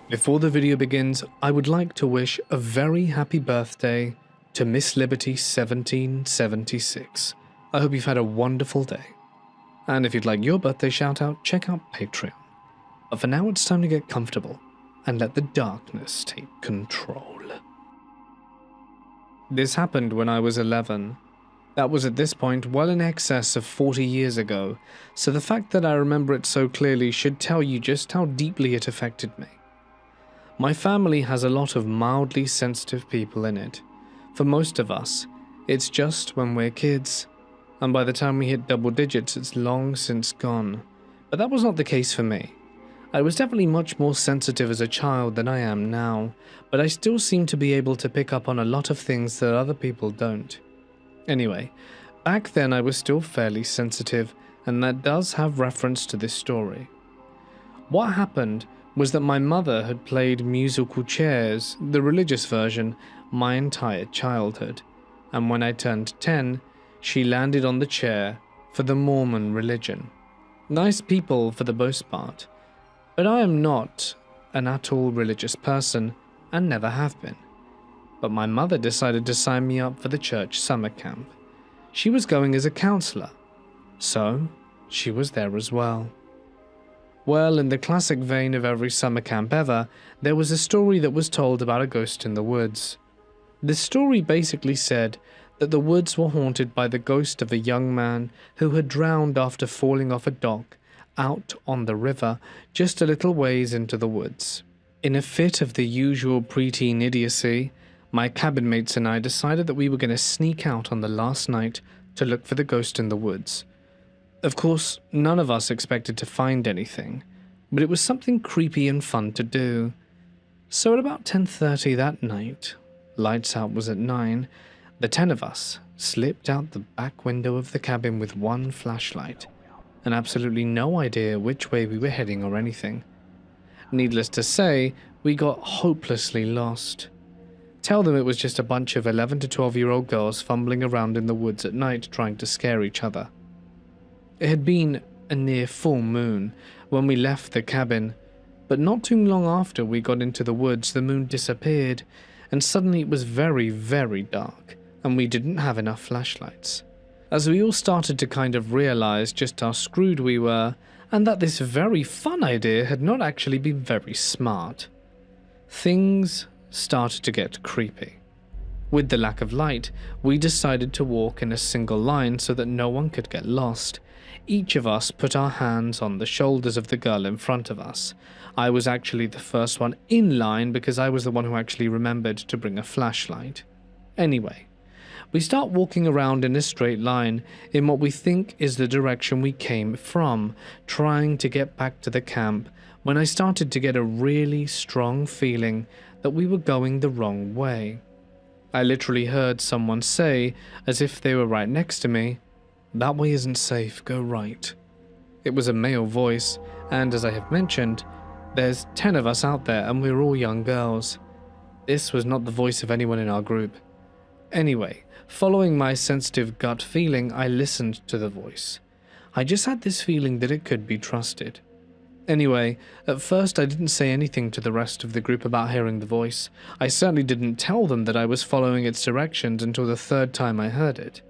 Before the video begins, I would like to wish a very happy birthday to Miss Liberty 1776. I hope you've had a wonderful day. And if you'd like your birthday shout out, check out Patreon. But for now, it's time to get comfortable and let the darkness take control. This happened when I was 11. That was at this point well in excess of 40 years ago, so the fact that I remember it so clearly should tell you just how deeply it affected me. My family has a lot of mildly sensitive people in it. For most of us, it's just when we're kids, and by the time we hit double digits, it's long since gone. But that was not the case for me. I was definitely much more sensitive as a child than I am now, but I still seem to be able to pick up on a lot of things that other people don't. Anyway, back then I was still fairly sensitive, and that does have reference to this story. What happened was that my mother had played musical chairs, the religious version, my entire childhood, and when I turned 10, she landed on the chair for the Mormon religion. Nice people for the most part, but I am not an at all religious person and never have been. But my mother decided to sign me up for the church summer camp. She was going as a counselor, so she was there as well. Well, in the classic vein of every summer camp ever, there was a story that was told about a ghost in the woods. The story basically said that the woods were haunted by the ghost of a young man who had drowned after falling off a dock out on the river just a little ways into the woods. In a fit of the usual preteen idiocy, my cabin mates and I decided that we were going to sneak out on the last night to look for the ghost in the woods. Of course, none of us expected to find anything, but it was something creepy and fun to do. So at about 10:30 that night, lights out was at 9, the 10 of us slipped out the back window of the cabin with one flashlight, and absolutely no idea which way we were heading or anything. Needless to say, we got hopelessly lost. Tell them it was just a bunch of 11 to 12-year-old girls fumbling around in the woods at night trying to scare each other. It had been a near full moon when we left the cabin, but not too long after we got into the woods, the moon disappeared, and suddenly it was very, very dark, and we didn't have enough flashlights. As we all started to kind of realize just how screwed we were, and that this very fun idea had not actually been very smart, things started to get creepy. With the lack of light, we decided to walk in a single line so that no one could get lost. Each of us put our hands on the shoulders of the girl in front of us. I was actually the first one in line because I was the one who actually remembered to bring a flashlight. Anyway, we start walking around in a straight line in what we think is the direction we came from, trying to get back to the camp, when I started to get a really strong feeling that we were going the wrong way. I literally heard someone say, as if they were right next to me, "That way isn't safe, go right." It was a male voice, and as I have mentioned, there's 10 of us out there and we're all young girls. This was not the voice of anyone in our group. Anyway, following my sensitive gut feeling, I listened to the voice. I just had this feeling that it could be trusted. Anyway, at first I didn't say anything to the rest of the group about hearing the voice. I certainly didn't tell them that I was following its directions until the third time I heard it.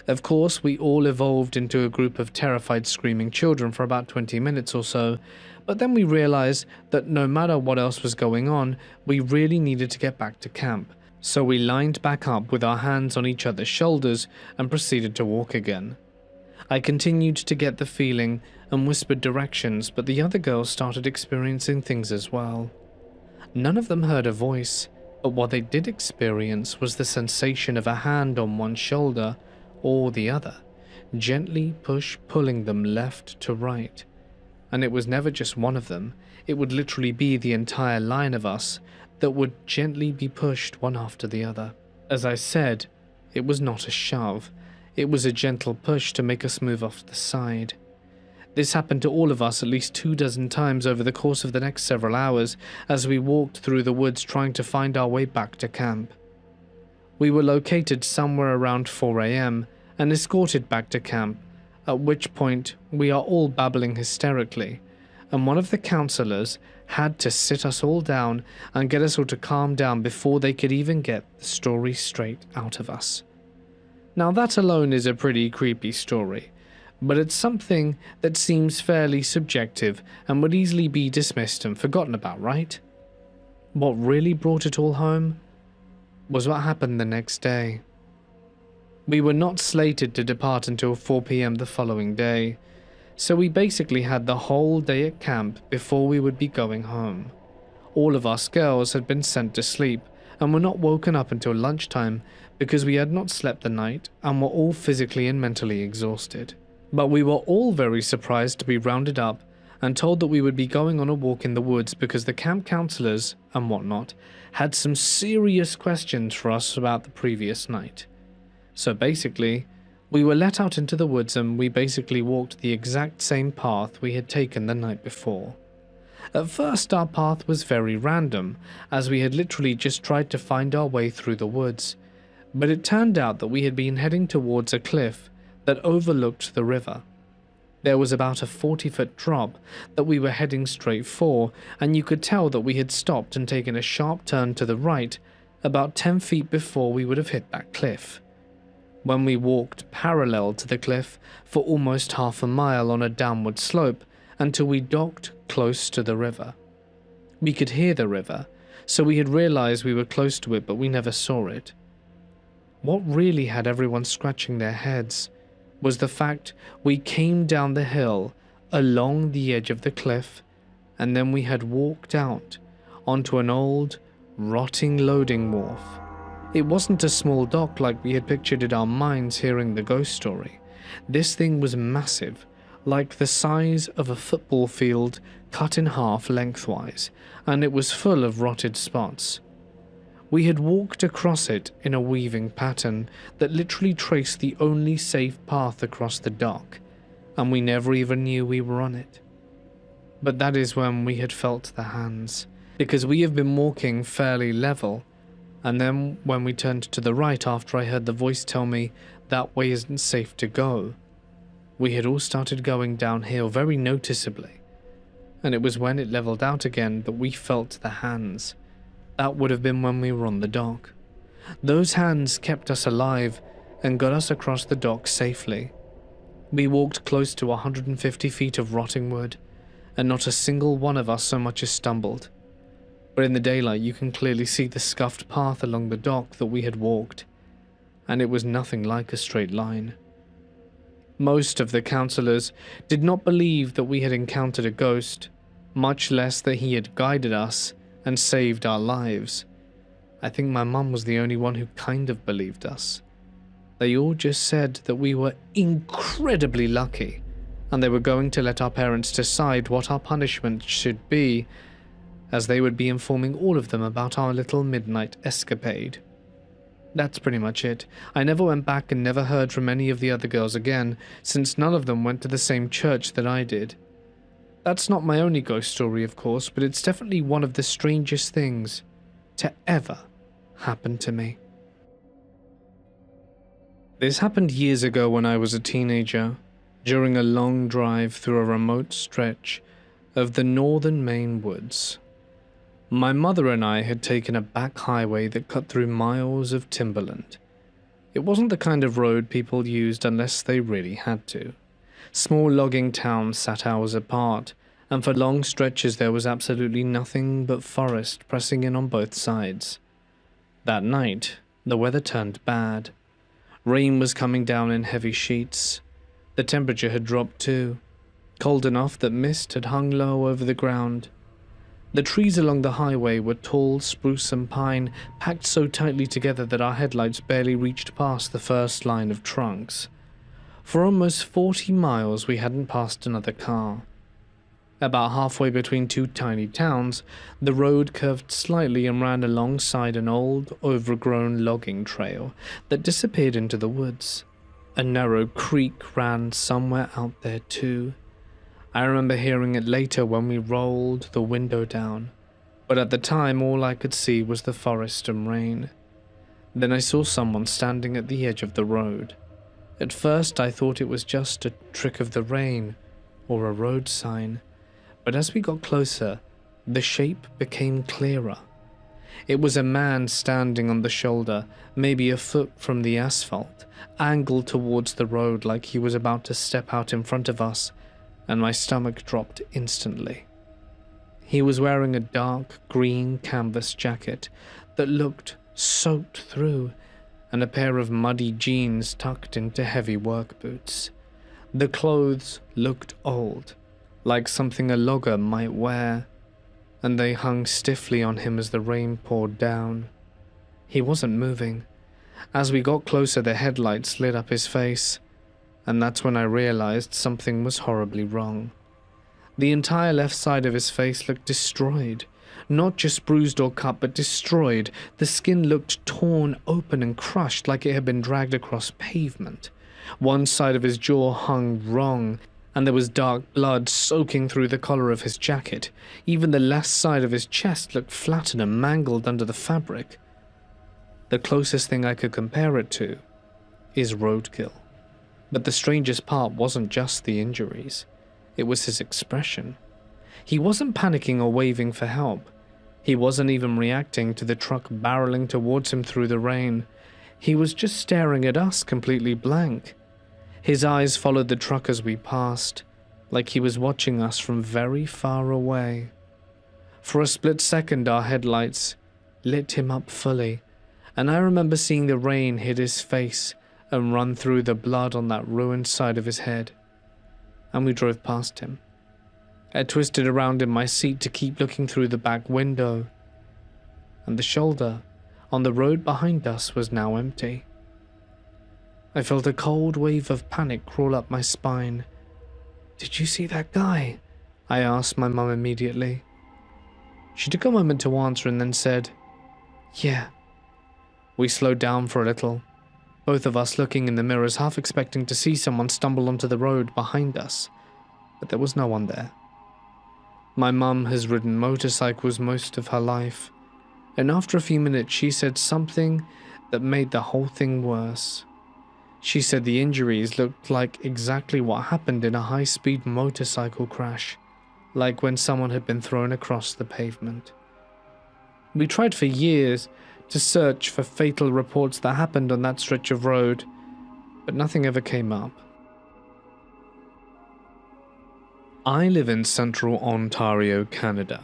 Of course, we all evolved into a group of terrified screaming children for about 20 minutes or so, but then we realized that no matter what else was going on, we really needed to get back to camp. So we lined back up with our hands on each other's shoulders and proceeded to walk again. I continued to get the feeling and whispered directions, but the other girls started experiencing things as well. None of them heard a voice, but what they did experience was the sensation of a hand on one shoulder or the other, gently pulling them left to right. And it was never just one of them, it would literally be the entire line of us that would gently be pushed one after the other. As I said, it was not a shove, it was a gentle push to make us move off to the side. This happened to all of us at least 24 times over the course of the next several hours as we walked through the woods trying to find our way back to camp. We were located somewhere around 4 a.m. and escorted back to camp, at which point we are all babbling hysterically, and one of the counselors had to sit us all down and get us all to calm down before they could even get the story straight out of us. Now that alone is a pretty creepy story, but it's something that seems fairly subjective and would easily be dismissed and forgotten about, right? What really brought it all home was what happened the next day. We were not slated to depart until 4 p.m. the following day, so we basically had the whole day at camp before we would be going home. All of us girls had been sent to sleep and were not woken up until lunchtime because we had not slept the night and were all physically and mentally exhausted. But we were all very surprised to be rounded up and told that we would be going on a walk in the woods because the camp counselors and whatnot had some serious questions for us about the previous night. So basically, we were let out into the woods and we basically walked the exact same path we had taken the night before. At first, our path was very random, as we had literally just tried to find our way through the woods, but it turned out that we had been heading towards a cliff that overlooked the river. There was about a 40-foot drop that we were heading straight for, and you could tell that we had stopped and taken a sharp turn to the right about 10 feet before we would have hit that cliff. When we walked parallel to the cliff for almost half a mile on a downward slope until we docked close to the river. We could hear the river, so we had realized we were close to it, but we never saw it. What really had everyone scratching their heads was the fact we came down the hill along the edge of the cliff, and then we had walked out onto an old, rotting loading wharf. It wasn't a small dock like we had pictured in our minds hearing the ghost story. This thing was massive, like the size of a football field cut in half lengthwise, and it was full of rotted spots. We had walked across it in a weaving pattern that literally traced the only safe path across the dock, and we never even knew we were on it. But that is when we had felt the hands, because we have been walking fairly level, and then when we turned to the right after I heard the voice tell me that way isn't safe to go, we had all started going downhill very noticeably, and it was when it leveled out again that we felt the hands. That would have been when we were on the dock. Those hands kept us alive and got us across the dock safely. We walked close to 150 feet of rotting wood, and not a single one of us so much as stumbled. But in the daylight you can clearly see the scuffed path along the dock that we had walked, and it was nothing like a straight line. Most of the counselors did not believe that we had encountered a ghost, much less that he had guided us and saved our lives. I think my mum was the only one who kind of believed us. They all just said that we were incredibly lucky, and they were going to let our parents decide what our punishment should be, as they would be informing all of them about our little midnight escapade. That's pretty much it. I never went back and never heard from any of the other girls again, since none of them went to the same church that I did. That's not my only ghost story, of course, but it's definitely one of the strangest things to ever happen to me. This happened years ago when I was a teenager, during a long drive through a remote stretch of the northern Maine woods. My mother and I had taken a back highway that cut through miles of timberland. It wasn't the kind of road people used unless they really had to. Small logging towns sat hours apart, and for long stretches there was absolutely nothing but forest pressing in on both sides. That night, the weather turned bad. Rain was coming down in heavy sheets. The temperature had dropped too, cold enough that mist had hung low over the ground. The trees along the highway were tall spruce and pine, packed so tightly together that our headlights barely reached past the first line of trunks. For almost 40 miles we hadn't passed another car. About halfway between two tiny towns, the road curved slightly and ran alongside an old, overgrown logging trail that disappeared into the woods. A narrow creek ran somewhere out there too. I remember hearing it later when we rolled the window down, but at the time all I could see was the forest and rain. Then I saw someone standing at the edge of the road. At first I thought it was just a trick of the rain or a road sign, But as we got closer, the shape became clearer. It was a man standing on the shoulder, maybe a foot from the asphalt, angled towards the road like he was about to step out in front of us, and my stomach dropped instantly. He was wearing a dark green canvas jacket that looked soaked through, and a pair of muddy jeans tucked into heavy work boots. The clothes looked old, like something a logger might wear, and they hung stiffly on him as the rain poured down. He wasn't moving. As we got closer, the headlights lit up his face, and that's when I realized something was horribly wrong. The entire left side of his face looked destroyed. Not just bruised or cut, but destroyed. The skin looked torn open and crushed like it had been dragged across pavement. One side of his jaw hung wrong, and there was dark blood soaking through the collar of his jacket. Even the left side of his chest looked flattened and mangled under the fabric. The closest thing I could compare it to is roadkill. But the strangest part wasn't just the injuries. It was his expression. He wasn't panicking or waving for help. He wasn't even reacting to the truck barreling towards him through the rain. He was just staring at us completely blank. His eyes followed the truck as we passed, like he was watching us from very far away. For a split second, our headlights lit him up fully, and I remember seeing the rain hit his face and run through the blood on that ruined side of his head. And we drove past him. I twisted around in my seat to keep looking through the back window, and the shoulder on the road behind us was now empty. I felt a cold wave of panic crawl up my spine. "Did you see that guy?" I asked my mum immediately. She took a moment to answer and then said, "Yeah." We slowed down for a little, both of us looking in the mirrors, half expecting to see someone stumble onto the road behind us, but there was no one there. My mum has ridden motorcycles most of her life, and after a few minutes she said something that made the whole thing worse. She said the injuries looked like exactly what happened in a high-speed motorcycle crash, like when someone had been thrown across the pavement. We tried for years to search for fatal reports that happened on that stretch of road, but nothing ever came up. I live in central Ontario, Canada,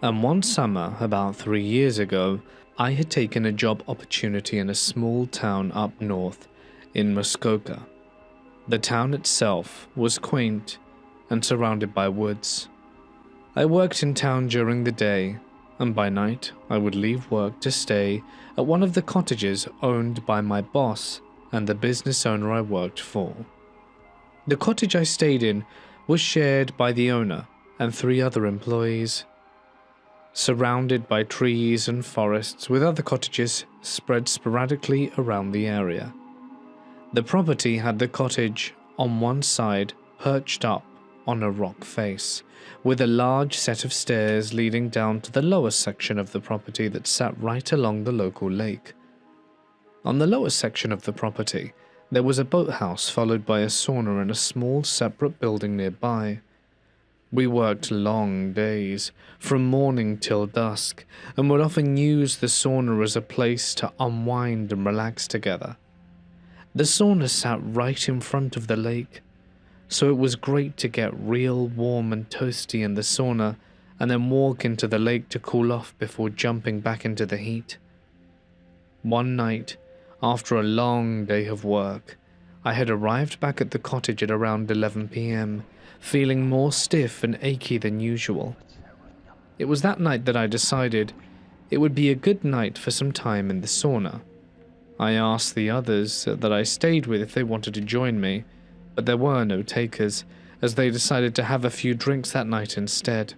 and one summer, about 3 years ago, I had taken a job opportunity in a small town up north in Muskoka. The town itself was quaint and surrounded by woods. I worked in town during the day, and by night I would leave work to stay at one of the cottages owned by my boss and the business owner I worked for. The cottage I stayed in was shared by the owner and 3 other employees, surrounded by trees and forests with other cottages spread sporadically around the area. The property had the cottage on one side perched up on a rock face, with a large set of stairs leading down to the lower section of the property that sat right along the local lake. On the lower section of the property, there was a boathouse followed by a sauna and a small separate building nearby. We worked long days, from morning till dusk, and would often use the sauna as a place to unwind and relax together. The sauna sat right in front of the lake, so it was great to get real warm and toasty in the sauna and then walk into the lake to cool off before jumping back into the heat. One night, after a long day of work, I had arrived back at the cottage at around 11 p.m, feeling more stiff and achy than usual. It was that night that I decided it would be a good night for some time in the sauna. I asked the others that I stayed with if they wanted to join me, but there were no takers, as they decided to have a few drinks that night instead.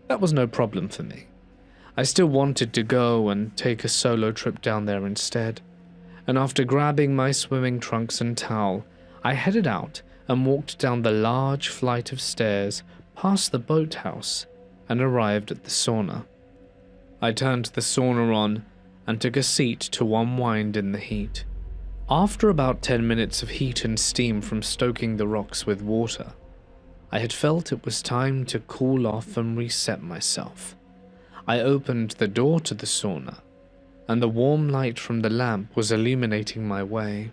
That was no problem for me. I still wanted to go and take a solo trip down there instead, and after grabbing my swimming trunks and towel, I headed out and walked down the large flight of stairs past the boathouse and arrived at the sauna. I turned the sauna on and took a seat to unwind in the heat. After about 10 minutes of heat and steam from stoking the rocks with water, I had felt it was time to cool off and reset myself. I opened the door to the sauna, and the warm light from the lamp was illuminating my way.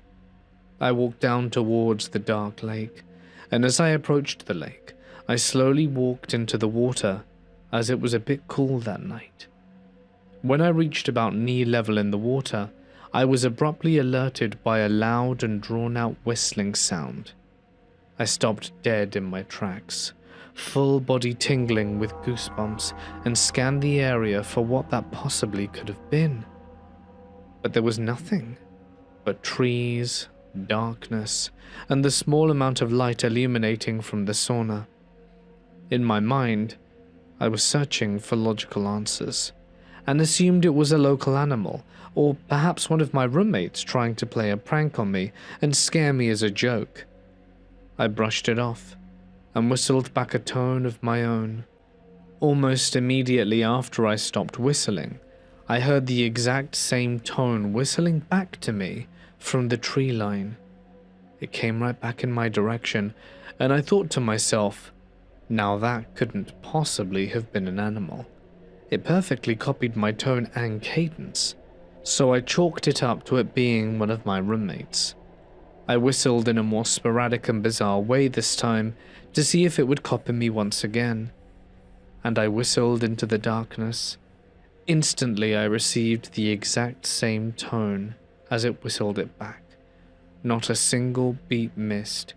I walked down towards the dark lake, and as I approached the lake, I slowly walked into the water, as it was a bit cool that night. When I reached about knee level in the water, I was abruptly alerted by a loud and drawn-out whistling sound. I stopped dead in my tracks, full body tingling with goosebumps, and scanned the area for what that possibly could have been. But there was nothing but trees, darkness, and the small amount of light illuminating from the sauna. In my mind, I was searching for logical answers, and assumed it was a local animal, or perhaps one of my roommates trying to play a prank on me and scare me as a joke. I brushed it off, and whistled back a tone of my own. Almost immediately after I stopped whistling, I heard the exact same tone whistling back to me from the tree line. It came right back in my direction, and I thought to myself, now that couldn't possibly have been an animal. It perfectly copied my tone and cadence, so I chalked it up to it being one of my roommates. I whistled in a more sporadic and bizarre way this time to see if it would copy me once again, and I whistled into the darkness. Instantly I received the exact same tone as it whistled it back. Not a single beat missed,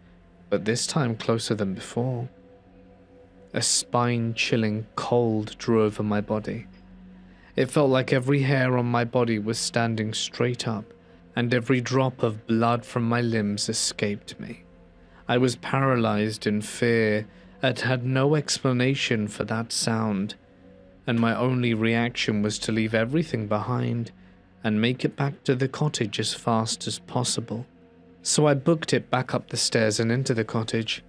but this time closer than before. A spine-chilling cold drew over my body. It felt like every hair on my body was standing straight up, and every drop of blood from my limbs escaped me. I was paralyzed in fear and had no explanation for that sound, and my only reaction was to leave everything behind and make it back to the cottage as fast as possible. So I booked it back up the stairs and into the cottage,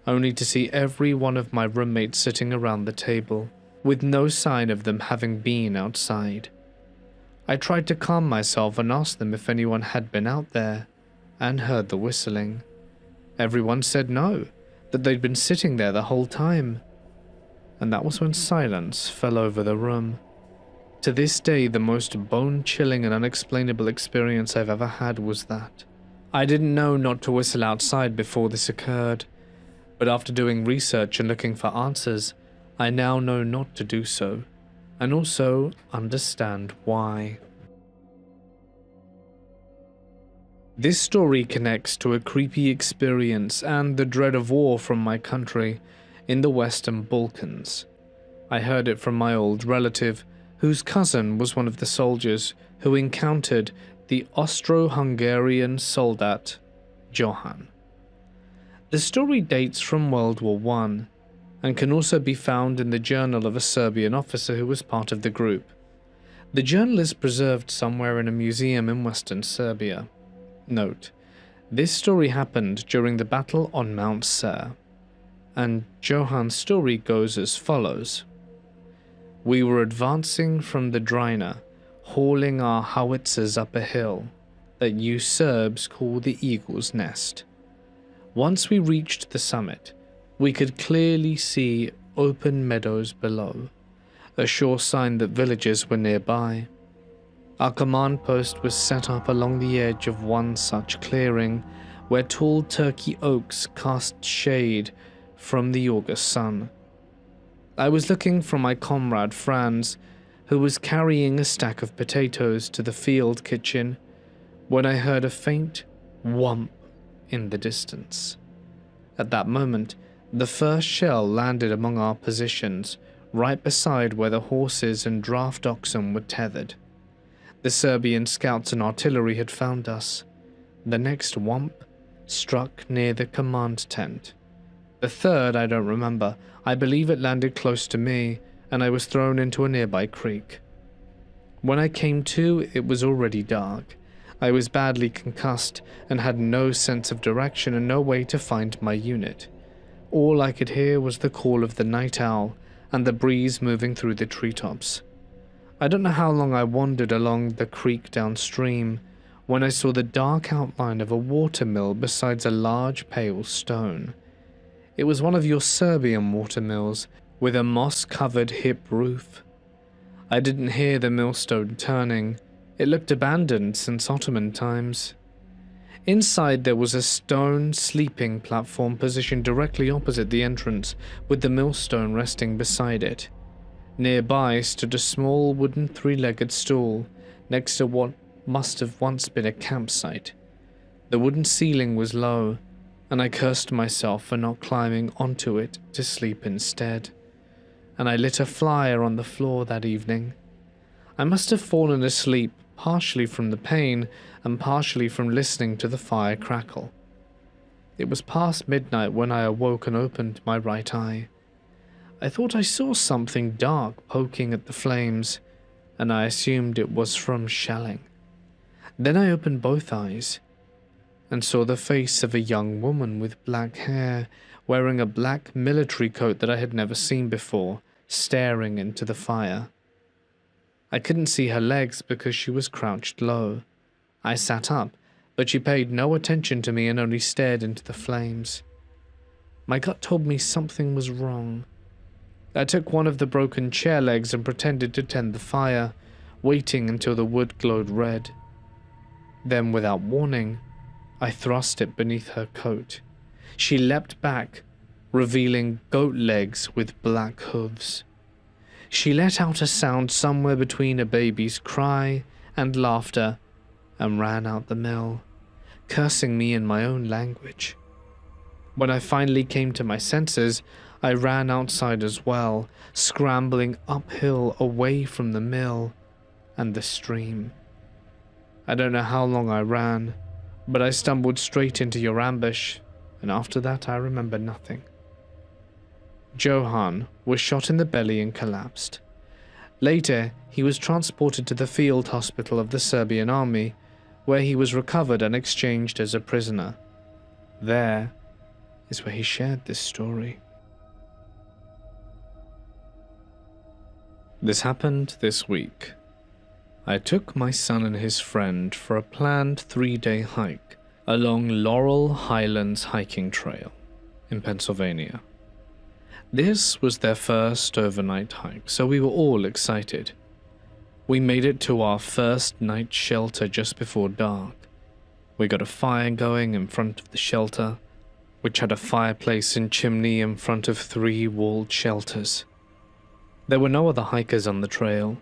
only to see every one of my roommates sitting around the table, with no sign of them having been outside. I tried to calm myself and ask them if anyone had been out there and heard the whistling. Everyone said no, that they'd been sitting there the whole time. And that was when silence fell over the room. To this day, the most bone-chilling and unexplainable experience I've ever had was that. I didn't know not to whistle outside before this occurred, but after doing research and looking for answers, I now know not to do so, and also understand why. This story connects to a creepy experience and the dread of war from my country in the Western Balkans. I heard it from my old relative, whose cousin was one of the soldiers who encountered the Austro-Hungarian soldat Johann. The story dates from World War I and can also be found in the journal of a Serbian officer who was part of the group. The journal is preserved somewhere in a museum in Western Serbia. Note, this story happened during the battle on Mount Ser, and Johann's story goes as follows. We were advancing from the Drina, hauling our howitzers up a hill that you Serbs call the Eagle's Nest. Once we reached the summit, we could clearly see open meadows below, a sure sign that villagers were nearby. Our command post was set up along the edge of one such clearing, where tall turkey oaks cast shade from the August sun. I was looking for my comrade Franz, who was carrying a stack of potatoes to the field kitchen, when I heard a faint whomp in the distance. At that moment, the first shell landed among our positions, right beside where the horses and draft oxen were tethered. The Serbian scouts and artillery had found us. The next whomp struck near the command tent. The third I don't remember. I believe it landed close to me, and I was thrown into a nearby creek. When I came to, it was already dark. I was badly concussed and had no sense of direction and no way to find my unit. All I could hear was the call of the night owl and the breeze moving through the treetops. I don't know how long I wandered along the creek downstream when I saw the dark outline of a watermill beside a large pale stone. It was one of your Serbian watermills with a moss-covered hip roof. I didn't hear the millstone turning. It looked abandoned since Ottoman times. Inside there was a stone sleeping platform positioned directly opposite the entrance, with the millstone resting beside it. Nearby stood a small wooden three-legged stool next to what must have once been a campsite. The wooden ceiling was low, and I cursed myself for not climbing onto it to sleep instead. And I lit a flyer on the floor that evening. I must have fallen asleep partially from the pain and partially from listening to the fire crackle. It was past midnight when I awoke and opened my right eye. I thought I saw something dark poking at the flames, and I assumed it was from shelling. Then I opened both eyes and saw the face of a young woman with black hair, wearing a black military coat that I had never seen before, staring into the fire. I couldn't see her legs because she was crouched low. I sat up, but she paid no attention to me and only stared into the flames. My gut told me something was wrong. I took one of the broken chair legs and pretended to tend the fire, waiting until the wood glowed red. Then, without warning, I thrust it beneath her coat. She leapt back, revealing goat legs with black hooves. She let out a sound somewhere between a baby's cry and laughter and ran out the mill, cursing me in my own language. When I finally came to my senses, I ran outside as well, scrambling uphill away from the mill and the stream. I don't know how long I ran, but I stumbled straight into your ambush, and after that I remember nothing. Johan was shot in the belly and collapsed. Later, he was transported to the field hospital of the Serbian army, where he was recovered and exchanged as a prisoner. There is where he shared this story. This happened this week. I took my son and his friend for a planned 3-day hike along Laurel Highlands Hiking Trail in Pennsylvania. This was their first overnight hike, so we were all excited. We made it to our first night shelter just before dark. We got a fire going in front of the shelter, which had a fireplace and chimney in front of 3 walled shelters. There were no other hikers on the trail,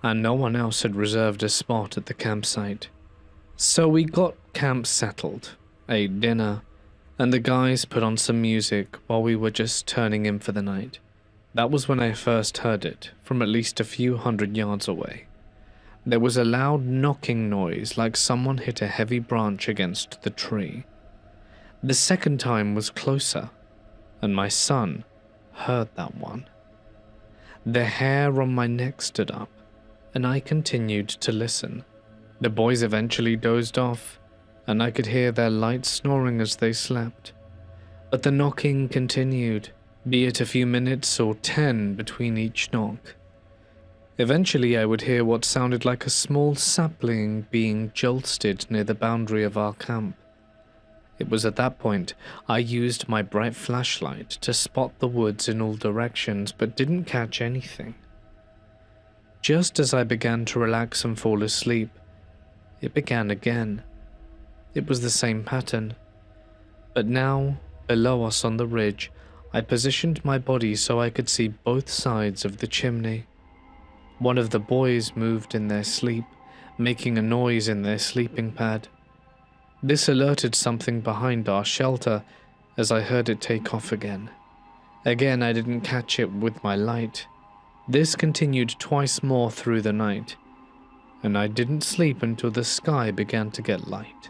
and no one else had reserved a spot at the campsite. So we got camp settled, ate dinner, and the guys put on some music while we were just turning in for the night. That was when I first heard it, from at least a few hundred yards away. There was a loud knocking noise like someone hit a heavy branch against the tree. The second time was closer, and my son heard that one. The hair on my neck stood up, and I continued to listen. The boys eventually dozed off, and I could hear their light snoring as they slept. But the knocking continued, be it a few minutes or 10 between each knock. Eventually I would hear what sounded like a small sapling being jolted near the boundary of our camp. It was at that point I used my bright flashlight to spot the woods in all directions, but didn't catch anything. Just as I began to relax and fall asleep, it began again. It was the same pattern, but now, below us on the ridge, I positioned my body so I could see both sides of the chimney. One of the boys moved in their sleep, making a noise in their sleeping pad. This alerted something behind our shelter as I heard it take off again. Again, I didn't catch it with my light. This continued twice more through the night, and I didn't sleep until the sky began to get light.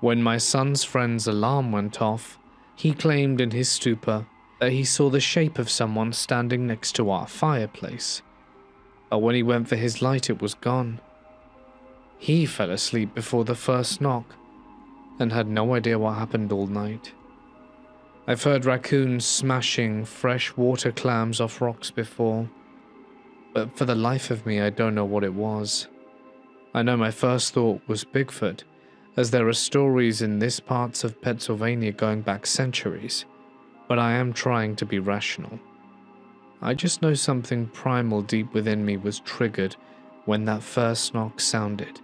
When my son's friend's alarm went off, he claimed in his stupor that he saw the shape of someone standing next to our fireplace, but when he went for his light it was gone. He fell asleep before the first knock, and had no idea what happened all night. I've heard raccoons smashing fresh water clams off rocks before, but for the life of me I don't know what it was. I know my first thought was Bigfoot, as there are stories in this parts of Pennsylvania going back centuries, but I am trying to be rational. I just know something primal deep within me was triggered when that first knock sounded.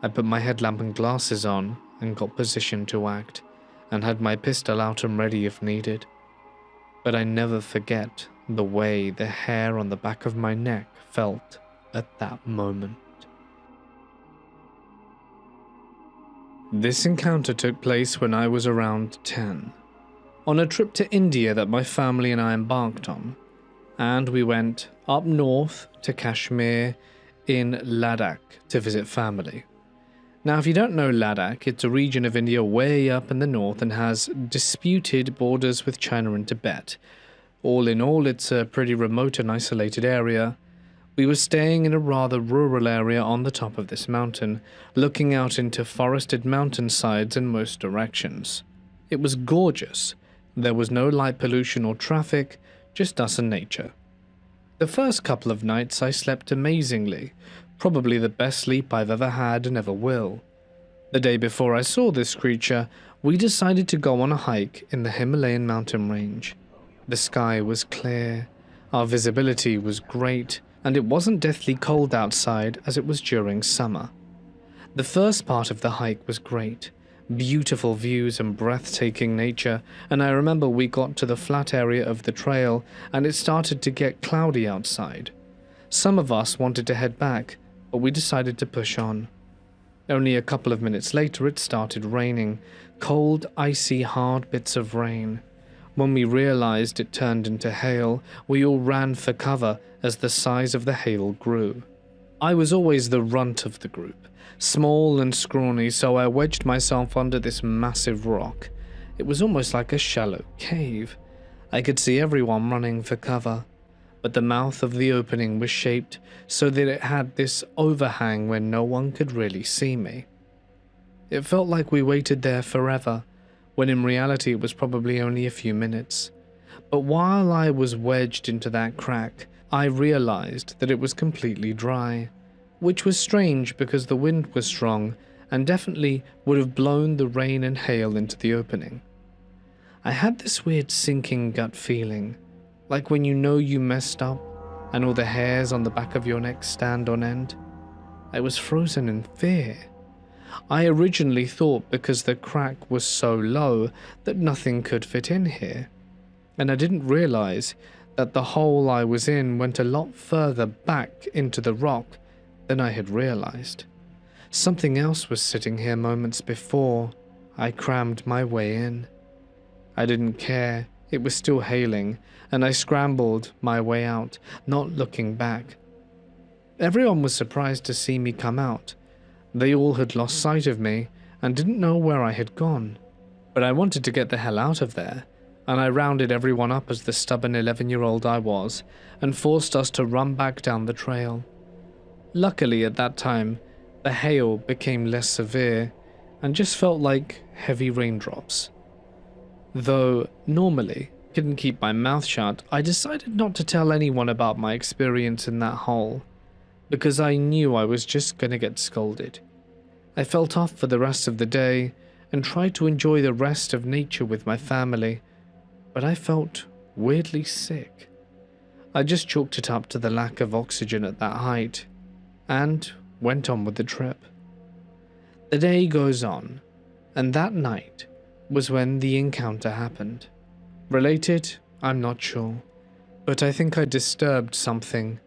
I put my headlamp and glasses on and got positioned to act, and had my pistol out and ready if needed. But I never forget the way the hair on the back of my neck felt at that moment. This encounter took place when I was around 10, on a trip to India that my family and I embarked on, and we went up north to Kashmir in Ladakh to visit family. Now, if you don't know Ladakh, it's a region of India way up in the north and has disputed borders with China and Tibet. All in all, it's a pretty remote and isolated area. We were staying in a rather rural area on the top of this mountain, looking out into forested mountainsides in most directions. It was gorgeous. There was no light pollution or traffic, just us and nature. The first couple of nights I slept amazingly, probably the best sleep I've ever had and ever will. The day before I saw this creature, we decided to go on a hike in the Himalayan mountain range. The sky was clear, our visibility was great, and it wasn't deathly cold outside as it was during summer. The first part of the hike was great, beautiful views and breathtaking nature, and I remember we got to the flat area of the trail and it started to get cloudy outside. Some of us wanted to head back, but we decided to push on. Only a couple of minutes later it started raining, cold, icy, hard bits of rain. When we realized it turned into hail, we all ran for cover as the size of the hail grew. I was always the runt of the group, small and scrawny, so I wedged myself under this massive rock. It was almost like a shallow cave. I could see everyone running for cover, but the mouth of the opening was shaped so that it had this overhang where no one could really see me. It felt like we waited there forever, when in reality it was probably only a few minutes. But while I was wedged into that crack, I realized that it was completely dry, which was strange because the wind was strong and definitely would have blown the rain and hail into the opening. I had this weird sinking gut feeling, like when you know you messed up and all the hairs on the back of your neck stand on end. I was frozen in fear. I originally thought because the crack was so low that nothing could fit in here, and I didn't realize that the hole I was in went a lot further back into the rock than I had realized. Something else was sitting here moments before I crammed my way in. I didn't care, it was still hailing, and I scrambled my way out, not looking back. Everyone was surprised to see me come out. They all had lost sight of me and didn't know where I had gone. But I wanted to get the hell out of there, and I rounded everyone up as the stubborn 11-year-old I was and forced us to run back down the trail. Luckily at that time, the hail became less severe and just felt like heavy raindrops. Though normally couldn't keep my mouth shut, I decided not to tell anyone about my experience in that hole, because I knew I was just going to get scolded. I felt off for the rest of the day and tried to enjoy the rest of nature with my family, but I felt weirdly sick. I just chalked it up to the lack of oxygen at that height and went on with the trip. The day goes on, and that night was when the encounter happened. Related? I'm not sure, but I think I disturbed something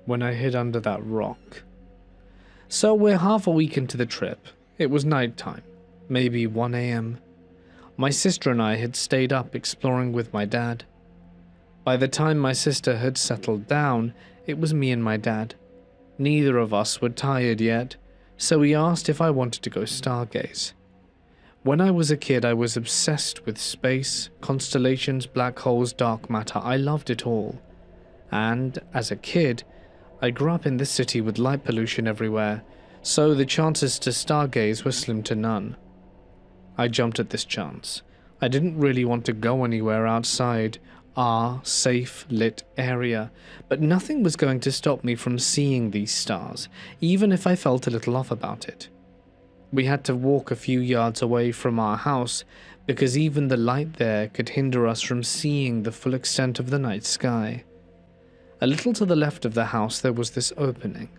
when I hid under that rock. So we're half a week into the trip. It was nighttime, maybe 1 a.m. My sister and I had stayed up exploring with my dad. By the time my sister had settled down, it was me and my dad. Neither of us were tired yet, so he asked if I wanted to go stargaze. When I was a kid, I was obsessed with space, constellations, black holes, dark matter. I loved it all. And as a kid, I grew up in this city with light pollution everywhere, so the chances to stargaze were slim to none. I jumped at this chance. I didn't really want to go anywhere outside our safe lit area, but nothing was going to stop me from seeing these stars, even if I felt a little off about it. We had to walk a few yards away from our house because even the light there could hinder us from seeing the full extent of the night sky. A little to the left of the house there was this opening.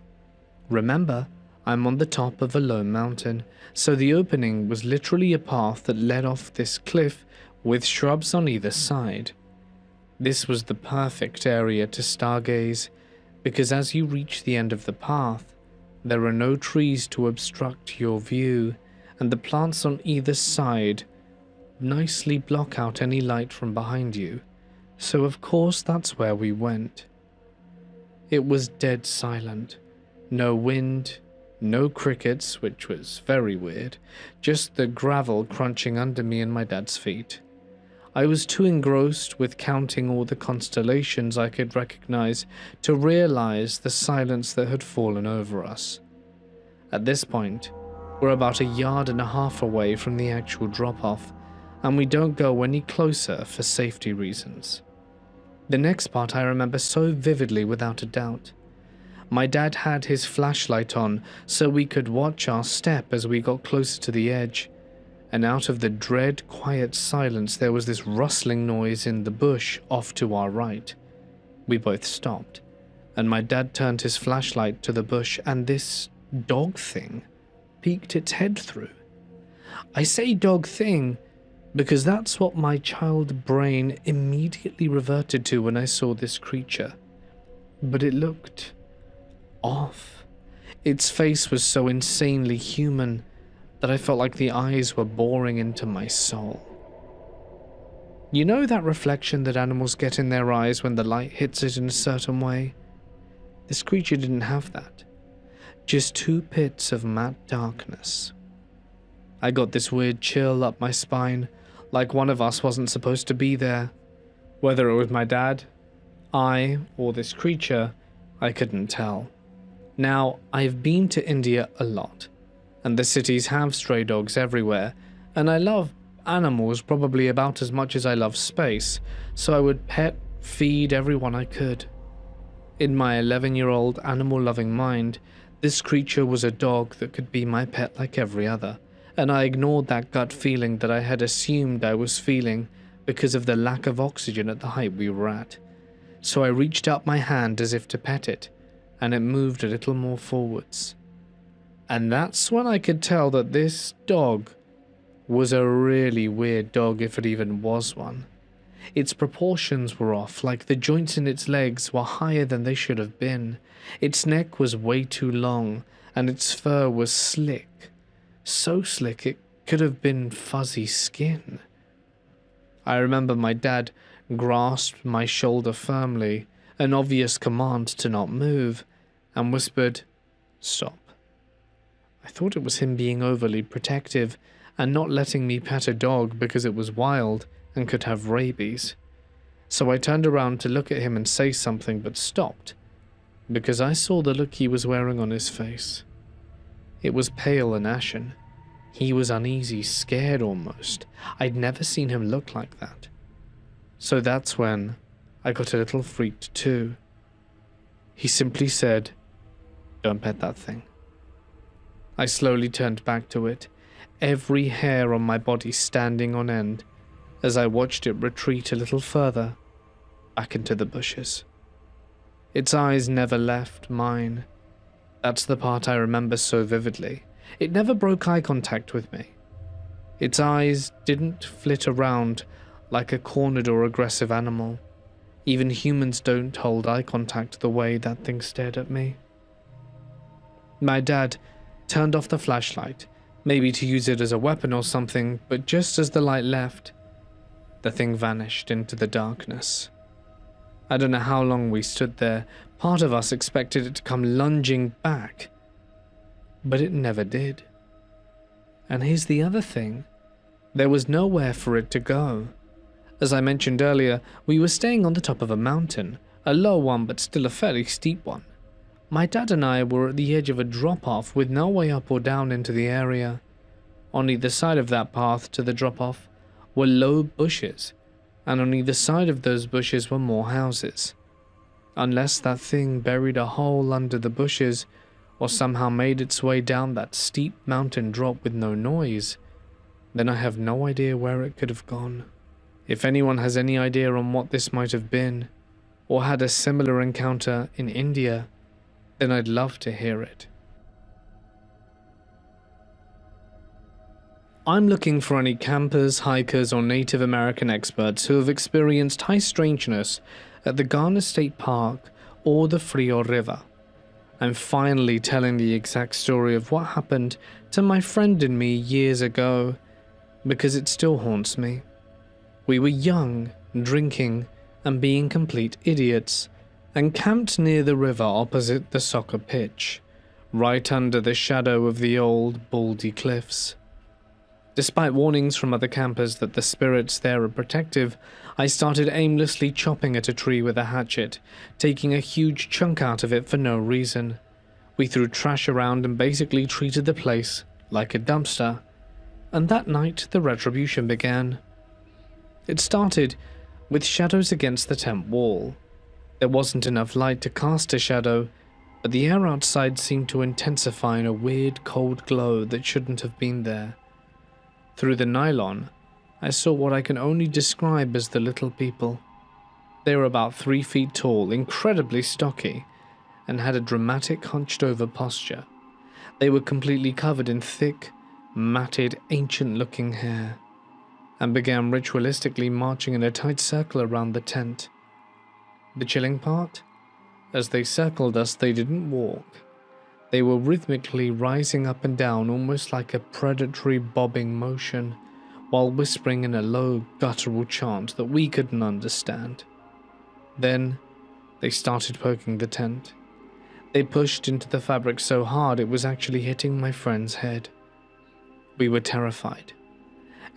Remember, I'm on the top of a low mountain, so the opening was literally a path that led off this cliff with shrubs on either side. This was the perfect area to stargaze, because as you reach the end of the path, there are no trees to obstruct your view, and the plants on either side nicely block out any light from behind you, so of course that's where we went. It was dead silent. No wind, no crickets, which was very weird, just the gravel crunching under me and my dad's feet. I was too engrossed with counting all the constellations I could recognize to realize the silence that had fallen over us. At this point, we're about 1.5 yards away from the actual drop-off, and we don't go any closer for safety reasons. The next part I remember so vividly without a doubt. My dad had his flashlight on so we could watch our step as we got closer to the edge, and out of the dread, quiet silence there was this rustling noise in the bush off to our right. We both stopped, and my dad turned his flashlight to the bush, and this dog thing peeked its head through. I say dog thing because that's what my child brain immediately reverted to when I saw this creature. But it looked off. Its face was so insanely human that I felt like the eyes were boring into my soul. You know that reflection that animals get in their eyes when the light hits it in a certain way? This creature didn't have that. Just 2 pits of matte darkness. I got this weird chill up my spine, like one of us wasn't supposed to be there. Whether it was my dad, I, or this creature, I couldn't tell. Now, I've been to India a lot, and the cities have stray dogs everywhere, and I love animals probably about as much as I love space, so I would pet, feed everyone I could. In my 11-year-old animal-loving mind, this creature was a dog that could be my pet like every other, and I ignored that gut feeling that I had assumed I was feeling because of the lack of oxygen at the height we were at. So I reached out my hand as if to pet it, and it moved a little more forwards. And that's when I could tell that this dog was a really weird dog, if it even was one. Its proportions were off, like the joints in its legs were higher than they should have been. Its neck was way too long, and its fur was slick. So slick it could have been fuzzy skin. I remember my dad grasped my shoulder firmly, an obvious command to not move, and whispered, "Stop." I thought it was him being overly protective and not letting me pet a dog because it was wild and could have rabies. So I turned around to look at him and say something, but stopped, because I saw the look he was wearing on his face. It was pale and ashen. He was uneasy, scared almost. I'd never seen him look like that. So that's when I got a little freaked too. He simply said, "Don't pet that thing." I slowly turned back to it, every hair on my body standing on end, as I watched it retreat a little further, back into the bushes. Its eyes never left mine. That's the part I remember so vividly. It never broke eye contact with me. Its eyes didn't flit around like a cornered or aggressive animal. Even humans don't hold eye contact the way that thing stared at me. My dad turned off the flashlight, maybe to use it as a weapon or something, but just as the light left, the thing vanished into the darkness. I don't know how long we stood there. Part of us expected it to come lunging back, but it never did. And here's the other thing. There was nowhere for it to go. As I mentioned earlier, we were staying on the top of a mountain, a low one but still a fairly steep one. My dad and I were at the edge of a drop-off with no way up or down into the area. On either side of that path to the drop-off were low bushes, and on either side of those bushes were more houses. Unless that thing buried a hole under the bushes, or somehow made its way down that steep mountain drop with no noise, then I have no idea where it could have gone. If anyone has any idea on what this might have been, or had a similar encounter in India, then I'd love to hear it. I'm looking for any campers, hikers, or Native American experts who have experienced high strangeness at the Garner State Park or the Frio River. I'm finally telling the exact story of what happened to my friend and me years ago, because it still haunts me. We were young, drinking, and being complete idiots, and camped near the river opposite the soccer pitch, right under the shadow of the old, baldy cliffs. Despite warnings from other campers that the spirits there are protective, I started aimlessly chopping at a tree with a hatchet, taking a huge chunk out of it for no reason. We threw trash around and basically treated the place like a dumpster. And that night, the retribution began. It started with shadows against the tent wall. There wasn't enough light to cast a shadow, but the air outside seemed to intensify in a weird cold glow that shouldn't have been there. Through the nylon, I saw what I can only describe as the little people. They were about 3 feet tall, incredibly stocky, and had a dramatic hunched-over posture. They were completely covered in thick, matted, ancient-looking hair, and began ritualistically marching in a tight circle around the tent. The chilling part? As they circled us, they didn't walk. They were rhythmically rising up and down almost like a predatory bobbing motion, while whispering in a low, guttural chant that we couldn't understand. Then, they started poking the tent. They pushed into the fabric so hard it was actually hitting my friend's head. We were terrified.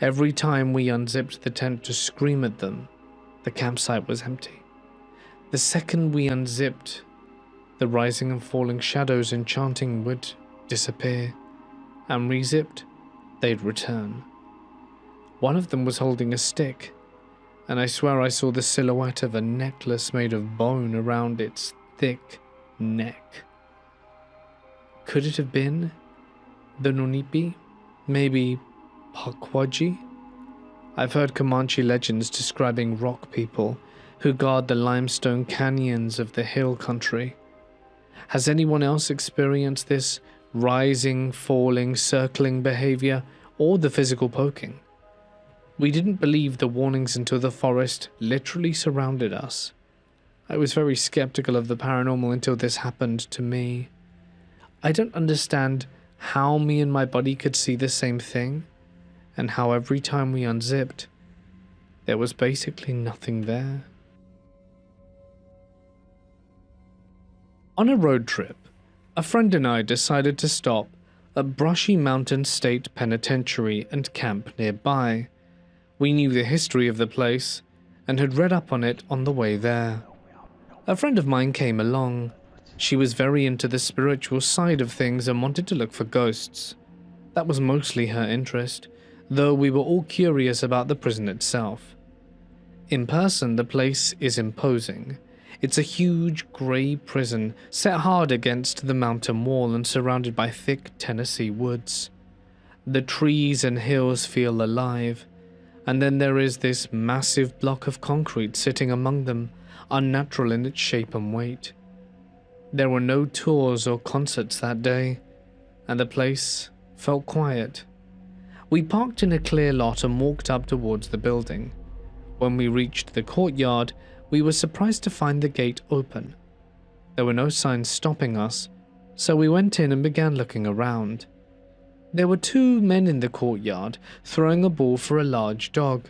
Every time we unzipped the tent to scream at them, the campsite was empty. The second we unzipped, the rising and falling shadows and chanting would disappear, and re-zipped, they'd return. One of them was holding a stick, and I swear I saw the silhouette of a necklace made of bone around its thick neck. Could it have been the Nunipi? Maybe Pakwaji? I've heard Comanche legends describing rock people who guard the limestone canyons of the hill country. Has anyone else experienced this rising, falling, circling behavior, or the physical poking? We didn't believe the warnings until the forest literally surrounded us. I was very skeptical of the paranormal until this happened to me. I don't understand how me and my buddy could see the same thing, and how every time we unzipped, there was basically nothing there. On a road trip, a friend and I decided to stop at Brushy Mountain State Penitentiary and camp nearby. We knew the history of the place and had read up on it on the way there. A friend of mine came along. She was very into the spiritual side of things and wanted to look for ghosts. That was mostly her interest, though we were all curious about the prison itself. In person, the place is imposing. It's a huge grey prison set hard against the mountain wall and surrounded by thick Tennessee woods. The trees and hills feel alive, and then there is this massive block of concrete sitting among them, unnatural in its shape and weight. There were no tours or concerts that day, and the place felt quiet. We parked in a clear lot and walked up towards the building. When we reached the courtyard, we were surprised to find the gate open. There were no signs stopping us, so we went in and began looking around. There were 2 men in the courtyard throwing a ball for a large dog.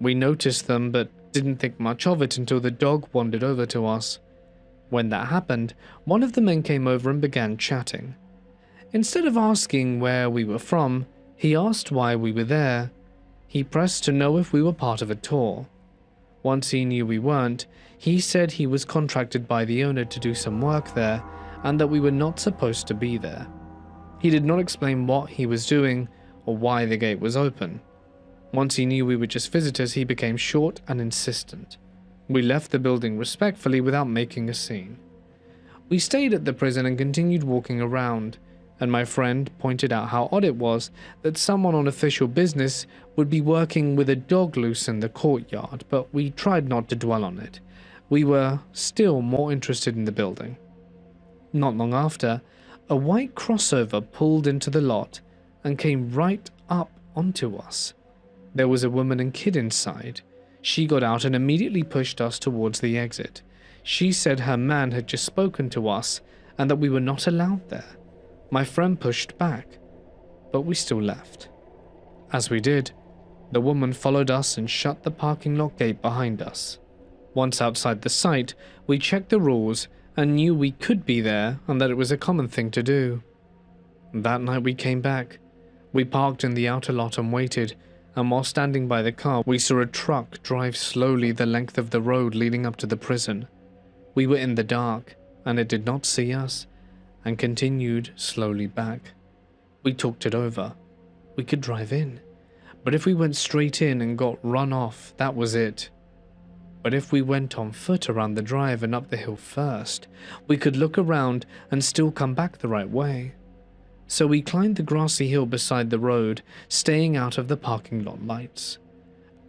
We noticed them but didn't think much of it until the dog wandered over to us. When that happened, one of the men came over and began chatting. Instead of asking where we were from, he asked why we were there. He pressed to know if we were part of a tour. Once he knew we weren't, he said he was contracted by the owner to do some work there and that we were not supposed to be there. He did not explain what he was doing or why the gate was open. Once he knew we were just visitors, he became short and insistent. We left the building respectfully without making a scene. We stayed at the prison and continued walking around, and my friend pointed out how odd it was that someone on official business would be working with a dog loose in the courtyard, but we tried not to dwell on it. We were still more interested in the building. Not long after, a white crossover pulled into the lot and came right up onto us. There was a woman and kid inside. She got out and immediately pushed us towards the exit. She said her man had just spoken to us and that we were not allowed there. My friend pushed back, but we still left. As we did, the woman followed us and shut the parking lot gate behind us. Once outside the site, we checked the rules and knew we could be there and that it was a common thing to do. That night we came back. We parked in the outer lot and waited, and while standing by the car, we saw a truck drive slowly the length of the road leading up to the prison. We were in the dark, and it did not see us, and continued slowly back. We talked it over. We could drive in, but if we went straight in and got run off, that was it. But if we went on foot around the drive and up the hill first, we could look around and still come back the right way. So we climbed the grassy hill beside the road, staying out of the parking lot lights.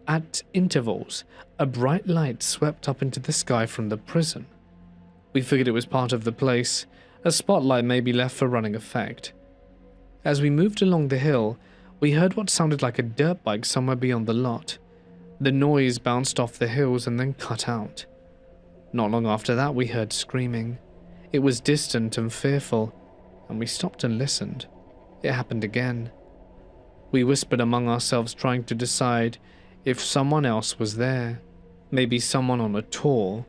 At intervals, a bright light swept up into the sky from the prison. We figured it was part of the place, a spotlight may be left for running effect. As we moved along the hill, we heard what sounded like a dirt bike somewhere beyond the lot. The noise bounced off the hills and then cut out. Not long after that, we heard screaming. It was distant and fearful, and we stopped and listened. It happened again. We whispered among ourselves, trying to decide if someone else was there, maybe someone on a tour.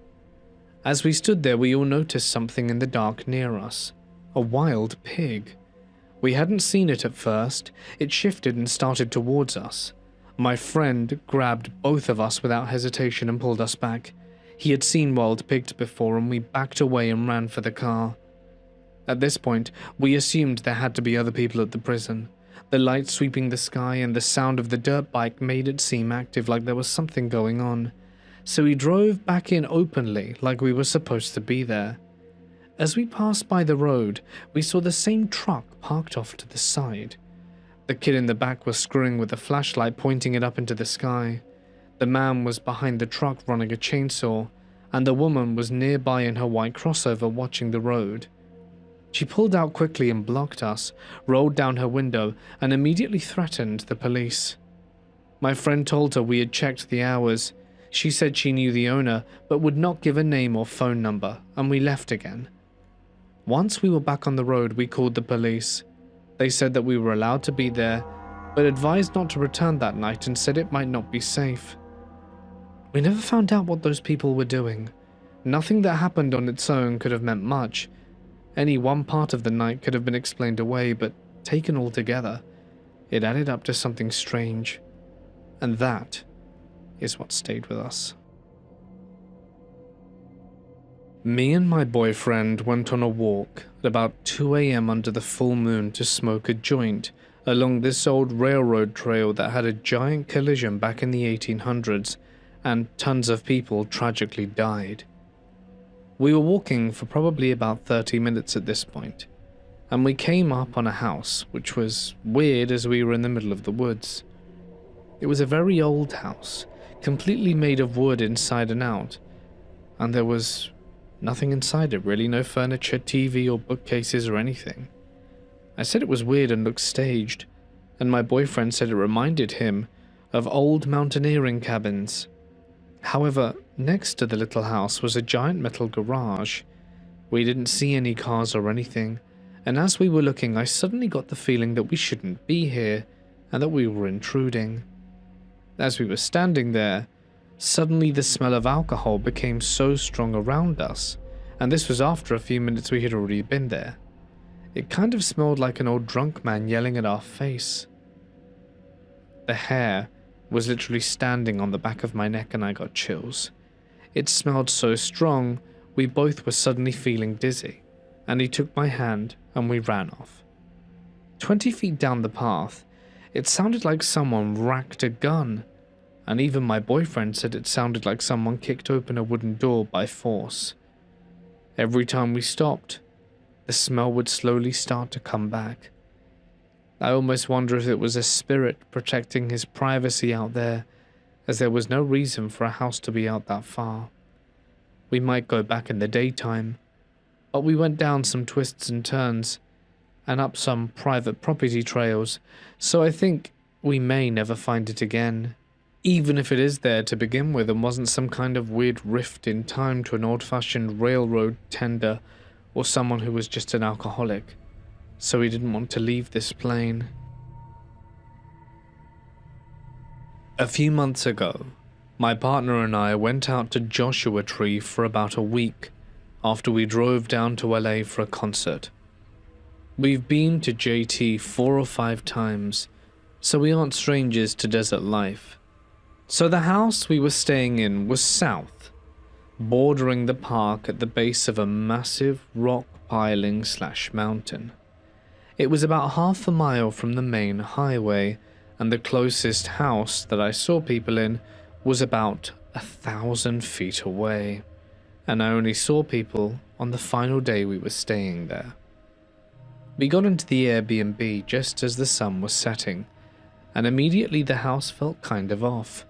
As we stood there, we all noticed something in the dark near us, a wild pig. We hadn't seen it at first. It shifted and started towards us. My friend grabbed both of us without hesitation and pulled us back. He had seen wild pigs before, and we backed away and ran for the car. At this point, we assumed there had to be other people at the prison. The light sweeping the sky and the sound of the dirt bike made it seem active, like there was something going on. So we drove back in openly, like we were supposed to be there. As we passed by the road, we saw the same truck parked off to the side. The kid in the back was screwing with a flashlight, pointing it up into the sky. The man was behind the truck running a chainsaw, and the woman was nearby in her white crossover watching the road. She pulled out quickly and blocked us, rolled down her window, and immediately threatened the police. My friend told her we had checked the hours. She said she knew the owner, but would not give a name or phone number, and we left again. Once we were back on the road, we called the police. They said that we were allowed to be there, but advised not to return that night and said it might not be safe. We never found out what those people were doing. Nothing that happened on its own could have meant much. Any one part of the night could have been explained away, but taken all together, it added up to something strange. And that is what stayed with us. Me and my boyfriend went on a walk at about 2 a.m. under the full moon to smoke a joint along this old railroad trail that had a giant collision back in the 1800s, and tons of people tragically died. We were walking for probably about 30 minutes at this point, and we came up on a house, which was weird as we were in the middle of the woods. It was a very old house, completely made of wood inside and out, and there was nothing inside it really, no furniture, TV or bookcases or anything. I said it was weird and looked staged, and my boyfriend said it reminded him of old mountaineering cabins. However, next to the little house was a giant metal garage. We didn't see any cars or anything, and as we were looking, I suddenly got the feeling that we shouldn't be here and that we were intruding. As we were standing there, suddenly the smell of alcohol became so strong around us, and this was after a few minutes we had already been there. It kind of smelled like an old drunk man yelling at our face. The hair was literally standing on the back of my neck and I got chills. It smelled so strong, we both were suddenly feeling dizzy, and he took my hand and we ran off. 20 feet down the path, it sounded like someone racked a gun, and even my boyfriend said it sounded like someone kicked open a wooden door by force. Every time we stopped, the smell would slowly start to come back. I almost wonder if it was a spirit protecting his privacy out there, as there was no reason for a house to be out that far. We might go back in the daytime, but we went down some twists and turns, and up some private property trails, so I think we may never find it again, even if it is there to begin with and wasn't some kind of weird rift in time to an old-fashioned railroad tender or someone who was just an alcoholic, so he didn't want to leave this plane. A few months ago, my partner and I went out to Joshua Tree for about a week after we drove down to LA for a concert. We've been to JT 4 or 5 times, so we aren't strangers to desert life. So the house we were staying in was south, bordering the park at the base of a massive rock piling/mountain. It was about half a mile from the main highway, and the closest house that I saw people in was about 1,000 feet away, and I only saw people on the final day we were staying there. We got into the Airbnb just as the sun was setting, and immediately the house felt kind of off.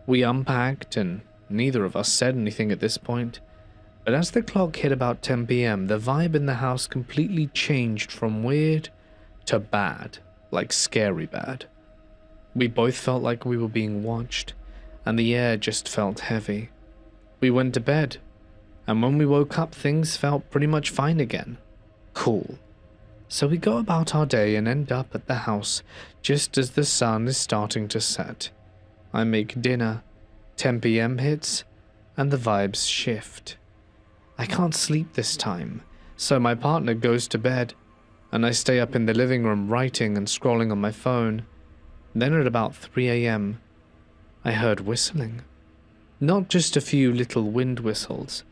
We unpacked, and neither of us said anything at this point, but as the clock hit about 10 p.m, the vibe in the house completely changed from weird to bad, like scary bad. We both felt like we were being watched, and the air just felt heavy. We went to bed, and when we woke up things felt pretty much fine again. Cool. So we go about our day and end up at the house just as the sun is starting to set. I make dinner, 10 p.m. hits, and the vibes shift. I can't sleep this time, so my partner goes to bed, and I stay up in the living room writing and scrolling on my phone. Then at about 3 a.m, I heard whistling. Not just a few little wind whistles.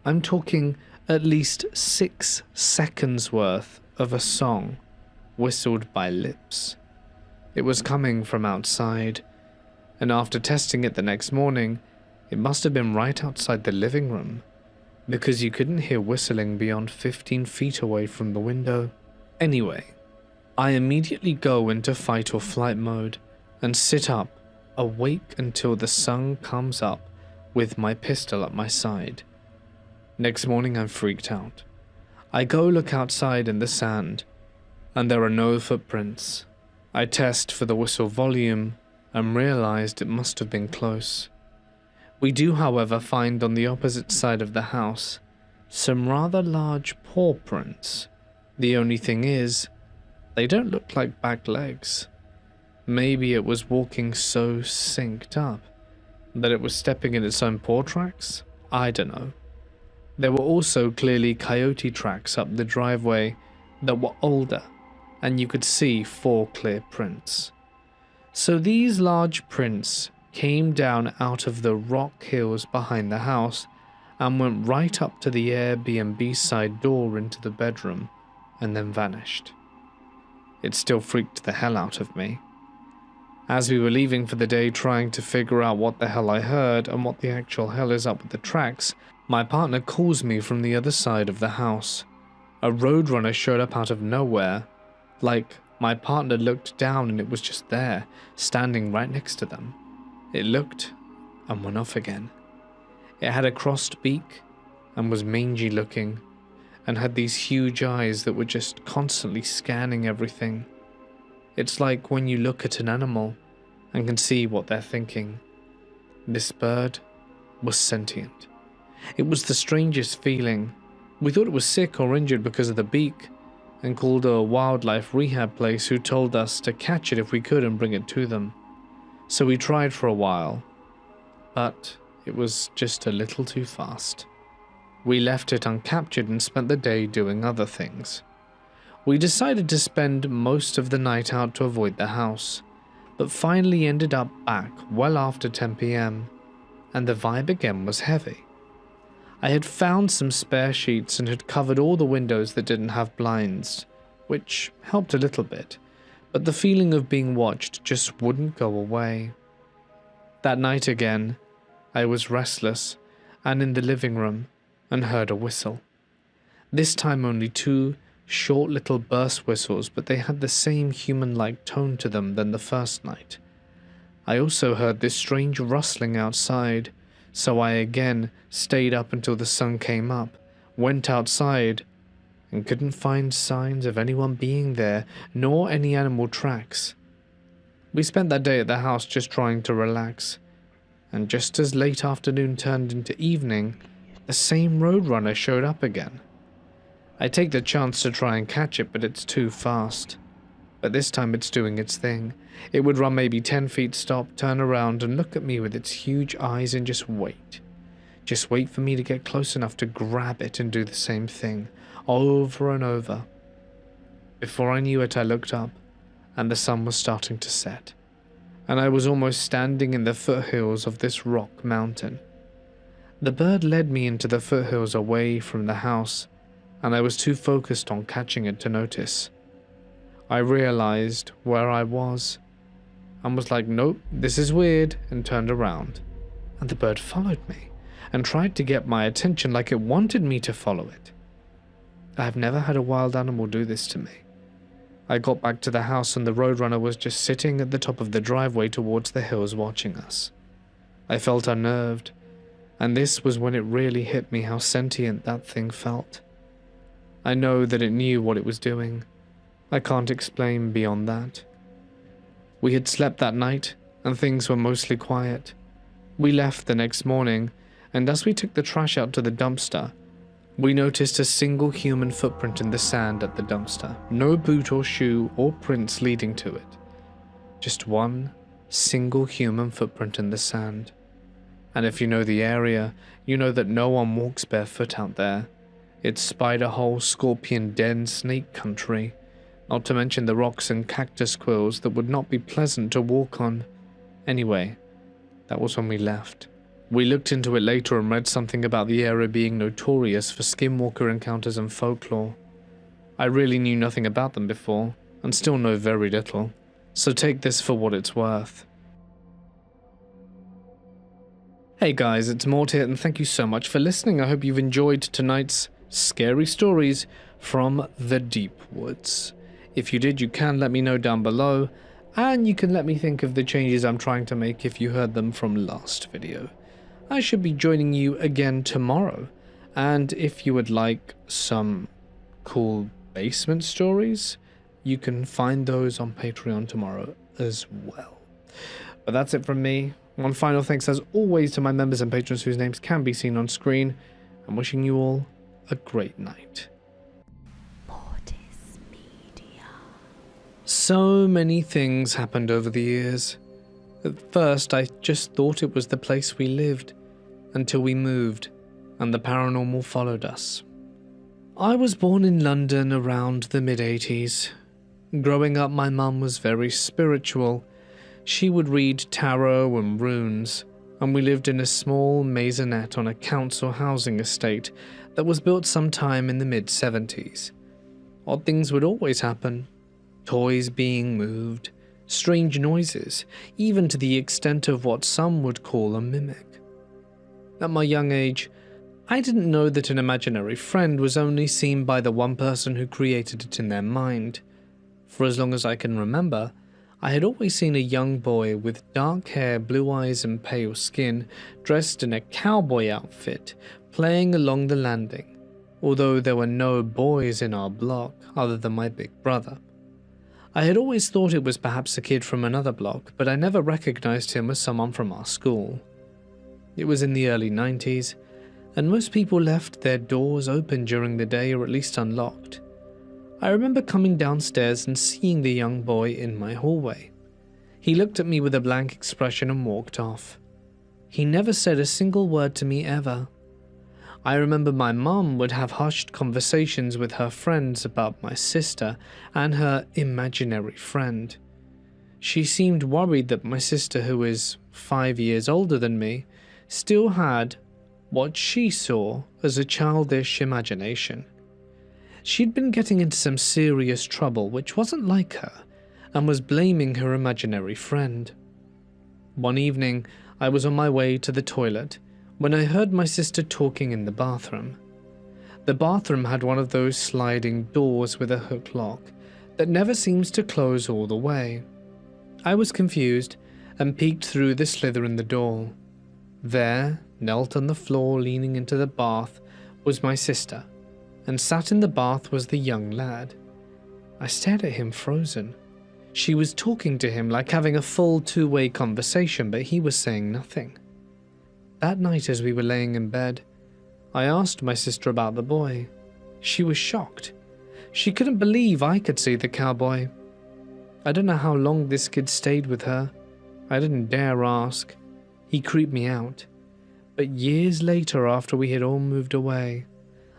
I'm talking at least 6 seconds worth of a song, whistled by lips. It was coming from outside, and after testing it the next morning, it must have been right outside the living room, because you couldn't hear whistling beyond 15 feet away from the window. Anyway, I immediately go into fight or flight mode and sit up, awake until the sun comes up with my pistol at my side. Next morning I'm freaked out. I go look outside in the sand, and there are no footprints. I test for the whistle volume and realized it must have been close. We do, however, find on the opposite side of the house some rather large paw prints. The only thing is, they don't look like back legs. Maybe it was walking so synced up that it was stepping in its own paw tracks? I don't know. There were also clearly coyote tracks up the driveway that were older, and you could see 4 clear prints. So these large prints came down out of the rock hills behind the house and went right up to the Airbnb side door into the bedroom and then vanished. It still freaked the hell out of me. As we were leaving for the day trying to figure out what the hell I heard and what the actual hell is up with the tracks, my partner calls me from the other side of the house. A roadrunner showed up out of nowhere. Like, my partner looked down and it was just there, standing right next to them. It looked and went off again. It had a crossed beak and was mangy looking, and had these huge eyes that were just constantly scanning everything. It's like when you look at an animal and can see what they're thinking. This bird was sentient. It was the strangest feeling. We thought it was sick or injured because of the beak, and called a wildlife rehab place who told us to catch it if we could and bring it to them. So we tried for a while, but it was just a little too fast. We left it uncaptured and spent the day doing other things. We decided to spend most of the night out to avoid the house, but finally ended up back well after 10 p.m, and the vibe again was heavy. I had found some spare sheets and had covered all the windows that didn't have blinds, which helped a little bit, but the feeling of being watched just wouldn't go away. That night again, I was restless and in the living room, and heard a whistle. This time only two short little burst whistles, but they had the same human-like tone to them than the first night. I also heard this strange rustling outside, so I again stayed up until the sun came up, went outside, and couldn't find signs of anyone being there, nor any animal tracks. We spent that day at the house just trying to relax, and just as late afternoon turned into evening, the same roadrunner showed up again. I take the chance to try and catch it, but it's too fast. But this time it's doing its thing. It would run maybe 10 feet, stop, turn around, and look at me with its huge eyes and just wait. Just wait for me to get close enough to grab it and do the same thing, over and over. Before I knew it, I looked up, and the sun was starting to set, and I was almost standing in the foothills of this rock mountain. The bird led me into the foothills away from the house, and I was too focused on catching it to notice. I realized where I was, and was like, nope, this is weird, and turned around. And the bird followed me, and tried to get my attention like it wanted me to follow it. I have never had a wild animal do this to me. I got back to the house and the roadrunner was just sitting at the top of the driveway towards the hills watching us. I felt unnerved, and this was when it really hit me how sentient that thing felt. I know that it knew what it was doing. I can't explain beyond that. We had slept that night, and things were mostly quiet. We left the next morning, and as we took the trash out to the dumpster, we noticed a single human footprint in the sand at the dumpster. No boot or shoe or prints leading to it. Just one single human footprint in the sand. And if you know the area, you know that no one walks barefoot out there. It's spider hole, scorpion den, snake country, not to mention the rocks and cactus quills that would not be pleasant to walk on. Anyway, that was when we left. We looked into it later and read something about the area being notorious for skinwalker encounters and folklore. I really knew nothing about them before, and still know very little, so take this for what it's worth. Hey guys, it's Mort here, and thank you so much for listening. I hope you've enjoyed tonight's scary stories from the deep woods. If you did, you can let me know down below, and you can let me think of the changes I'm trying to make if you heard them from last video. I should be joining you again tomorrow, and if you would like some cool basement stories, you can find those on Patreon tomorrow as well. But that's it from me. One final thanks as always to my members and patrons whose names can be seen on screen. I'm wishing you all a great night. Mortis Media. So many things happened over the years. At first, I just thought it was the place we lived, until we moved, and the paranormal followed us. I was born in London around the mid-80s. Growing up, my mum was very spiritual. She would read tarot and runes, and we lived in a small maisonette on a council housing estate that was built sometime in the mid-70s. Odd things would always happen. Toys being moved, strange noises, even to the extent of what some would call a mimic. At my young age, I didn't know that an imaginary friend was only seen by the one person who created it in their mind. For as long as I can remember, I had always seen a young boy with dark hair, blue eyes and pale skin, dressed in a cowboy outfit, playing along the landing, although there were no boys in our block other than my big brother. I had always thought it was perhaps a kid from another block, but I never recognized him as someone from our school. It was in the early 90s, and most people left their doors open during the day or at least unlocked. I remember coming downstairs and seeing the young boy in my hallway. He looked at me with a blank expression and walked off. He never said a single word to me ever. I remember my mum would have hushed conversations with her friends about my sister and her imaginary friend. She seemed worried that my sister, who is 5 years older than me, still had what she saw as a childish imagination. She'd been getting into some serious trouble which wasn't like her, and was blaming her imaginary friend. One evening, I was on my way to the toilet when I heard my sister talking in the bathroom. The bathroom had one of those sliding doors with a hook lock that never seems to close all the way. I was confused and peeked through the slither in the door. There, knelt on the floor leaning into the bath, was my sister, and sat in the bath was the young lad. I stared at him frozen. She was talking to him like having a full two-way conversation, but he was saying nothing. That night as we were laying in bed, I asked my sister about the boy. She was shocked. She couldn't believe I could see the cowboy. I don't know how long this kid stayed with her. I didn't dare ask. He creeped me out. But years later, after we had all moved away,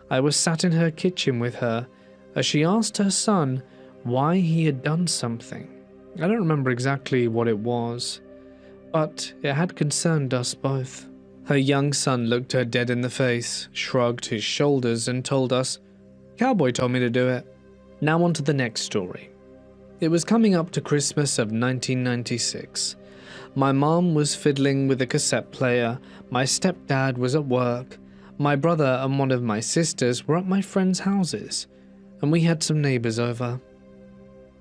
I was sat in her kitchen with her as she asked her son why he had done something. I don't remember exactly what it was, but it had concerned us both. Her young son looked her dead in the face, shrugged his shoulders, and told us, "Cowboy told me to do it." Now on to the next story. It was coming up to Christmas of 1996. My mom was fiddling with a cassette player, my stepdad was at work, my brother and one of my sisters were at my friends' houses, and we had some neighbors over.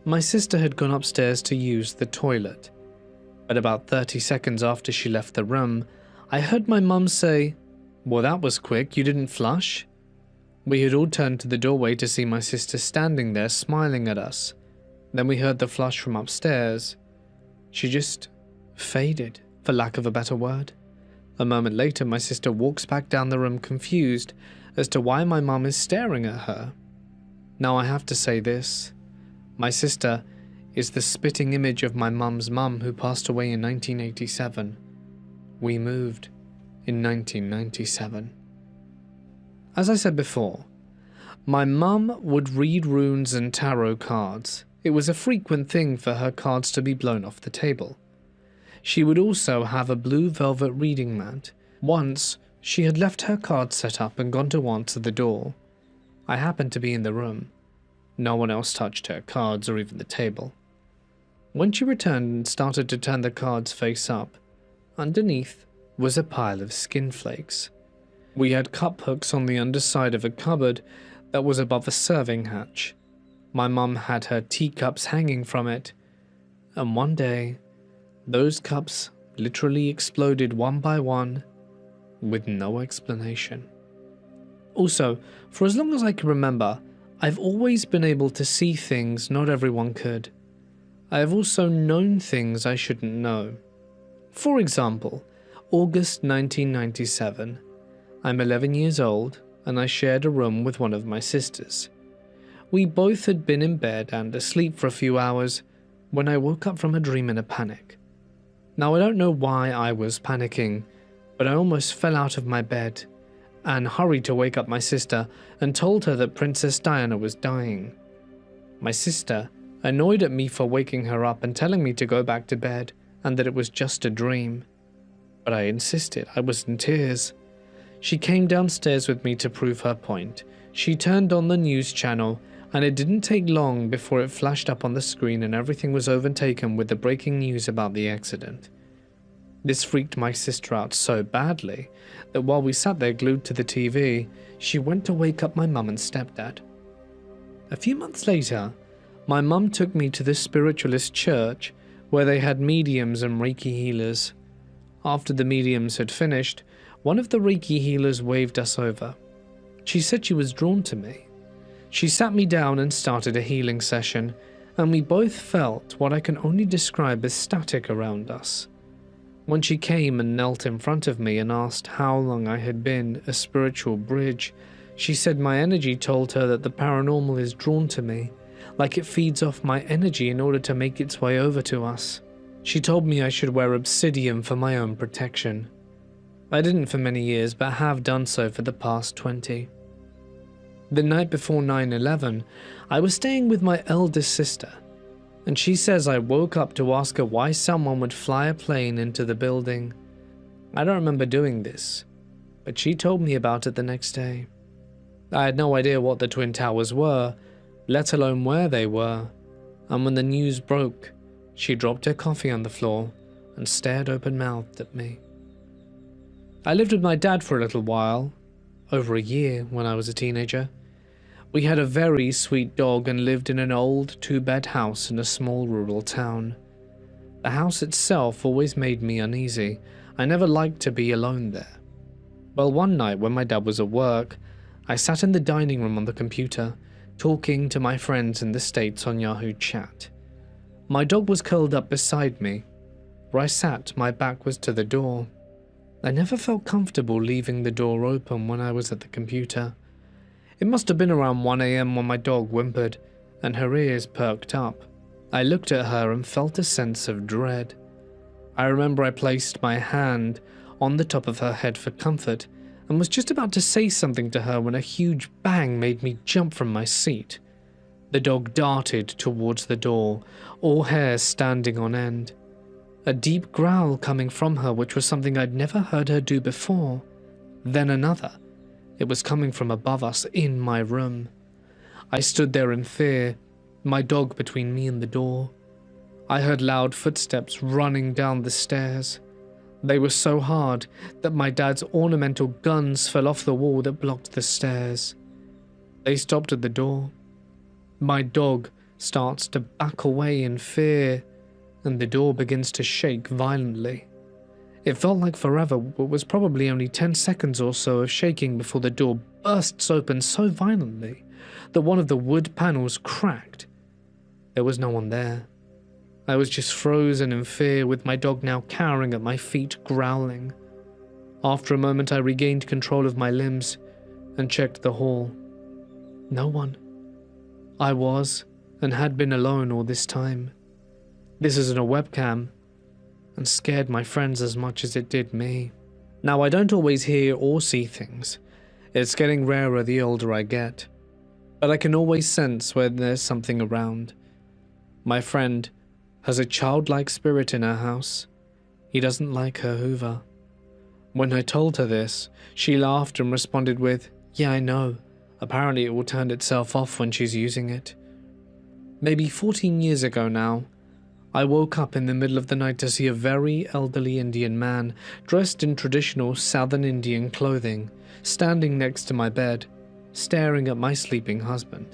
My sister had gone upstairs to use the toilet, but about 30 seconds after she left the room, I heard my mum say, "Well, that was quick, you didn't flush?" We had all turned to the doorway to see my sister standing there smiling at us. Then we heard the flush from upstairs. She just faded, for lack of a better word. A moment later, my sister walks back down the room confused as to why my mum is staring at her. Now I have to say this. My sister is the spitting image of my mum's mum who passed away in 1987. We moved in 1997. As I said before, my mum would read runes and tarot cards. It was a frequent thing for her cards to be blown off the table. She would also have a blue velvet reading mat. Once, she had left her cards set up and gone to answer the door. I happened to be in the room. No one else touched her cards or even the table. When she returned and started to turn the cards face up, underneath was a pile of skin flakes. We had cup hooks on the underside of a cupboard that was above a serving hatch. My mum had her teacups hanging from it, and one day, those cups literally exploded one by one with no explanation. Also, for as long as I can remember, I've always been able to see things not everyone could. I have also known things I shouldn't know. For example, August 1997. I'm 11 years old, and I shared a room with one of my sisters. We both had been in bed and asleep for a few hours when I woke up from a dream in a panic. Now I don't know why I was panicking, but I almost fell out of my bed and hurried to wake up my sister and told her that Princess Diana was dying. My sister, annoyed at me for waking her up and telling me to go back to bed and that it was just a dream. But I insisted. I was in tears. She came downstairs with me to prove her point. She turned on the news channel, and it didn't take long before it flashed up on the screen and everything was overtaken with the breaking news about the accident. This freaked my sister out so badly that while we sat there glued to the TV, she went to wake up my mum and stepdad. A few months later, my mum took me to the spiritualist church where they had mediums and Reiki healers. After the mediums had finished, one of the Reiki healers waved us over. She said she was drawn to me. She sat me down and started a healing session, and we both felt what I can only describe as static around us. When she came and knelt in front of me and asked how long I had been a spiritual bridge, she said my energy told her that the paranormal is drawn to me, like it feeds off my energy in order to make its way over to us. She told me I should wear obsidian for my own protection. I didn't for many years, but have done so for the past 20. The night before 9/11, I was staying with my eldest sister, and she says I woke up to ask her why someone would fly a plane into the building. I don't remember doing this, but she told me about it the next day. I had no idea what the Twin Towers were, let alone where they were, and when the news broke, she dropped her coffee on the floor and stared open-mouthed at me. I lived with my dad for a little while, over a year when I was a teenager. We had a very sweet dog and lived in an old two-bed house in a small rural town. The house itself always made me uneasy. I never liked to be alone there. Well, one night when my dad was at work, I sat in the dining room on the computer, talking to my friends in the States on Yahoo Chat. My dog was curled up beside me. Where I sat, my back was to the door. I never felt comfortable leaving the door open when I was at the computer. It must have been around 1 a.m. when my dog whimpered, and her ears perked up. I looked at her and felt a sense of dread. I remember I placed my hand on the top of her head for comfort, and was just about to say something to her when a huge bang made me jump from my seat. The dog darted towards the door, all hairs standing on end. A deep growl coming from her, which was something I'd never heard her do before. Then another. It was coming from above us in my room. I stood there in fear, my dog between me and the door. I heard loud footsteps running down the stairs. They were so hard that my dad's ornamental guns fell off the wall that blocked the stairs. They stopped at the door. My dog starts to back away in fear, and the door begins to shake violently. It felt like forever, but was probably only 10 seconds or so of shaking before the door bursts open so violently that one of the wood panels cracked. There was no one there. I was just frozen in fear, with my dog now cowering at my feet, growling. After a moment, I regained control of my limbs and checked the hall. No one. I was and had been alone all this time. This isn't a webcam, and scared my friends as much as it did me. Now, I don't always hear or see things. It's getting rarer the older I get, but I can always sense when there's something around. My friend has a childlike spirit in her house. He doesn't like her Hoover. When I told her this, she laughed and responded with, "Yeah, I know. Apparently it will turn itself off when she's using it." Maybe 14 years ago now, I woke up in the middle of the night to see a very elderly Indian man dressed in traditional Southern Indian clothing, standing next to my bed, staring at my sleeping husband.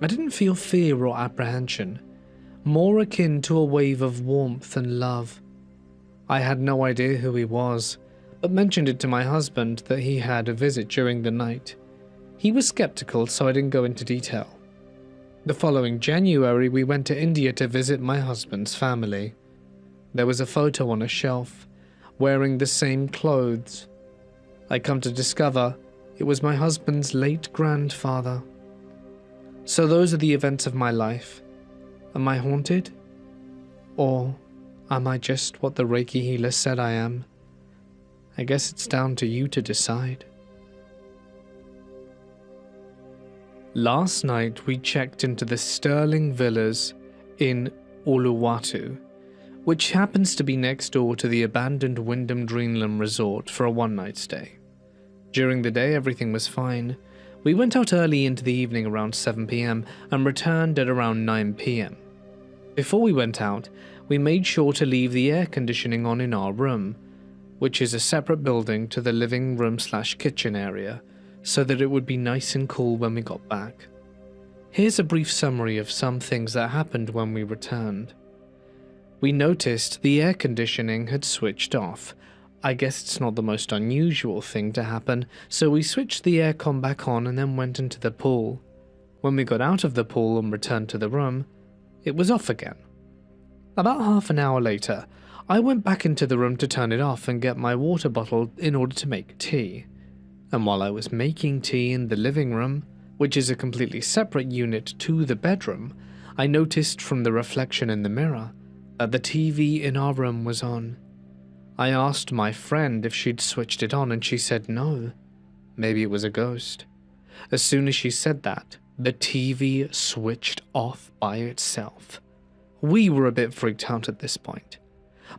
I didn't feel fear or apprehension, more akin to a wave of warmth and love. I had no idea who he was, but mentioned it to my husband that he had a visit during the night. He was skeptical, so I didn't go into detail. The following January, we went to India to visit my husband's family. There was a photo on a shelf, wearing the same clothes. I come to discover it was my husband's late grandfather. So those are the events of my life. Am I haunted? Or am I just what the Reiki healer said I am? I guess it's down to you to decide. Last night we checked into the Sterling Villas in Uluwatu, which happens to be next door to the abandoned Wyndham Dreamland Resort, for a one-night stay. During the day everything was fine. We went out early into the evening around 7 p.m. and returned at around 9 p.m. Before we went out, we made sure to leave the air conditioning on in our room, which is a separate building to the living room/kitchen area, so that it would be nice and cool when we got back. Here's a brief summary of some things that happened when we returned. We noticed the air conditioning had switched off. I guess it's not the most unusual thing to happen, so we switched the aircon back on and then went into the pool. When we got out of the pool and returned to the room, it was off again. About half an hour later, I went back into the room to turn it off and get my water bottle in order to make tea. And while I was making tea in the living room, which is a completely separate unit to the bedroom, I noticed from the reflection in the mirror that the TV in our room was on. I asked my friend if she'd switched it on, and she said no. Maybe it was a ghost. As soon as she said that, the TV switched off by itself. We were a bit freaked out at this point.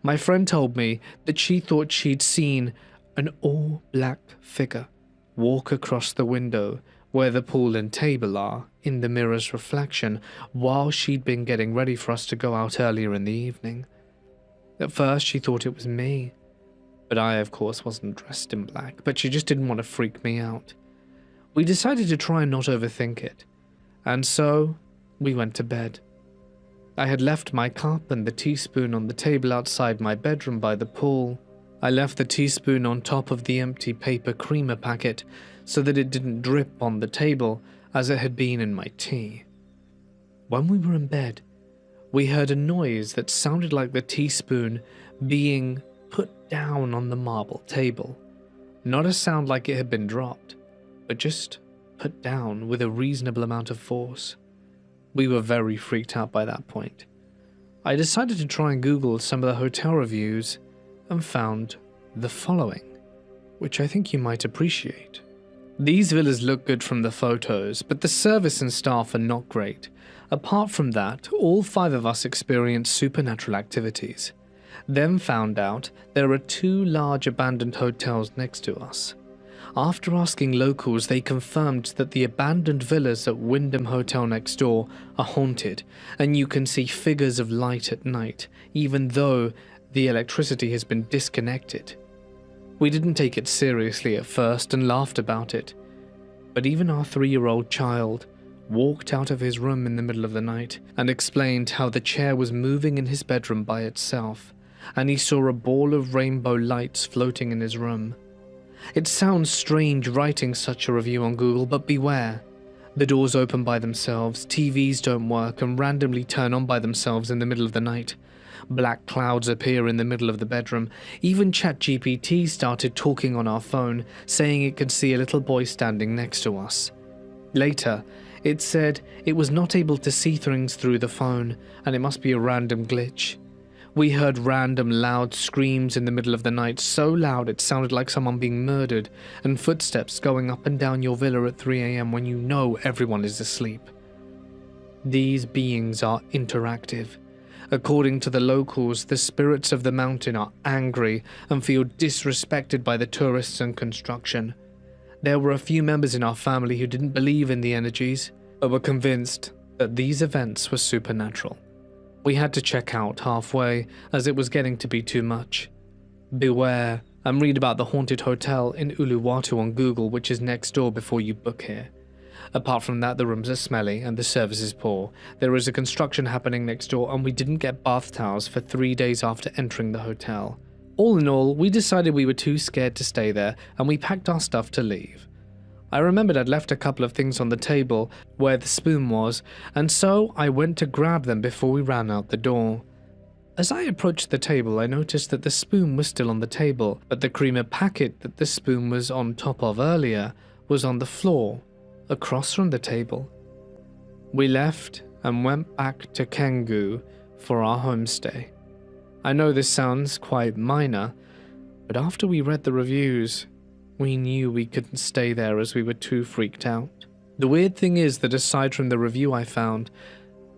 My friend told me that she thought she'd seen an all-black figure walk across the window where the pool and table are in the mirror's reflection while she'd been getting ready for us to go out earlier in the evening. At first she thought it was me, But I, of course, wasn't dressed in black, but she just didn't want to freak me out. We decided to try and not overthink it, and so we went to bed. I had left my cup and the teaspoon on the table outside my bedroom by the pool. I left the teaspoon on top of the empty paper creamer packet so that it didn't drip on the table as it had been in my tea. When we were in bed, we heard a noise that sounded like the teaspoon being put down on the marble table. Not a sound like it had been dropped, but just put down with a reasonable amount of force. We were very freaked out by that point. I decided to try and Google some of the hotel reviews and found the following, which I think you might appreciate. These villas look good from the photos, but the service and staff are not great. Apart from that, all 5 of us experienced supernatural activities. Then found out there are 2 large abandoned hotels next to us. After asking locals, they confirmed that the abandoned villas at Wyndham Hotel next door are haunted, and you can see figures of light at night, even though the electricity has been disconnected. We didn't take it seriously at first and laughed about it, but even our 3-year-old child walked out of his room in the middle of the night and explained how the chair was moving in his bedroom by itself, and he saw a ball of rainbow lights floating in his room. It sounds strange writing such a review on Google, but beware. The doors open by themselves, TVs don't work and randomly turn on by themselves in the middle of the night. Black clouds appear in the middle of the bedroom. Even ChatGPT started talking on our phone, saying it could see a little boy standing next to us. Later, it said it was not able to see things through the phone, and it must be a random glitch. We heard random loud screams in the middle of the night, so loud it sounded like someone being murdered, and footsteps going up and down your villa at 3 a.m. when you know everyone is asleep. These beings are interactive. According to the locals, the spirits of the mountain are angry and feel disrespected by the tourists and construction. There were a few members in our family who didn't believe in the energies, but were convinced that these events were supernatural. We had to check out halfway, as it was getting to be too much. Beware, and read about the haunted hotel in Uluwatu on Google, which is next door before you book here. Apart from that, the rooms are smelly and the service is poor. There is a construction happening next door, and we didn't get bath towels for 3 days after entering the hotel. All in all, we decided we were too scared to stay there, and we packed our stuff to leave. I remembered I'd left a couple of things on the table where the spoon was, and so I went to grab them before we ran out the door. As I approached the table, I noticed that the spoon was still on the table, but the creamer packet that the spoon was on top of earlier was on the floor, across from the table. We left and went back to Kengu for our homestay. I know this sounds quite minor, but after we read the reviews, we knew we couldn't stay there as we were too freaked out. The weird thing is that aside from the review I found,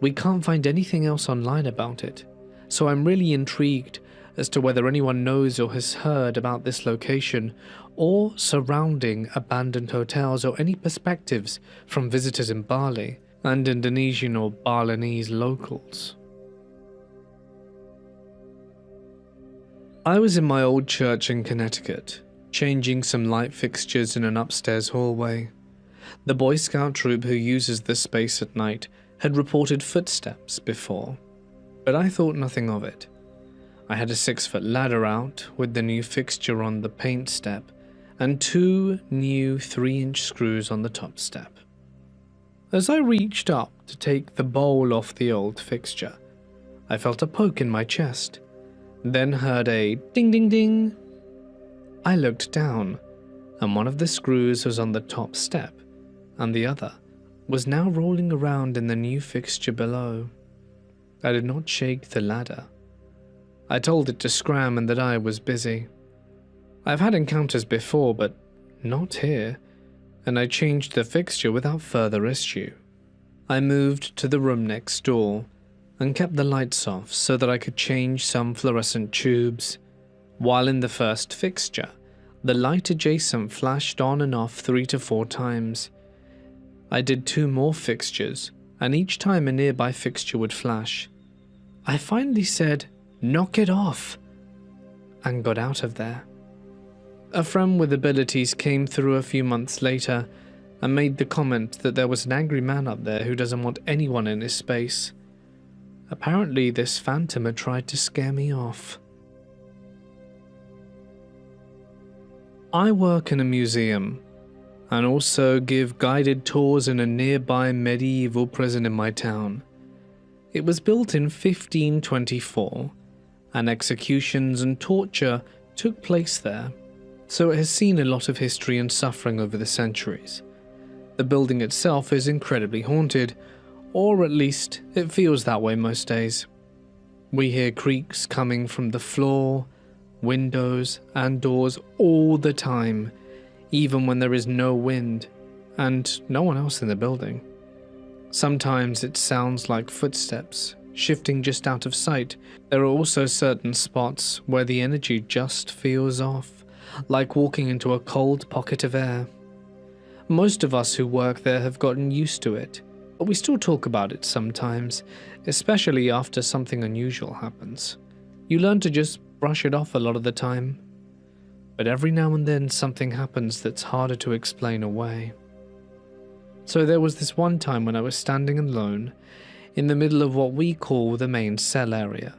we can't find anything else online about it, so I'm really intrigued as to whether anyone knows or has heard about this location or surrounding abandoned hotels, or any perspectives from visitors in Bali and Indonesian or Balinese locals. I was in my old church in Connecticut, changing some light fixtures in an upstairs hallway. The Boy Scout troop who uses this space at night had reported footsteps before, but I thought nothing of it. I had a 6-foot ladder out with the new fixture on the paint step and 2 new 3-inch screws on the top step. As I reached up to take the bowl off the old fixture, I felt a poke in my chest, then heard a ding ding ding. I looked down, and one of the screws was on the top step, and the other was now rolling around in the new fixture below. I did not shake the ladder. I told it to scram and that I was busy. I've had encounters before, but not here, and I changed the fixture without further issue. I moved to the room next door and kept the lights off so that I could change some fluorescent tubes. While in the first fixture, the light adjacent flashed on and off 3 to 4 times. I did 2 more fixtures, and each time a nearby fixture would flash. I finally said, "Knock it off," and got out of there. A friend with abilities came through a few months later and made the comment that there was an angry man up there who doesn't want anyone in his space. Apparently, this phantom had tried to scare me off. I work in a museum and also give guided tours in a nearby medieval prison in my town. It was built in 1524, and executions and torture took place there, so it has seen a lot of history and suffering over the centuries. The building itself is incredibly haunted, or at least it feels that way most days. We hear creaks coming from the floor, windows, and doors all the time, even when there is no wind and no one else in the building. Sometimes it sounds like footsteps, shifting just out of sight. There are also certain spots where the energy just feels off, like walking into a cold pocket of air. Most of us who work there have gotten used to it, but we still talk about it sometimes, especially after something unusual happens. You learn to just brush it off a lot of the time, but every now and then something happens that's harder to explain away. So there was this one time when I was standing alone in the middle of what we call the main cell area.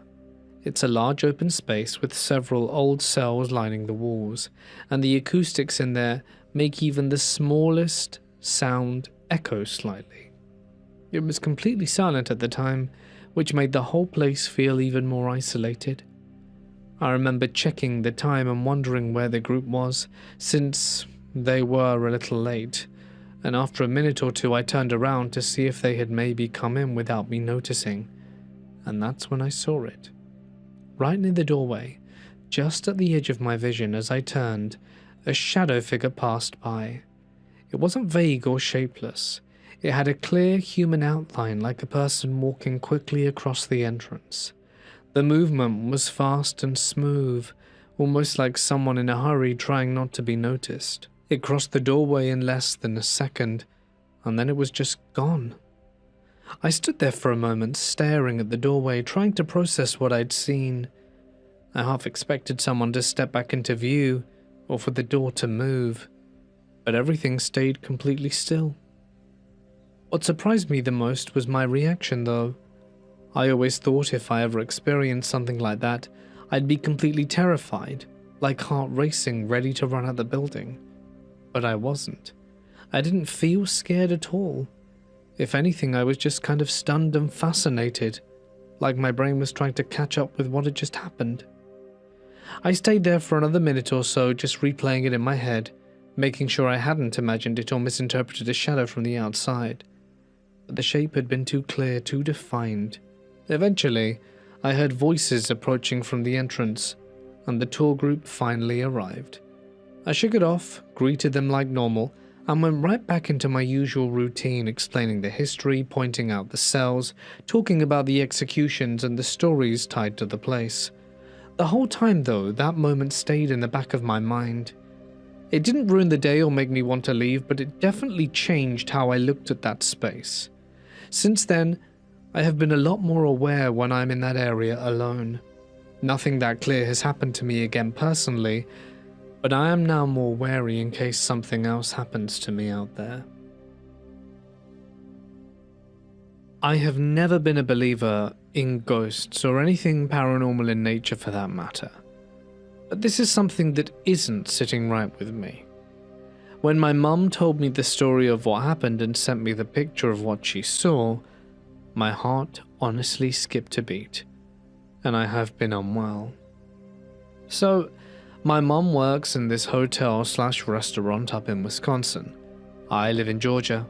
It's a large open space with several old cells lining the walls, and the acoustics in there make even the smallest sound echo slightly. It was completely silent at the time, which made the whole place feel even more isolated. I remember checking the time and wondering where the group was, since they were a little late, and after a minute or two I turned around to see if they had maybe come in without me noticing, and that's when I saw it. Right near the doorway, just at the edge of my vision as I turned, a shadow figure passed by. It wasn't vague or shapeless. It had a clear human outline like a person walking quickly across the entrance. The movement was fast and smooth, almost like someone in a hurry trying not to be noticed. It crossed the doorway in less than a second, and then it was just gone. I stood there for a moment, staring at the doorway, trying to process what I'd seen. I half expected someone to step back into view, or for the door to move, but everything stayed completely still. What surprised me the most was my reaction, though. I always thought if I ever experienced something like that, I'd be completely terrified, like heart racing, ready to run out the building. But I wasn't. I didn't feel scared at all. If anything, I was just kind of stunned and fascinated, like my brain was trying to catch up with what had just happened. I stayed there for another minute or so, just replaying it in my head, making sure I hadn't imagined it or misinterpreted a shadow from the outside. But the shape had been too clear, too defined. Eventually, I heard voices approaching from the entrance, and the tour group finally arrived. I shook it off, greeted them like normal, and went right back into my usual routine, explaining the history, pointing out the cells, talking about the executions and the stories tied to the place. The whole time, though, that moment stayed in the back of my mind. It didn't ruin the day or make me want to leave, but it definitely changed how I looked at that space. Since then, I have been a lot more aware when I'm in that area alone. Nothing that clear has happened to me again personally, but I am now more wary in case something else happens to me out there. I have never been a believer in ghosts or anything paranormal in nature for that matter, but this is something that isn't sitting right with me. When my mum told me the story of what happened and sent me the picture of what she saw, my heart honestly skipped a beat, and I have been unwell. So, my mum works in this hotel/restaurant up in Wisconsin. I live in Georgia.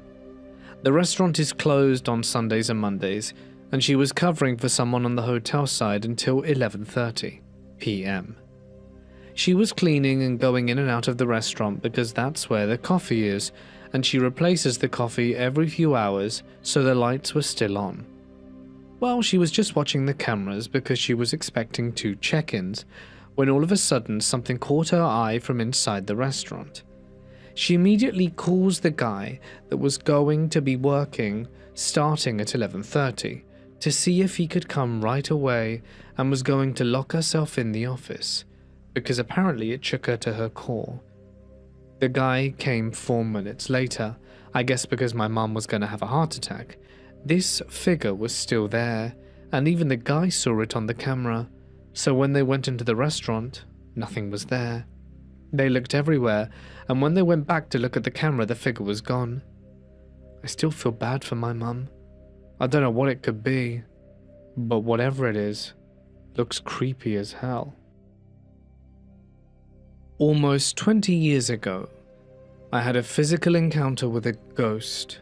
The restaurant is closed on Sundays and Mondays, and she was covering for someone on the hotel side until 11:30 p.m. She was cleaning and going in and out of the restaurant because that's where the coffee is, and she replaces the coffee every few hours, so the lights were still on. Well, she was just watching the cameras because she was expecting 2 check-ins, when all of a sudden something caught her eye from inside the restaurant. She immediately calls the guy that was going to be working starting at 11:30 to see if he could come right away, and was going to lock herself in the office because apparently it shook her to her core. The guy came 4 minutes later, I guess because my mum was going to have a heart attack. This figure was still there, and even the guy saw it on the camera, so when they went into the restaurant, nothing was there. They looked everywhere, and when they went back to look at the camera, the figure was gone. I still feel bad for my mum. I don't know what it could be, but whatever it is, looks creepy as hell. Almost 20 years ago, I had a physical encounter with a ghost.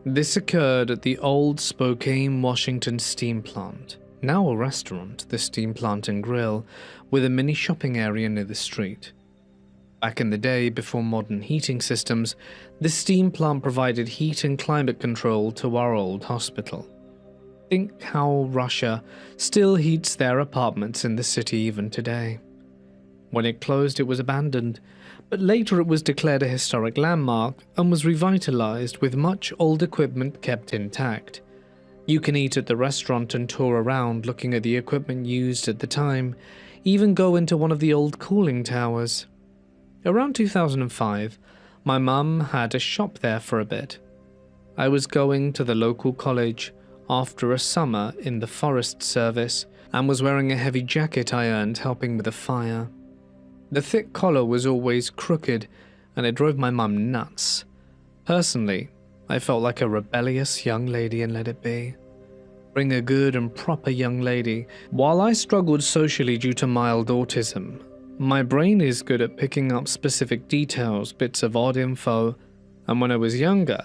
This occurred at the old Spokane, Washington steam plant, now a restaurant, the Steam Plant and Grill, with a mini shopping area near the street. Back in the day, before modern heating systems, the steam plant provided heat and climate control to our old hospital. Think how Russia still heats their apartments in the city even today. When it closed, it was abandoned, but later it was declared a historic landmark and was revitalized with much old equipment kept intact. You can eat at the restaurant and tour around looking at the equipment used at the time, even go into one of the old cooling towers. Around 2005, my mum had a shop there for a bit. I was going to the local college after a summer in the Forest Service and was wearing a heavy jacket I earned helping with a fire. The thick collar was always crooked and it drove my mum nuts. Personally, I felt like a rebellious young lady and let it be. Bring a good and proper young lady. While I struggled socially due to mild autism, my brain is good at picking up specific details, bits of odd info, and when I was younger,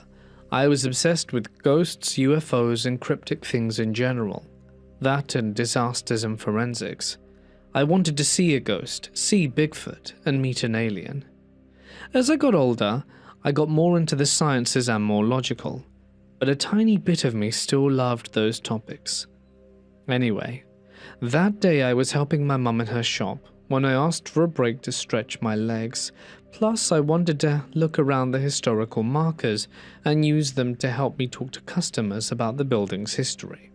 I was obsessed with ghosts, UFOs, and cryptic things in general. That and disasters and forensics. I wanted to see a ghost, see Bigfoot, and meet an alien. As I got older, I got more into the sciences and more logical, but a tiny bit of me still loved those topics. Anyway, that day I was helping my mum in her shop when I asked for a break to stretch my legs, plus I wanted to look around the historical markers and use them to help me talk to customers about the building's history.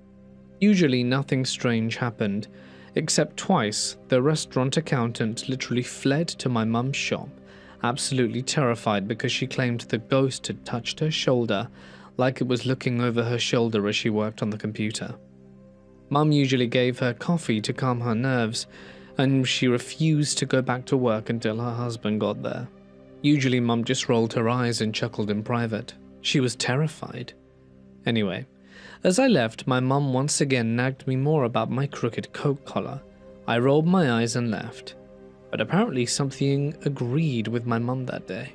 Usually nothing strange happened, except twice the restaurant accountant literally fled to my mum's shop, absolutely terrified because she claimed the ghost had touched her shoulder like it was looking over her shoulder as she worked on the computer. Mum usually gave her coffee to calm her nerves, and she refused to go back to work until her husband got there. Usually Mum just rolled her eyes and chuckled in private. She was terrified. Anyway, as I left, my mum once again nagged me more about my crooked coat collar. I rolled my eyes and left, but apparently something agreed with my mum that day.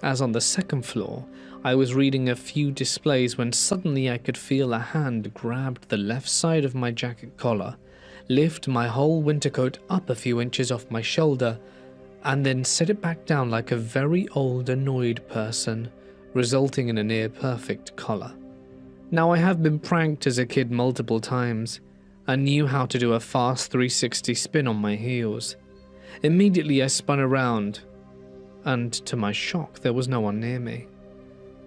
As on the second floor, I was reading a few displays when suddenly I could feel a hand grabbed the left side of my jacket collar, lift my whole winter coat up a few inches off my shoulder, and then set it back down like a very old, annoyed person, resulting in a near-perfect collar. Now, I have been pranked as a kid multiple times, and knew how to do a fast 360 spin on my heels. Immediately I spun around, and to my shock, there was no one near me.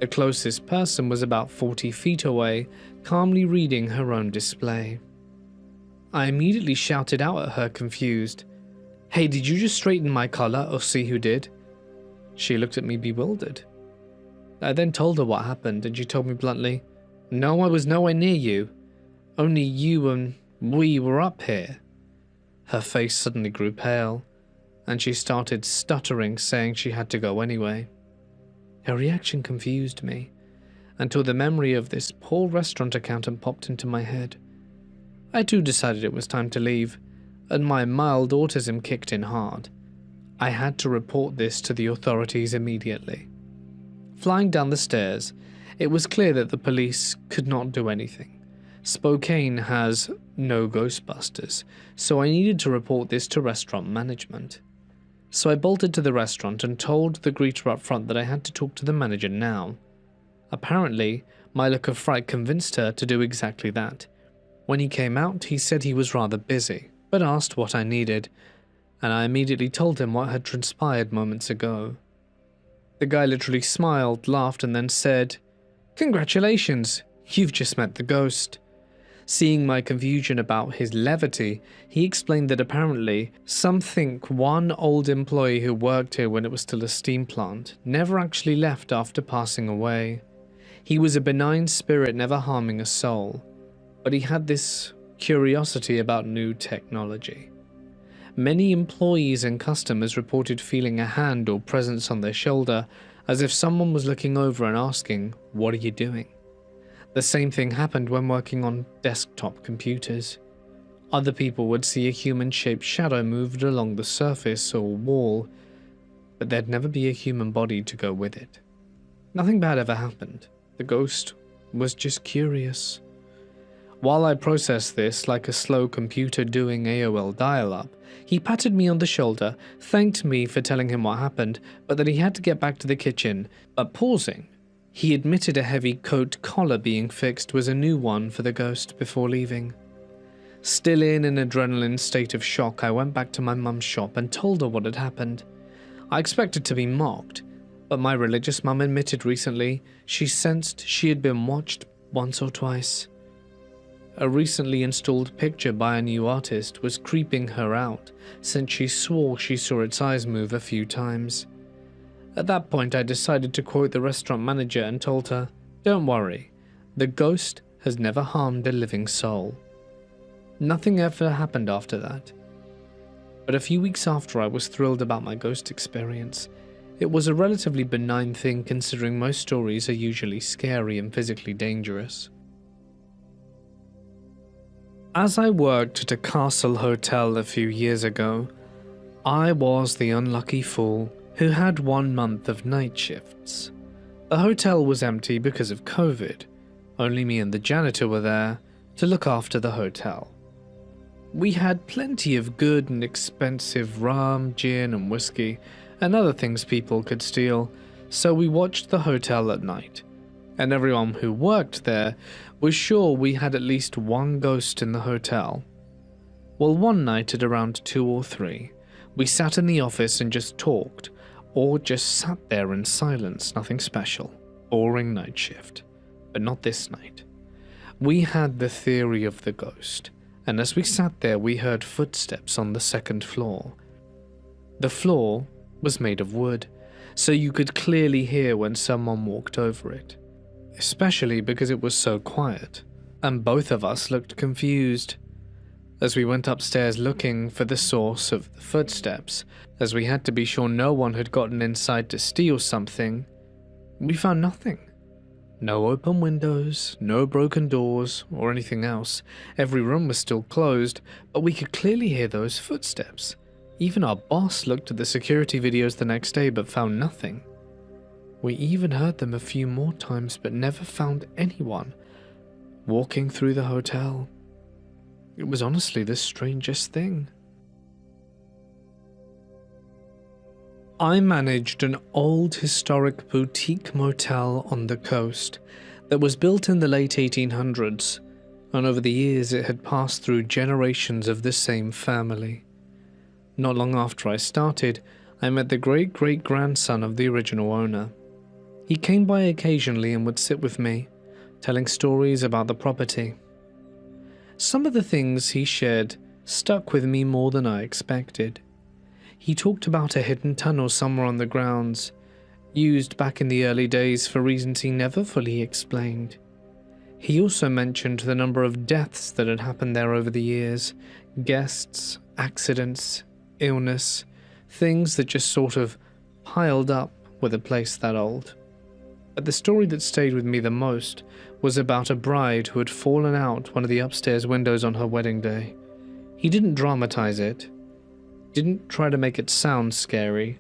The closest person was about 40 feet away, calmly reading her own display. I immediately shouted out at her, confused, "Hey, did you just straighten my collar or see who did?" She looked at me bewildered. I then told her what happened, and she told me bluntly, "No, I was nowhere near you. Only you and we were up here." Her face suddenly grew pale, and she started stuttering, saying she had to go anyway. Her reaction confused me, until the memory of this poor restaurant accountant popped into my head. I too decided it was time to leave, and my mild autism kicked in hard. I had to report this to the authorities immediately. Flying down the stairs, it was clear that the police could not do anything. Spokane has no Ghostbusters, so I needed to report this to restaurant management. So I bolted to the restaurant and told the greeter up front that I had to talk to the manager now. Apparently, my look of fright convinced her to do exactly that. When he came out, he said he was rather busy, but asked what I needed, and I immediately told him what had transpired moments ago. The guy literally smiled, laughed, and then said, "Congratulations, you've just met the ghost." Seeing my confusion about his levity, he explained that apparently some think one old employee who worked here when it was still a steam plant never actually left after passing away. He was a benign spirit, never harming a soul, but he had this curiosity about new technology. Many employees and customers reported feeling a hand or presence on their shoulder, as if someone was looking over and asking, "What are you doing?" The same thing happened when working on desktop computers. Other people would see a human-shaped shadow moved along the surface or wall, but there'd never be a human body to go with it. Nothing bad ever happened. The ghost was just curious. While I processed this like a slow computer doing AOL dial-up, he patted me on the shoulder, thanked me for telling him what happened, but that he had to get back to the kitchen. But pausing, he admitted a heavy coat collar being fixed was a new one for the ghost before leaving. Still in an adrenaline state of shock, I went back to my mum's shop and told her what had happened. I expected to be mocked, but my religious mum admitted recently she sensed she had been watched once or twice. A recently installed picture by a new artist was creeping her out, since she swore she saw its eyes move a few times. At that point, I decided to quote the restaurant manager and told her, "Don't worry, the ghost has never harmed a living soul." Nothing ever happened after that. But a few weeks after, I was thrilled about my ghost experience. It was a relatively benign thing considering most stories are usually scary and physically dangerous. As I worked at a castle hotel a few years ago, I was the unlucky fool who had 1 month of night shifts. The hotel was empty because of COVID. Only me and the janitor were there to look after the hotel. We had plenty of good and expensive rum, gin and whiskey, and other things people could steal, so we watched the hotel at night. And everyone who worked there was sure we had at least one ghost in the hotel. Well, one night at around 2 or 3, we sat in the office and just talked, or just sat there in silence, nothing special. Boring night shift. But not this night. We had the theory of the ghost, and as we sat there we heard footsteps on the 2nd floor. The floor was made of wood, so you could clearly hear when someone walked over it. Especially because it was so quiet, and both of us looked confused. As we went upstairs looking for the source of the footsteps, as we had to be sure no one had gotten inside to steal something, we found nothing. No open windows, no broken doors, or anything else. Every room was still closed, but we could clearly hear those footsteps. Even our boss looked at the security videos the next day but found nothing. We even heard them a few more times but never found anyone walking through the hotel. It was honestly the strangest thing. I managed an old historic boutique motel on the coast that was built in the late 1800s, and over the years it had passed through generations of the same family. Not long after I started, I met the great-great-grandson of the original owner. He came by occasionally and would sit with me, telling stories about the property. Some of the things he shared stuck with me more than I expected. He talked about a hidden tunnel somewhere on the grounds, used back in the early days for reasons he never fully explained. He also mentioned the number of deaths that had happened there over the years, guests, accidents, illness, things that just sort of piled up with a place that old. But the story that stayed with me the most was about a bride who had fallen out one of the upstairs windows on her wedding day. He didn't dramatize it, didn't try to make it sound scary,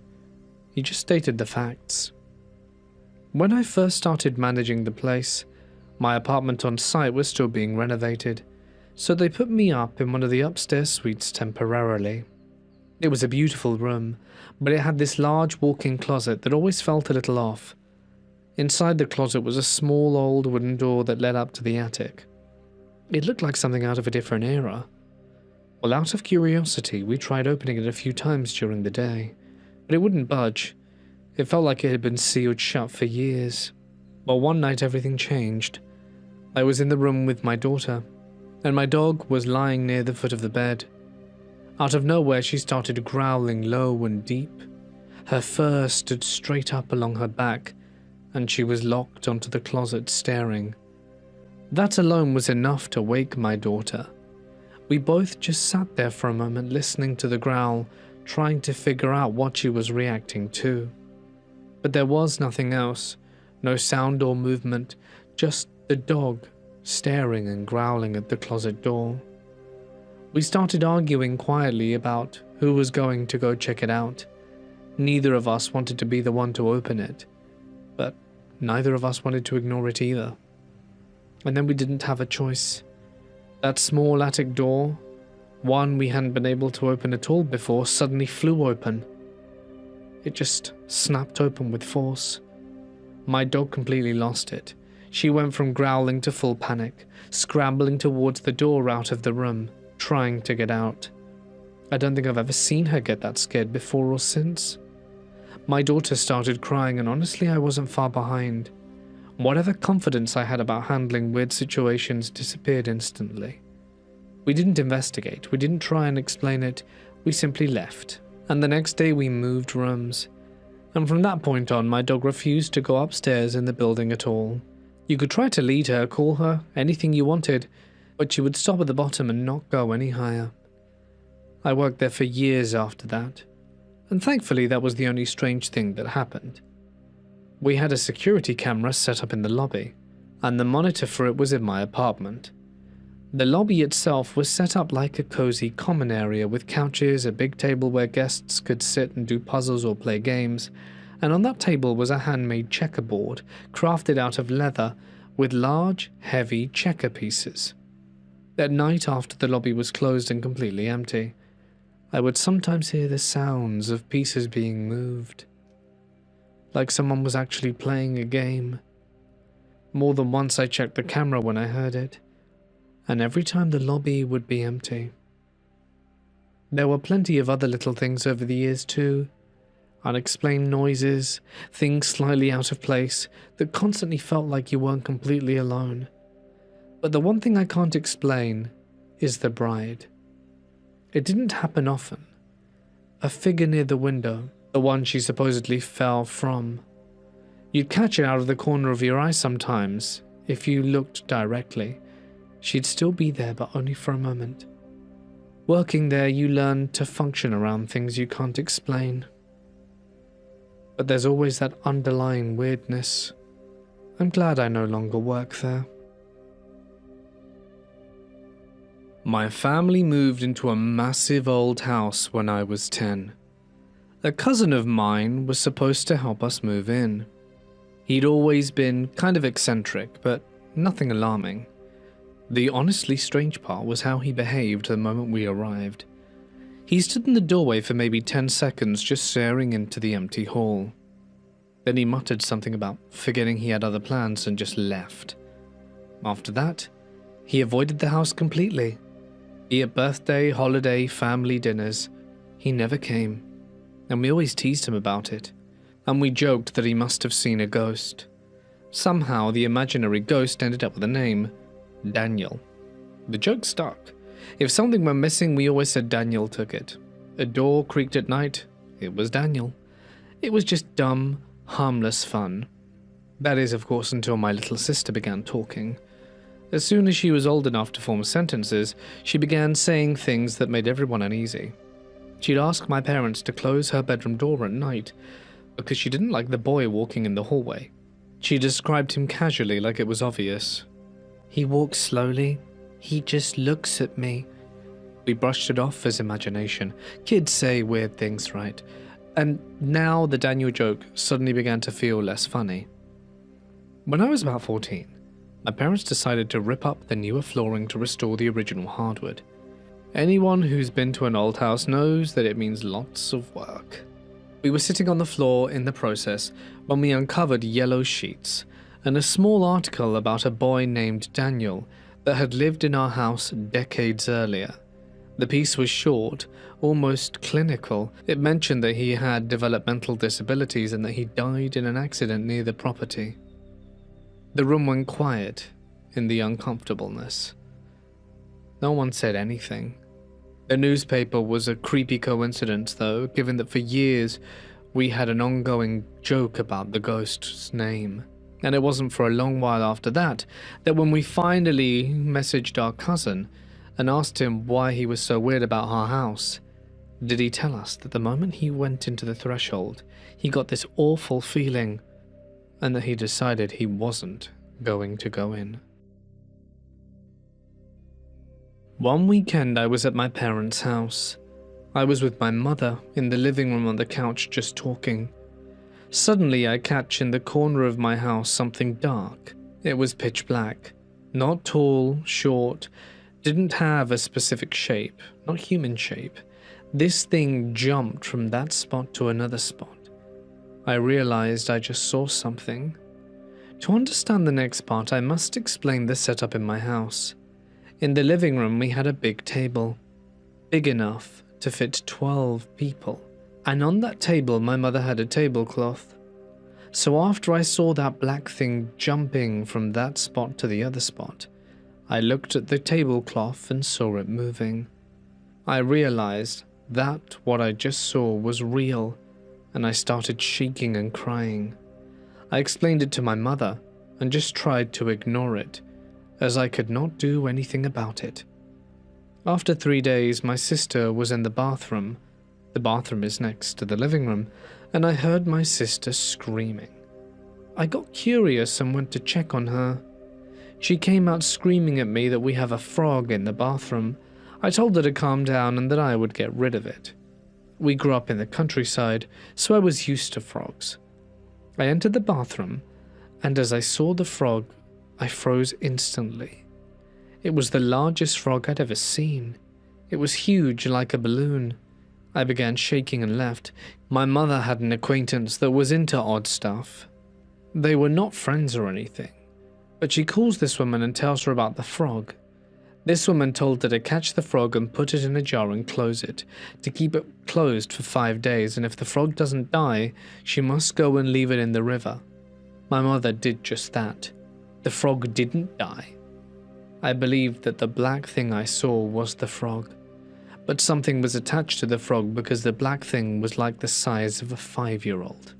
he just stated the facts. When I first started managing the place, my apartment on site was still being renovated, so they put me up in one of the upstairs suites temporarily. It was a beautiful room, but it had this large walk-in closet that always felt a little off. Inside the closet was a small old wooden door that led up to the attic. It looked like something out of a different era. Well, out of curiosity, we tried opening it a few times during the day, but it wouldn't budge. It felt like it had been sealed shut for years. But one night everything changed. I was in the room with my daughter. and my dog was lying near the foot of the bed. Out of nowhere, she started growling low and deep. Her fur stood straight up along her back, and she was locked onto the closet staring. That alone was enough to wake my daughter. We both just sat there for a moment listening to the growl, trying to figure out what she was reacting to. But there was nothing else, no sound or movement, just the dog staring and growling at the closet door. We started arguing quietly about who was going to go check it out. Neither of us wanted to be the one to open it, but neither of us wanted to ignore it either. And then we didn't have a choice. That small attic door, one we hadn't been able to open at all before, suddenly flew open. It just snapped open with force. My dog completely lost it. She went from growling to full panic, scrambling towards the door out of the room, trying to get out. I don't think I've ever seen her get that scared before or since. My daughter started crying, and honestly, I wasn't far behind. Whatever confidence I had about handling weird situations disappeared instantly. We didn't investigate, we didn't try and explain it, we simply left. And the next day we moved rooms. And from that point on, my dog refused to go upstairs in the building at all. You could try to lead her, call her, anything you wanted, but she would stop at the bottom and not go any higher. I worked there for years after that, and thankfully that was the only strange thing that happened. We had a security camera set up in the lobby, and the monitor for it was in my apartment. The lobby itself was set up like a cozy common area with couches, a big table where guests could sit and do puzzles or play games, and on that table was a handmade checkerboard crafted out of leather with large, heavy checker pieces. At night, after the lobby was closed and completely empty, I would sometimes hear the sounds of pieces being moved, like someone was actually playing a game. More than once I checked the camera when I heard it, and every time the lobby would be empty. There were plenty of other little things over the years too. Unexplained noises, things slightly out of place that constantly felt like you weren't completely alone. But the one thing I can't explain is the bride. It didn't happen often. A figure near the window, the one she supposedly fell from. You'd catch it out of the corner of your eye sometimes, if you looked directly. She'd still be there, but only for a moment. Working there, you learn to function around things you can't explain. But there's always that underlying weirdness. I'm glad I no longer work there. My family moved into a massive old house when I was 10. A cousin of mine was supposed to help us move in. He'd always been kind of eccentric, but nothing alarming. The honestly strange part was how he behaved the moment we arrived. He stood in the doorway for maybe 10 seconds just staring into the empty hall. Then he muttered something about forgetting he had other plans and just left. After that, he avoided the house completely. Be it birthday, holiday, family dinners, he never came, and we always teased him about it, and we joked that he must have seen a ghost. Somehow the imaginary ghost ended up with a name, Daniel. The joke stuck. If something went missing, we always said Daniel took it. A door creaked at night, it was Daniel. It was just dumb, harmless fun. That is, of course, until my little sister began talking. As soon as she was old enough to form sentences, she began saying things that made everyone uneasy. She'd ask my parents to close her bedroom door at night because she didn't like the boy walking in the hallway. She described him casually like it was obvious. He walks slowly. He just looks at me. We brushed it off as imagination. Kids say weird things, right? And now the Daniel joke suddenly began to feel less funny. When I was about 14, my parents decided to rip up the newer flooring to restore the original hardwood. Anyone who's been to an old house knows that it means lots of work. We were sitting on the floor in the process when we uncovered yellow sheets and a small article about a boy named Daniel that had lived in our house decades earlier. The piece was short, almost clinical. It mentioned that he had developmental disabilities and that he died in an accident near the property. The room went quiet in the uncomfortableness. No one said anything. The newspaper was a creepy coincidence, though, given that for years we had an ongoing joke about the ghost's name. And it wasn't for a long while after that when we finally messaged our cousin and asked him why he was so weird about our house, did he tell us that the moment he went into the threshold, he got this awful feeling, and that he decided he wasn't going to go in. One weekend I was at my parents' house. I was with my mother in the living room on the couch just talking. Suddenly I catch in the corner of my house something dark. It was pitch black. Not tall, short, didn't have a specific shape, not human shape. This thing jumped from that spot to another spot. I realized I just saw something. To understand the next part, I must explain the setup in my house. In the living room, we had a big table, big enough to fit 12 people. And on that table, my mother had a tablecloth. So after I saw that black thing jumping from that spot to the other spot, I looked at the tablecloth and saw it moving. I realized that what I just saw was real, and I started shaking and crying. I explained it to my mother and just tried to ignore it, as I could not do anything about it. After 3 days, my sister was in the bathroom. The bathroom is next to the living room, and I heard my sister screaming. I got curious and went to check on her. She came out screaming at me that we have a frog in the bathroom. I told her to calm down and that I would get rid of it. We grew up in the countryside, so I was used to frogs. I entered the bathroom, and as I saw the frog, I froze instantly. It was the largest frog I'd ever seen. It was huge, like a balloon. I began shaking and left. My mother had an acquaintance that was into odd stuff. They were not friends or anything, but she calls this woman and tells her about the frog. This woman told her to catch the frog and put it in a jar and close it, to keep it closed for 5 days, and if the frog doesn't die, she must go and leave it in the river. My mother did just that. The frog didn't die. I believed that the black thing I saw was the frog, but something was attached to the frog because the black thing was like the size of a 5-year-old.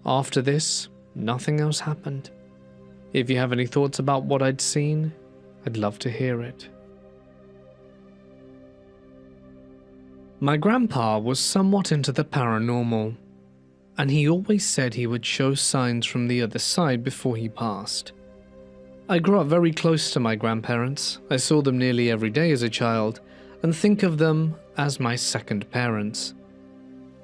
After this, nothing else happened. If you have any thoughts about what I'd seen, I'd love to hear it. My grandpa was somewhat into the paranormal, and he always said he would show signs from the other side before he passed. I grew up very close to my grandparents. I saw them nearly every day as a child, and think of them as my second parents.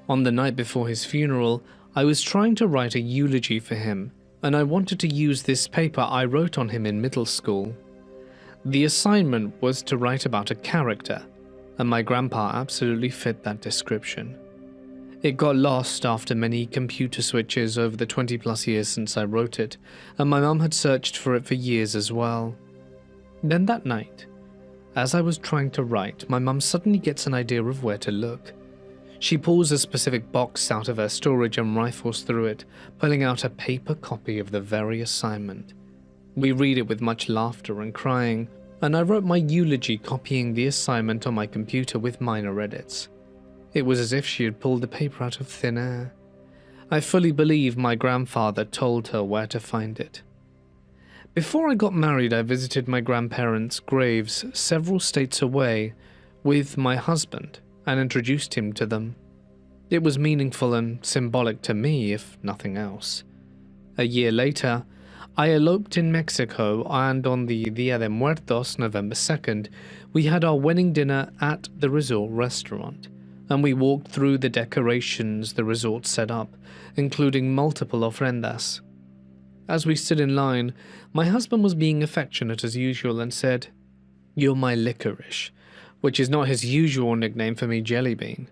On the night before his funeral, I was trying to write a eulogy for him, and I wanted to use this paper I wrote on him in middle school. The assignment was to write about a character, and my grandpa absolutely fit that description. It got lost after many computer switches over the 20+ years since I wrote it, and my mum had searched for it for years as well. Then that night, as I was trying to write, my mum suddenly gets an idea of where to look. She pulls a specific box out of her storage and rifles through it, pulling out a paper copy of the very assignment. We read it with much laughter and crying, and I wrote my eulogy copying the assignment on my computer with minor edits. It was as if she had pulled the paper out of thin air. I fully believe my grandfather told her where to find it. Before I got married, I visited my grandparents' graves several states away with my husband and introduced him to them. It was meaningful and symbolic to me, if nothing else. A year later, I eloped in Mexico, and on the Dia de Muertos, November 2nd, we had our wedding dinner at the resort restaurant, and we walked through the decorations the resort set up, including multiple ofrendas. As we stood in line, my husband was being affectionate as usual and said, "You're my licorice," which is not his usual nickname for me, Jellybean.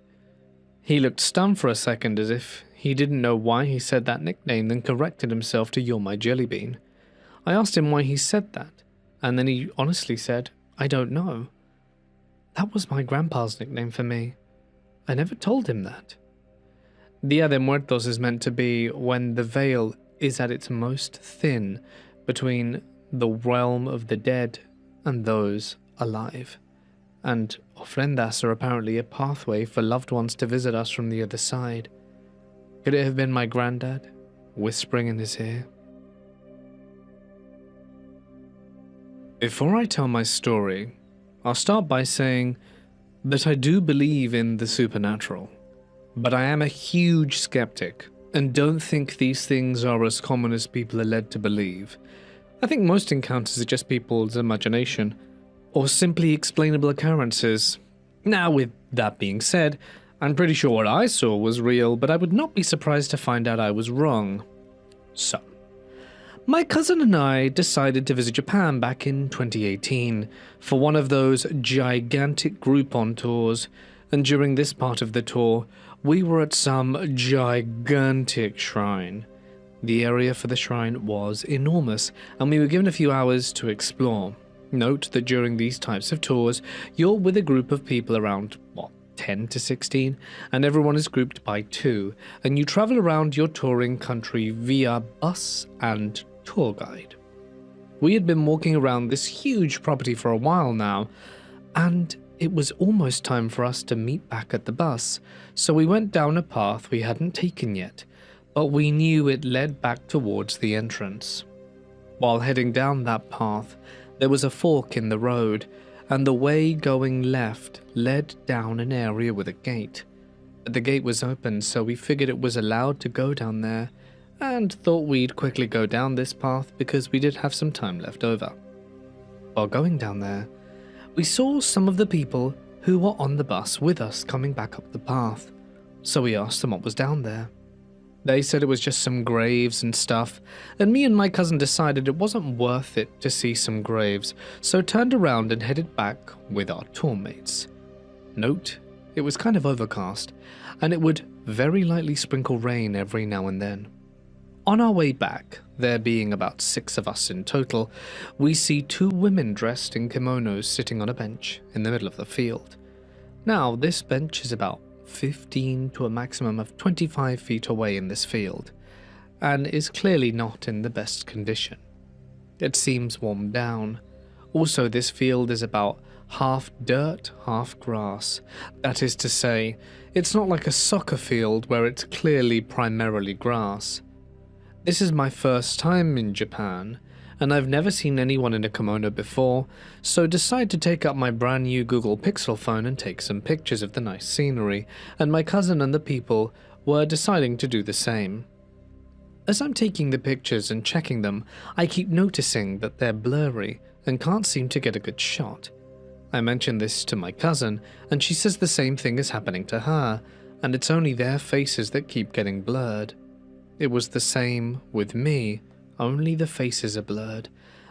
He looked stunned for a second as if he didn't know why he said that nickname, then corrected himself to "You're my Jellybean." I asked him why he said that, and then he honestly said, "I don't know." That was my grandpa's nickname for me. I never told him that. Dia de Muertos is meant to be when the veil is at its most thin between the realm of the dead and those alive. And ofrendas are apparently a pathway for loved ones to visit us from the other side. Could it have been my granddad, whispering in his ear? Before I tell my story, I'll start by saying that I do believe in the supernatural, but I am a huge skeptic and don't think these things are as common as people are led to believe. I think most encounters are just people's imagination, or simply explainable occurrences. Now, with that being said, I'm pretty sure what I saw was real, but I would not be surprised to find out I was wrong. So, my cousin and I decided to visit Japan back in 2018 for one of those gigantic Groupon tours, and during this part of the tour, we were at some gigantic shrine. The area for the shrine was enormous, and we were given a few hours to explore. Note that during these types of tours, you're with a group of people around, 10 to 16, and everyone is grouped by 2, and you travel around your touring country via bus and tour guide. We had been walking around this huge property for a while now, and it was almost time for us to meet back at the bus, so we went down a path we hadn't taken yet, but we knew it led back towards the entrance. While heading down that path, there was a fork in the road, and the way going left led down an area with a gate. But the gate was open, so we figured it was allowed to go down there, and thought we'd quickly go down this path because we did have some time left over. While going down there, we saw some of the people who were on the bus with us coming back up the path, so we asked them what was down there. They said it was just some graves and stuff, and me and my cousin decided it wasn't worth it to see some graves, so turned around and headed back with our tour mates. Note, it was kind of overcast, and it would very lightly sprinkle rain every now and then. On our way back, there being about 6 of us in total, we see 2 women dressed in kimonos sitting on a bench in the middle of the field. Now, this bench is about 15 to a maximum of 25 feet away in this field, and is clearly not in the best condition. It seems worn down. Also, this field is about half dirt, half grass. That is to say, it's not like a soccer field where it's clearly primarily grass. This is my first time in Japan, and I've never seen anyone in a kimono before, so decide to take up my brand new Google Pixel phone and take some pictures of the nice scenery, and my cousin and the people were deciding to do the same. As I'm taking the pictures and checking them, I keep noticing that they're blurry and can't seem to get a good shot. I mention this to my cousin, and she says the same thing is happening to her, and it's only their faces that keep getting blurred. It was the same with me, only the faces are blurred,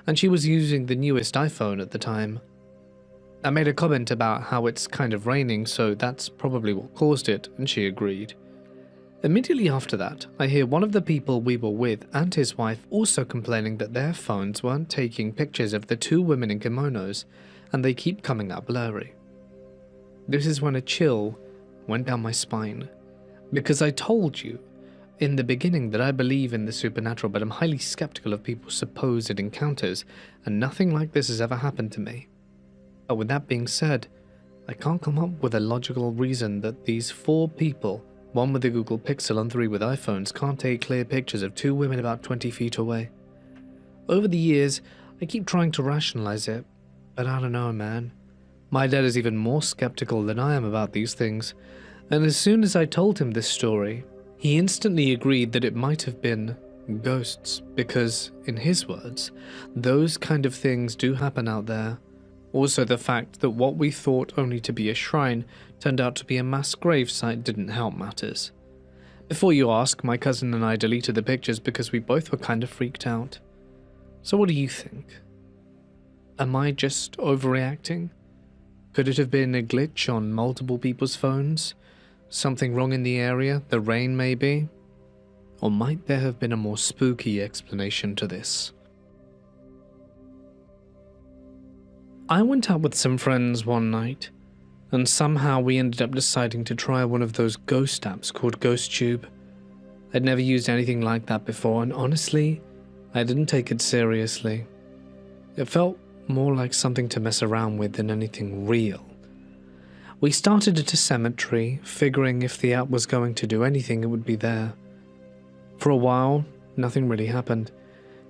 and she was using the newest iPhone at the time. I made a comment about how it's kind of raining, so that's probably what caused it, and she agreed. Immediately after that, I hear one of the people we were with and his wife also complaining that their phones weren't taking pictures of the 2 women in kimonos, and they keep coming out blurry. This is when a chill went down my spine, because I told you in the beginning that I believe in the supernatural, but I'm highly skeptical of people's supposed encounters, and nothing like this has ever happened to me. But with that being said, I can't come up with a logical reason that these 4 people, 1 with a Google Pixel and 3 with iPhones, can't take clear pictures of 2 women about 20 feet away. Over the years, I keep trying to rationalize it, but I don't know, man. My dad is even more skeptical than I am about these things, and as soon as I told him this story, he instantly agreed that it might have been ghosts, because, in his words, those kind of things do happen out there. Also, the fact that what we thought only to be a shrine turned out to be a mass grave site didn't help matters. Before you ask, my cousin and I deleted the pictures because we both were kind of freaked out. So what do you think? Am I just overreacting? Could it have been a glitch on multiple people's phones? Something wrong in the area, the rain maybe? Or might there have been a more spooky explanation to this? I went out with some friends one night, and somehow we ended up deciding to try one of those ghost apps called GhostTube. I'd never used anything like that before, and honestly, I didn't take it seriously. It felt more like something to mess around with than anything real. We started at a cemetery, figuring if the app was going to do anything, it would be there. For a while, nothing really happened.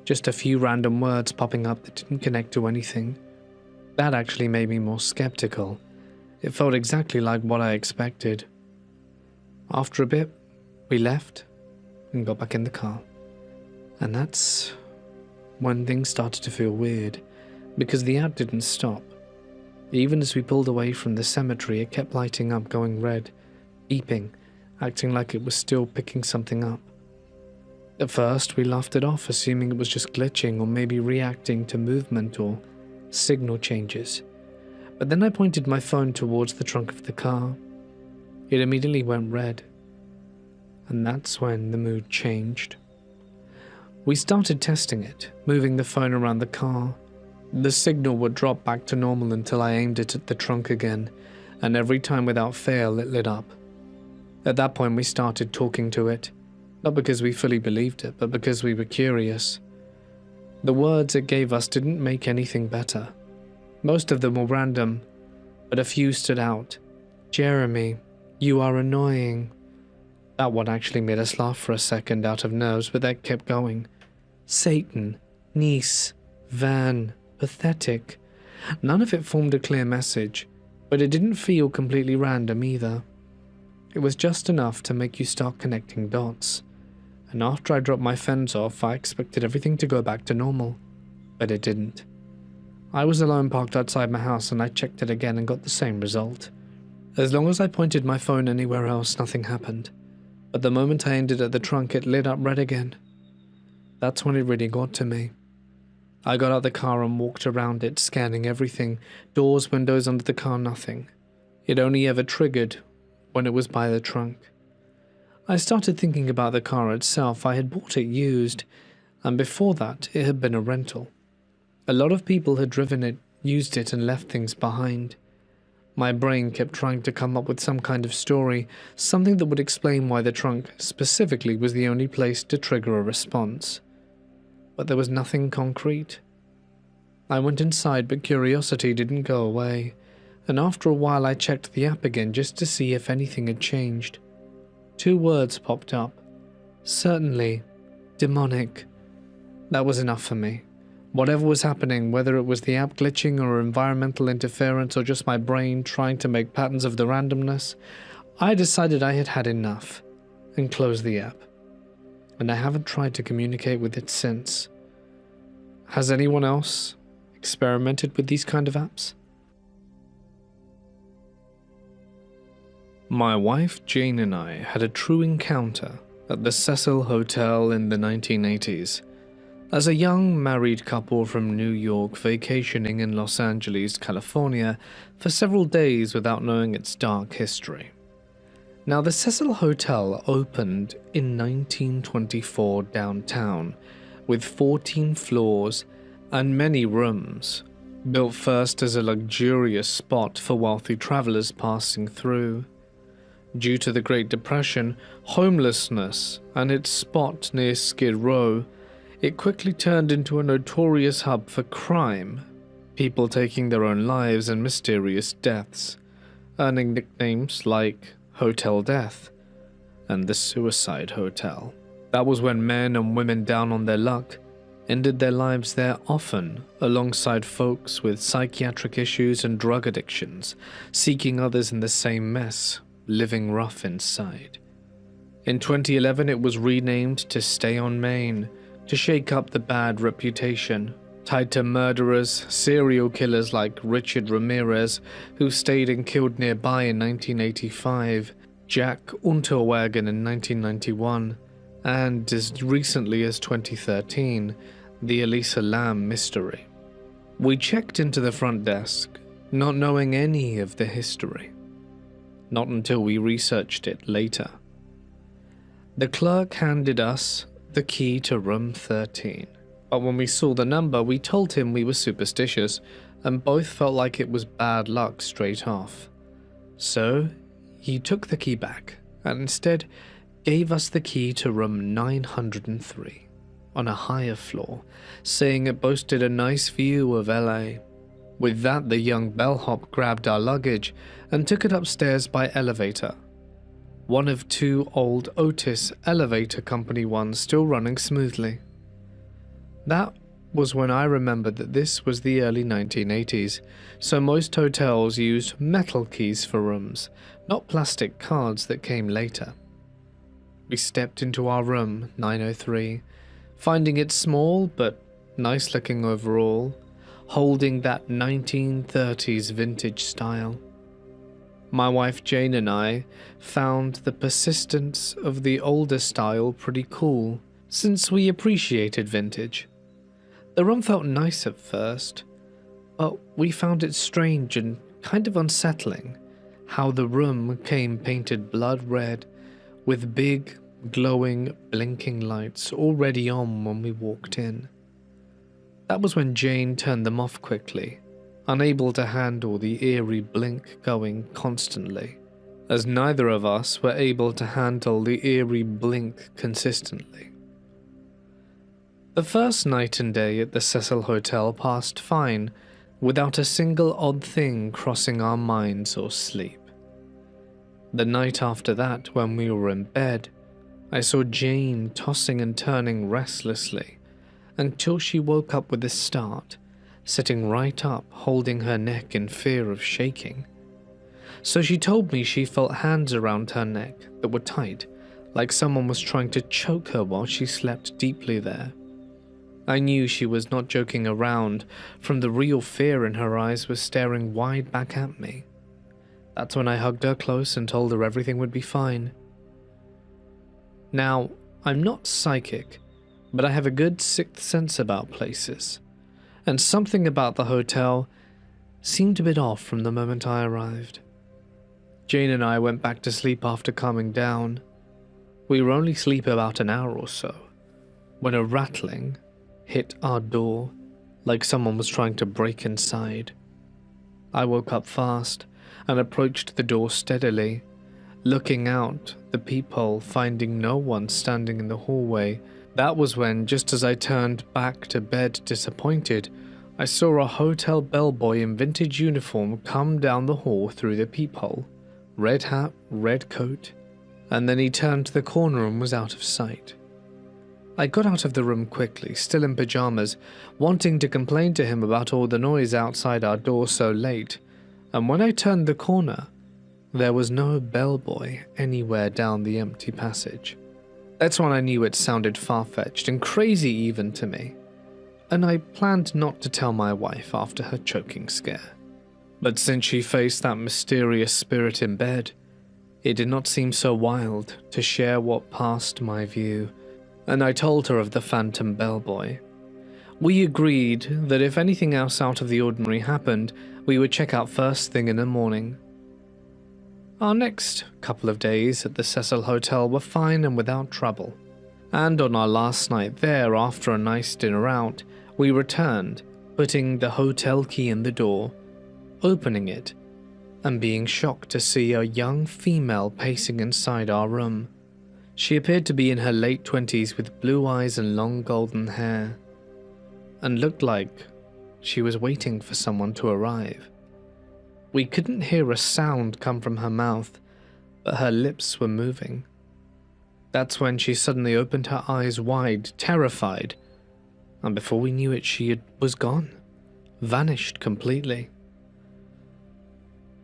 Just a few random words popping up that didn't connect to anything. That actually made me more skeptical. It felt exactly like what I expected. After a bit, we left and got back in the car. And that's when things started to feel weird, because the app didn't stop. Even as we pulled away from the cemetery, it kept lighting up, going red, beeping, acting like it was still picking something up. At first, we laughed it off, assuming it was just glitching or maybe reacting to movement or signal changes. But then I pointed my phone towards the trunk of the car. It immediately went red. And that's when the mood changed. We started testing it, moving the phone around the car. The signal would drop back to normal until I aimed it at the trunk again, and every time without fail it lit up. At that point we started talking to it, not because we fully believed it, but because we were curious. The words it gave us didn't make anything better. Most of them were random, but a few stood out. Jeremy, you are annoying. That one actually made us laugh for a second out of nerves, but that kept going. Satan, niece, van, pathetic. None of it formed a clear message, but it didn't feel completely random either. It was just enough to make you start connecting dots. And after I dropped my fence off, I expected everything to go back to normal, but it didn't. I was alone parked outside my house and I checked it again and got the same result. As long as I pointed my phone anywhere else, nothing happened. But the moment I aimed it at the trunk, it lit up red again. That's when it really got to me. I got out the car and walked around it, scanning everything. Doors, windows, under the car, nothing. It only ever triggered when it was by the trunk. I started thinking about the car itself. I had bought it used, and before that, it had been a rental. A lot of people had driven it, used it, and left things behind. My brain kept trying to come up with some kind of story, something that would explain why the trunk specifically was the only place to trigger a response. But there was nothing concrete. I went inside, but curiosity didn't go away, and after a while I checked the app again just to see if anything had changed. 2 words popped up. Certainly, demonic. That was enough for me. Whatever was happening, whether it was the app glitching or environmental interference or just my brain trying to make patterns of the randomness, I decided I had had enough and closed the app. And I haven't tried to communicate with it since. Has anyone else experimented with these kind of apps? My wife Jane and I had a true encounter at the Cecil Hotel in the 1980s. As a young married couple from New York vacationing in Los Angeles, California for several days without knowing its dark history. Now, the Cecil Hotel opened in 1924 downtown with 14 floors and many rooms, built first as a luxurious spot for wealthy travelers passing through. Due to the Great Depression, homelessness, and its spot near Skid Row, it quickly turned into a notorious hub for crime, people taking their own lives and mysterious deaths, earning nicknames like Hotel Death and the Suicide Hotel. That was when men and women down on their luck ended their lives there, often alongside folks with psychiatric issues and drug addictions, seeking others in the same mess, living rough inside. In 2011, it was renamed to Stay on Main to shake up the bad reputation tied to murderers, serial killers like Richard Ramirez, who stayed and killed nearby in 1985, Jack Unterwagen in 1991, and as recently as 2013, the Elisa Lam mystery. We checked into the front desk, not knowing any of the history. Not until we researched it later. The clerk handed us the key to room 13, but when we saw the number, we told him we were superstitious and both felt like it was bad luck straight off. So he took the key back and instead gave us the key to room 903 on a higher floor, saying it boasted a nice view of LA With that, the young bellhop grabbed our luggage and took it upstairs by elevator. One of two old Otis elevator company ones still running smoothly. That was when I remembered that this was the early 1980s, so most hotels used metal keys for rooms, not plastic cards that came later. We stepped into our room, 903, finding it small but nice looking overall, holding that 1930s vintage style. My wife Jane and I found the persistence of the older style pretty cool, since we appreciated vintage. The room felt nice at first, but we found it strange and kind of unsettling how the room came painted blood red with big, glowing, blinking lights already on when we walked in. That was when Jane turned them off quickly, unable to handle the eerie blink going constantly, as neither of us were able to handle the eerie blink consistently. The first night and day at the Cecil Hotel passed fine, without a single odd thing crossing our minds or sleep. The night after that, when we were in bed, I saw Jane tossing and turning restlessly until she woke up with a start, sitting right up, holding her neck in fear of shaking. So she told me she felt hands around her neck that were tight, like someone was trying to choke her while she slept deeply there. I knew she was not joking around, from the real fear in her eyes was staring wide back at me. That's when I hugged her close and told her everything would be fine. Now, I'm not psychic, but I have a good sixth sense about places, and something about the hotel seemed a bit off from the moment I arrived. Jane and I went back to sleep after calming down. We were only asleep about an hour or so, when a rattling hit our door like someone was trying to break inside. I woke up fast and approached the door steadily, looking out the peephole, finding no one standing in the hallway. That was when, just as I turned back to bed disappointed, I saw a hotel bellboy in vintage uniform come down the hall through the peephole. Red hat, red coat, and then he turned the corner and was out of sight. I got out of the room quickly, still in pajamas, wanting to complain to him about all the noise outside our door so late, and when I turned the corner, there was no bellboy anywhere down the empty passage. That's when I knew it sounded far-fetched and crazy even to me, and I planned not to tell my wife after her choking scare. But since she faced that mysterious spirit in bed, it did not seem so wild to share what passed my view, and I told her of the phantom bellboy. We agreed that if anything else out of the ordinary happened, we would check out first thing in the morning. Our next couple of days at the Cecil Hotel were fine and without trouble, and on our last night there, after a nice dinner out, we returned, putting the hotel key in the door, opening it, and being shocked to see a young female pacing inside our room. She appeared to be in her late 20s with blue eyes and long golden hair, and looked like she was waiting for someone to arrive. We couldn't hear a sound come from her mouth, but her lips were moving. That's when she suddenly opened her eyes wide, terrified, and before we knew it, was gone, vanished completely.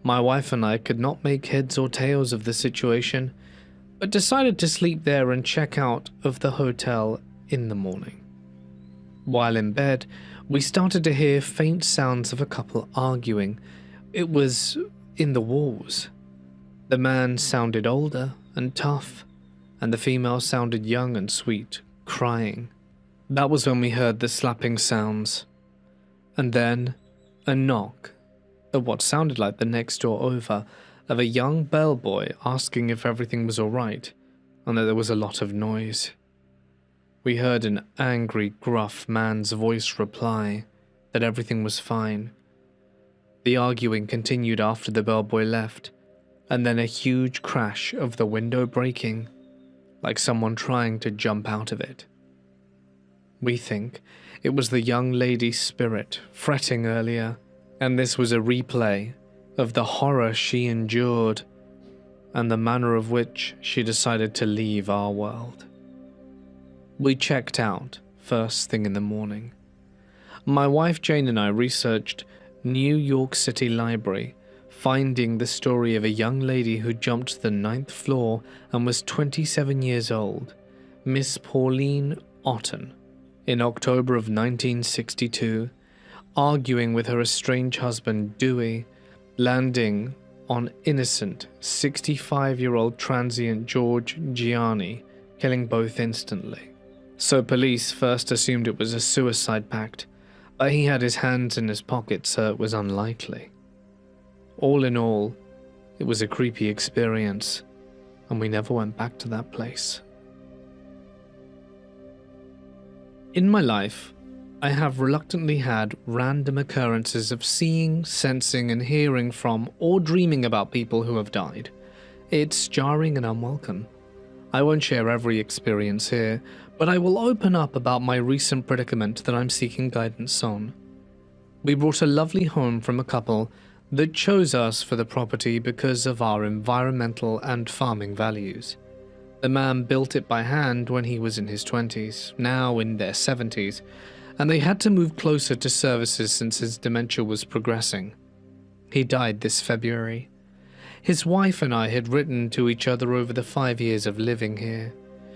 My wife and I could not make heads or tails of the situation, but decided to sleep there and check out of the hotel in the morning. While in bed, we started to hear faint sounds of a couple arguing. It was in the walls. The man sounded older and tough, and the female sounded young and sweet, crying. That was when we heard the slapping sounds, and then a knock at what sounded like the next door over, of a young bellboy asking if everything was all right, and that there was a lot of noise. We heard an angry, gruff man's voice reply that everything was fine. The arguing continued after the bellboy left, and then a huge crash of the window breaking, like someone trying to jump out of it. We think it was the young lady's spirit fretting earlier, And this was a replay of the horror she endured and the manner of which she decided to leave our world. We checked out first thing in the morning. My wife Jane and I researched New York City Library, finding the story of a young lady who jumped to the 9th floor and was 27 years old, Miss Pauline Otten, in October of 1962, arguing with her estranged husband Dewey, landing on innocent 65-year-old transient George Gianni, killing both instantly. So police first assumed it was a suicide pact, but he had his hands in his pockets, so it was unlikely. All in all, it was a creepy experience, and we never went back to that place. In my life, I have reluctantly had random occurrences of seeing, sensing, and hearing from or dreaming about people who have died. It's jarring and unwelcome. I won't share every experience here, but I will open up about my recent predicament that I'm seeking guidance on. We brought a lovely home from a couple that chose us for the property because of our environmental and farming values. The man built it by hand when he was in his 20s, now in their 70s, and they had to move closer to services since his dementia was progressing. He died this February. His wife and I had written to each other over the 5 years of living here.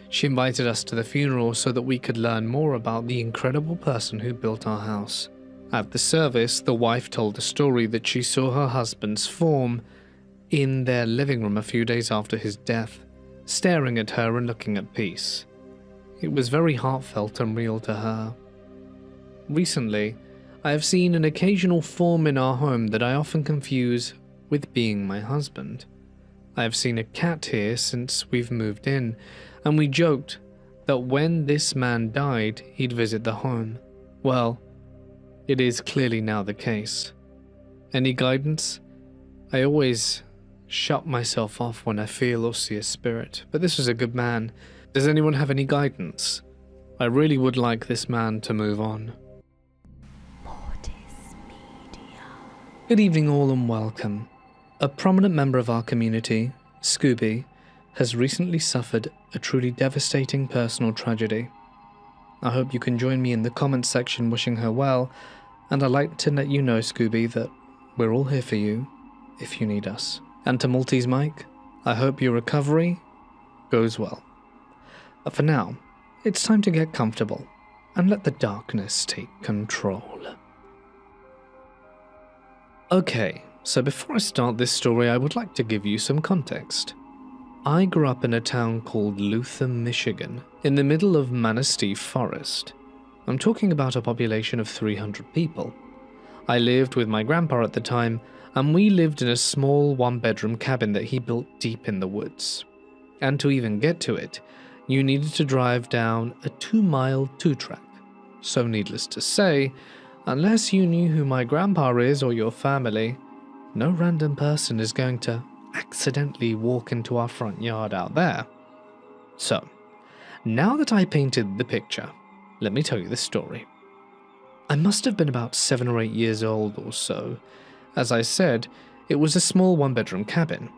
She invited us to the funeral so that we could learn more about the incredible person who built our house. At the service, the wife told a story that she saw her husband's form in their living room a few days after his death, staring at her and looking at peace. It was very heartfelt and real to her. Recently, I have seen an occasional form in our home that I often confuse with being my husband. I have seen a cat here since we've moved in, and we joked that when this man died, he'd visit the home. Well, it is clearly now the case. Any guidance? I always shut myself off when I feel or see a spirit, but this was a good man. Does anyone have any guidance? I really would like this man to move on. Mortis Media. Good evening all and welcome. A prominent member of our community, Scooby, has recently suffered a truly devastating personal tragedy. I hope you can join me in the comments section wishing her well, and I'd like to let you know, Scooby, that we're all here for you if you need us. And to Maltese Mike, I hope your recovery goes well. But for now, it's time to get comfortable and let the darkness take control. Okay, so before I start this story, I would like to give you some context. I grew up in a town called Luther, Michigan, in the middle of Manistee Forest. I'm talking about a population of 300 people. I lived with my grandpa at the time, and we lived in a small one-bedroom cabin that he built deep in the woods. And to even get to it, you needed to drive down a 2-mile two-track. So needless to say, unless you knew who my grandpa is or your family, no random person is going to accidentally walk into our front yard out there. So, now that I painted the picture, let me tell you the story. I must have been about 7 or 8 years old or so. As I said, it was a small one-bedroom cabin.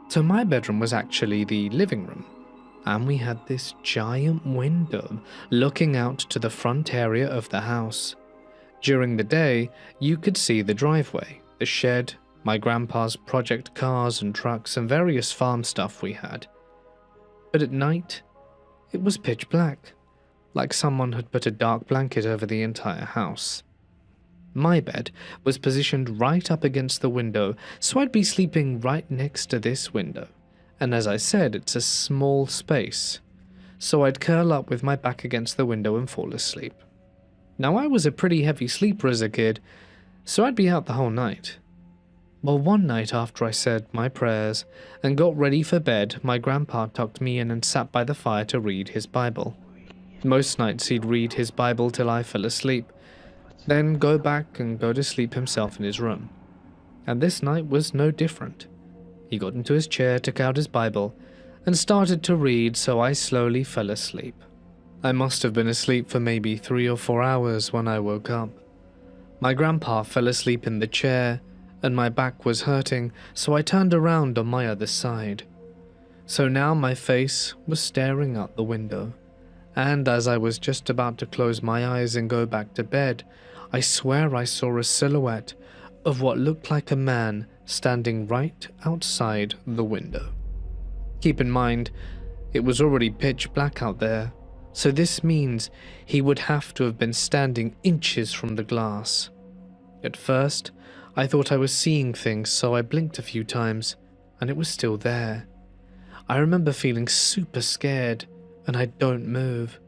So my bedroom was actually the living room, and we had this giant window looking out to the front area of the house. During the day, you could see the driveway, the shed, my grandpa's project cars and trucks, and various farm stuff we had. But at night, it was pitch black, like someone had put a dark blanket over the entire house. My bed was positioned right up against the window, so I'd be sleeping right next to this window. And as I said, it's a small space, so I'd curl up with my back against the window and fall asleep. Now, I was a pretty heavy sleeper as a kid, so I'd be out the whole night. Well, one night after I said my prayers and got ready for bed, my grandpa tucked me in and sat by the fire to read his Bible. Most nights he'd read his Bible till I fell asleep, then go back and go to sleep himself in his room. And this night was no different. He got into his chair, took out his Bible, and started to read, so I slowly fell asleep. I must have been asleep for maybe 3 or 4 hours when I woke up. My grandpa fell asleep in the chair, and my back was hurting, so I turned around on my other side. So now my face was staring out the window, and as I was just about to close my eyes and go back to bed, I swear I saw a silhouette of what looked like a man standing right outside the window. Keep in mind, it was already pitch black out there, so this means he would have to have been standing inches from the glass. At first, I thought I was seeing things, so I blinked a few times, and it was still there. I remember feeling super scared, and I don't move.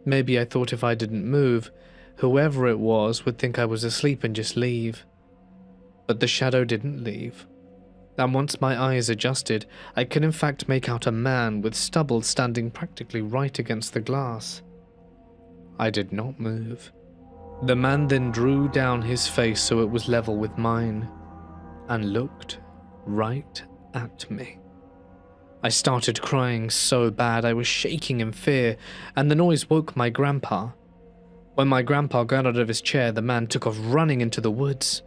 Maybe I thought if I didn't move, whoever it was would think I was asleep and just leave. But the shadow didn't leave. And once my eyes adjusted, I could in fact make out a man with stubble standing practically right against the glass. I did not move. The man then drew down his face so it was level with mine, and looked right at me. I started crying so bad I was shaking in fear, and the noise woke my grandpa. When my grandpa got out of his chair, the man took off running into the woods.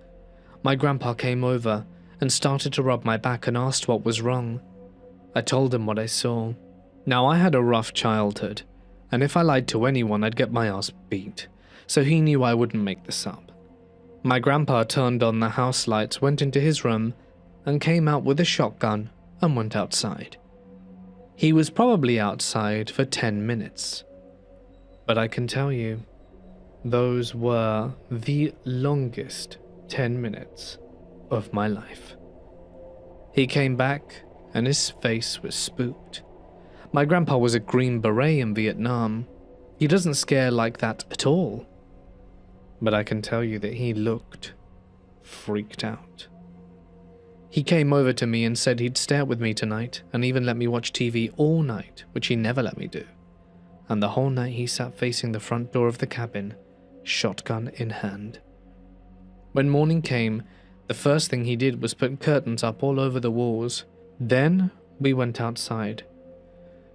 My grandpa came over and started to rub my back and asked what was wrong. I told him what I saw. Now, I had a rough childhood, and if I lied to anyone, I'd get my ass beat, so he knew I wouldn't make this up. My grandpa turned on the house lights, went into his room, and came out with a shotgun and went outside. He was probably outside for 10 minutes. But I can tell you, those were the longest 10 minutes of my life. He came back, and his face was spooked. My grandpa was a Green Beret in Vietnam. He doesn't scare like that at all. But I can tell you that he looked freaked out. He came over to me and said he'd stay out with me tonight and even let me watch TV all night, which he never let me do. And the whole night he sat facing the front door of the cabin, shotgun in hand. When morning came, the first thing he did was put curtains up all over the walls. Then we went outside.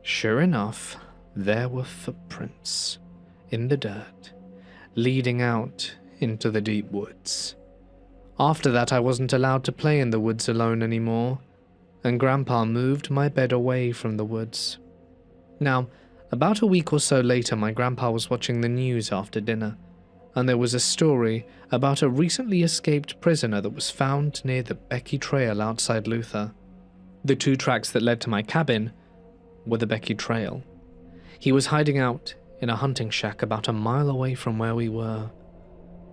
Sure enough, there were footprints in the dirt, leading out into the deep woods. After that, I wasn't allowed to play in the woods alone anymore, and Grandpa moved my bed away from the woods. Now, about a week or so later, my grandpa was watching the news after dinner, and there was a story about a recently escaped prisoner that was found near the Becky Trail outside Luther. The 2 tracks that led to my cabin were the Becky Trail. He was hiding out in a hunting shack about a mile away from where we were.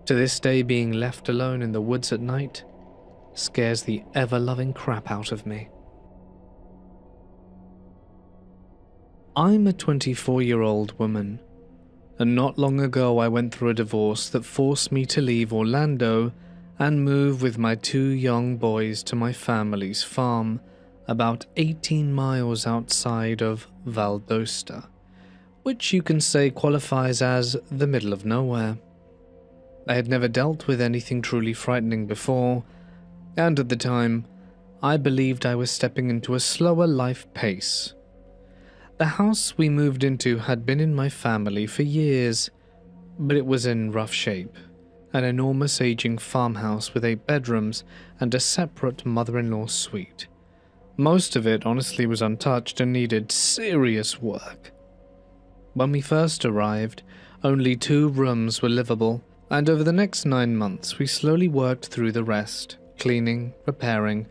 To this day, being left alone in the woods at night scares the ever-loving crap out of me. I'm a 24-year-old woman, and not long ago I went through a divorce that forced me to leave Orlando and move with my 2 young boys to my family's farm, about 18 miles outside of Valdosta, which you can say qualifies as the middle of nowhere. I had never dealt with anything truly frightening before, and at the time, I believed I was stepping into a slower life pace. The house we moved into had been in my family for years, but it was in rough shape, an enormous aging farmhouse with 8 bedrooms and a separate mother-in-law suite. Most of it honestly was untouched and needed serious work. When we first arrived, only 2 rooms were livable, and over the next 9 months we slowly worked through the rest, cleaning, repairing,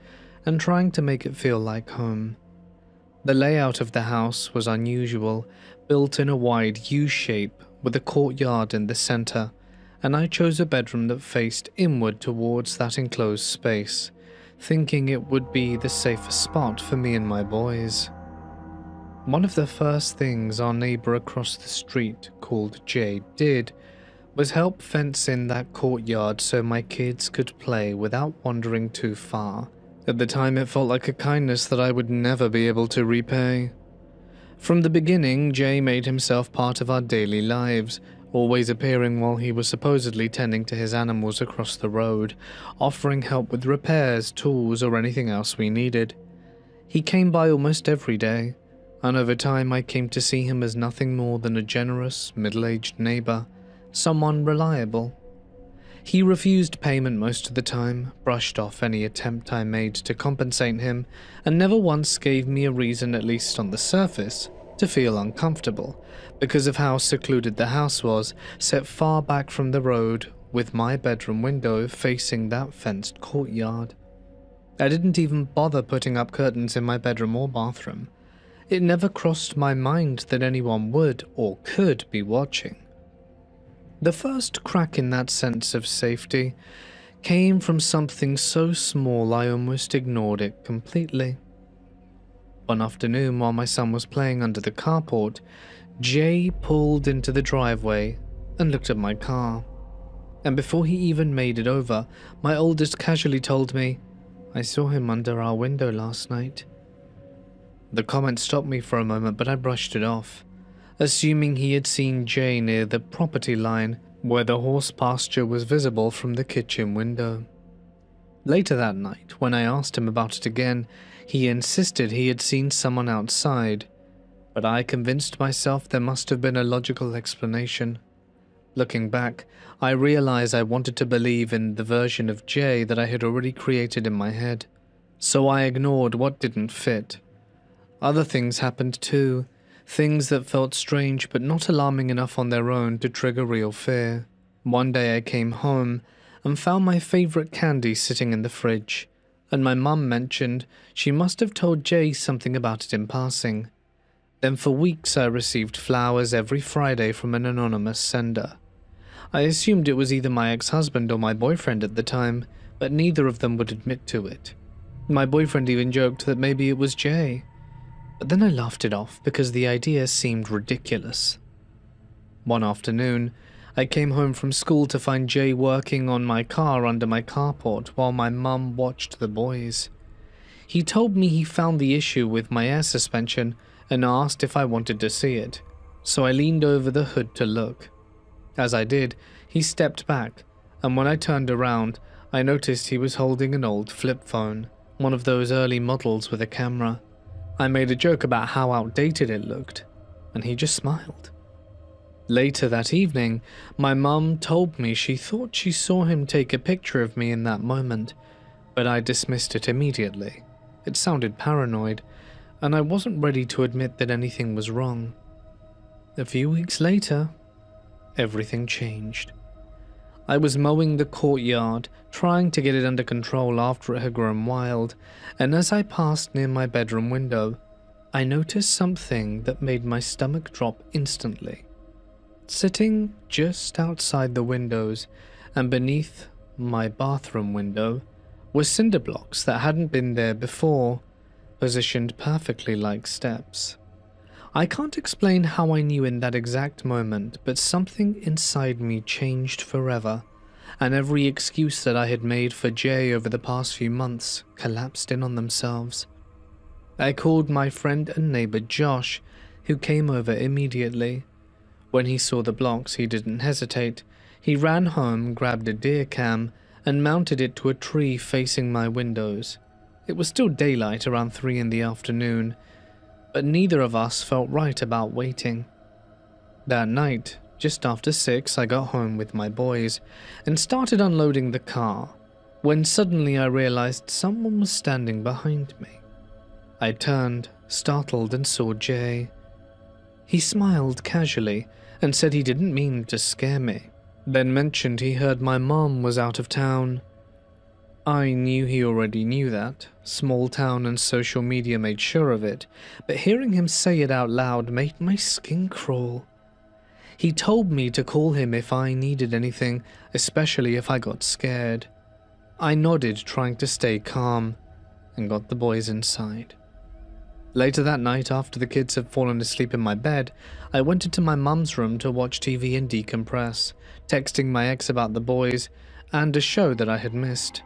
and trying to make it feel like home. The layout of the house was unusual, built in a wide U-shape with a courtyard in the center, and I chose a bedroom that faced inward towards that enclosed space, thinking it would be the safest spot for me and my boys. One of the first things our neighbor across the street, called Jay, did was help fence in that courtyard so my kids could play without wandering too far. At the time, it felt like a kindness that I would never be able to repay. From the beginning, Jay made himself part of our daily lives, always appearing while he was supposedly tending to his animals across the road, offering help with repairs, tools, or anything else we needed. He came by almost every day, and over time I came to see him as nothing more than a generous, middle-aged neighbor, someone reliable. He refused payment most of the time, brushed off any attempt I made to compensate him, and never once gave me a reason, at least on the surface, to feel uncomfortable, because of how secluded the house was, set far back from the road, with my bedroom window facing that fenced courtyard. I didn't even bother putting up curtains in my bedroom or bathroom. It never crossed my mind that anyone would or could be watching. The first crack in that sense of safety came from something so small I almost ignored it completely. One afternoon, while my son was playing under the carport, Jay pulled into the driveway and looked at my car. And before he even made it over, my oldest casually told me, "I saw him under our window last night." The comment stopped me for a moment, but I brushed it off, assuming he had seen Jay near the property line where the horse pasture was visible from the kitchen window. Later that night, when I asked him about it again, he insisted he had seen someone outside, but I convinced myself there must have been a logical explanation. Looking back, I realized I wanted to believe in the version of Jay that I had already created in my head, so I ignored what didn't fit. Other things happened too, things that felt strange but not alarming enough on their own to trigger real fear. One day I came home and found my favorite candy sitting in the fridge, and my mum mentioned she must have told Jay something about it in passing. Then for weeks I received flowers every Friday from an anonymous sender. I assumed it was either my ex-husband or my boyfriend at the time, but neither of them would admit to it. My boyfriend even joked that maybe it was Jay. But then I laughed it off because the idea seemed ridiculous. One afternoon, I came home from school to find Jay working on my car under my carport while my mum watched the boys. He told me he found the issue with my air suspension and asked if I wanted to see it, so I leaned over the hood to look. As I did, he stepped back, and when I turned around, I noticed he was holding an old flip phone, one of those early models with a camera. I made a joke about how outdated it looked, and he just smiled. Later that evening, my mum told me she thought she saw him take a picture of me in that moment, but I dismissed it immediately. It sounded paranoid, and I wasn't ready to admit that anything was wrong. A few weeks later, everything changed. I was mowing the courtyard, trying to get it under control after it had grown wild, and as I passed near my bedroom window, I noticed something that made my stomach drop instantly. Sitting just outside the windows and beneath my bathroom window were cinder blocks that hadn't been there before, positioned perfectly like steps. I can't explain how I knew in that exact moment, but something inside me changed forever, and every excuse that I had made for Jay over the past few months collapsed in on themselves. I called my friend and neighbor Josh, who came over immediately. When he saw the blocks, he didn't hesitate. He ran home, grabbed a deer cam, and mounted it to a tree facing my windows. It was still daylight around 3 in the afternoon, but neither of us felt right about waiting. That night, just after 6, I got home with my boys and started unloading the car, when suddenly I realized someone was standing behind me. I turned, startled, and saw Jay. He smiled casually and said he didn't mean to scare me, then mentioned he heard my mom was out of town. I knew he already knew that. Small town and social media made sure of it, but hearing him say it out loud made my skin crawl. He told me to call him if I needed anything, especially if I got scared. I nodded, trying to stay calm, and got the boys inside. Later that night, after the kids had fallen asleep in my bed, I went into my mum's room to watch TV and decompress, texting my ex about the boys and a show that I had missed.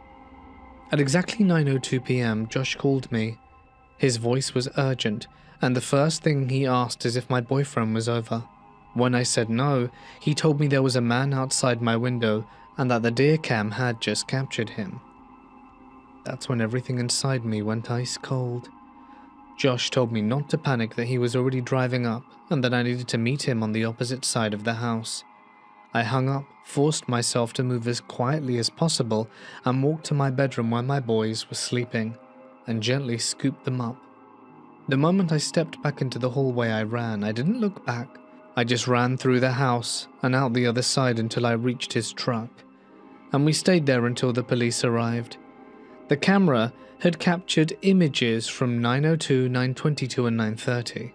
At exactly 9:02 p.m, Josh called me. His voice was urgent, and the first thing he asked is if my boyfriend was over. When I said no, he told me there was a man outside my window and that the deer cam had just captured him. That's when everything inside me went ice cold. Josh told me not to panic, that he was already driving up and that I needed to meet him on the opposite side of the house. I hung up, forced myself to move as quietly as possible, and walked to my bedroom where my boys were sleeping, and gently scooped them up. The moment I stepped back into the hallway, I ran. I didn't look back. I just ran through the house and out the other side until I reached his truck. And we stayed there until the police arrived. The camera had captured images from 9:02, 9:22 and 9:30.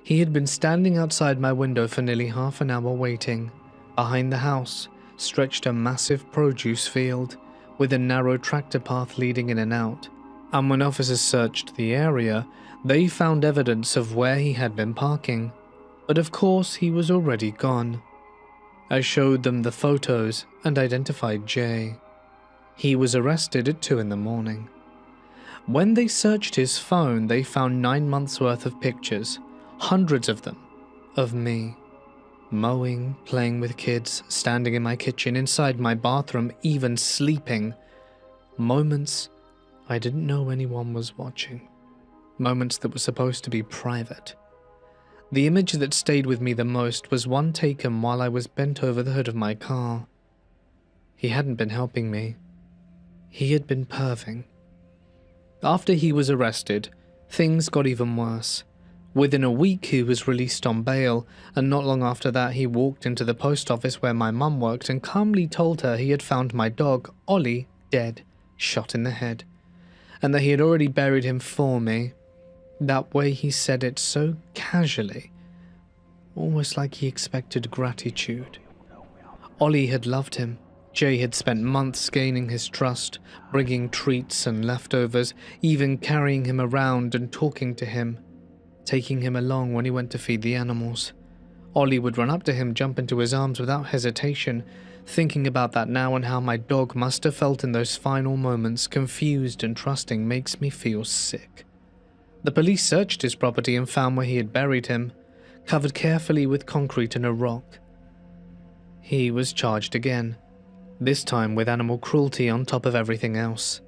He had been standing outside my window for nearly half an hour waiting. Behind the house stretched a massive produce field with a narrow tractor path leading in and out. And when officers searched the area, they found evidence of where he had been parking. But of course, he was already gone. I showed them the photos and identified Jay. He was arrested at 2 a.m. When they searched his phone, they found 9 months worth of pictures, hundreds of them, of me. Mowing, playing with kids, standing in my kitchen, inside my bathroom, even sleeping. Moments I didn't know anyone was watching. Moments that were supposed to be private. The image that stayed with me the most was one taken while I was bent over the hood of my car. He hadn't been helping me. He had been perving. After he was arrested, things got even worse. Within a week he was released on bail, and not long after that he walked into the post office where my mum worked and calmly told her he had found my dog, Ollie, dead, shot in the head, and that he had already buried him for me. That way he said it so casually, almost like he expected gratitude. Ollie had loved him. Jay had spent months gaining his trust, bringing treats and leftovers, even carrying him around and talking to him, taking him along when he went to feed the animals. Ollie would run up to him, jump into his arms without hesitation. Thinking about that now and how my dog must have felt in those final moments, confused and trusting, makes me feel sick. The police searched his property and found where he had buried him, covered carefully with concrete and a rock. He was charged again, this time with animal cruelty on top of everything else.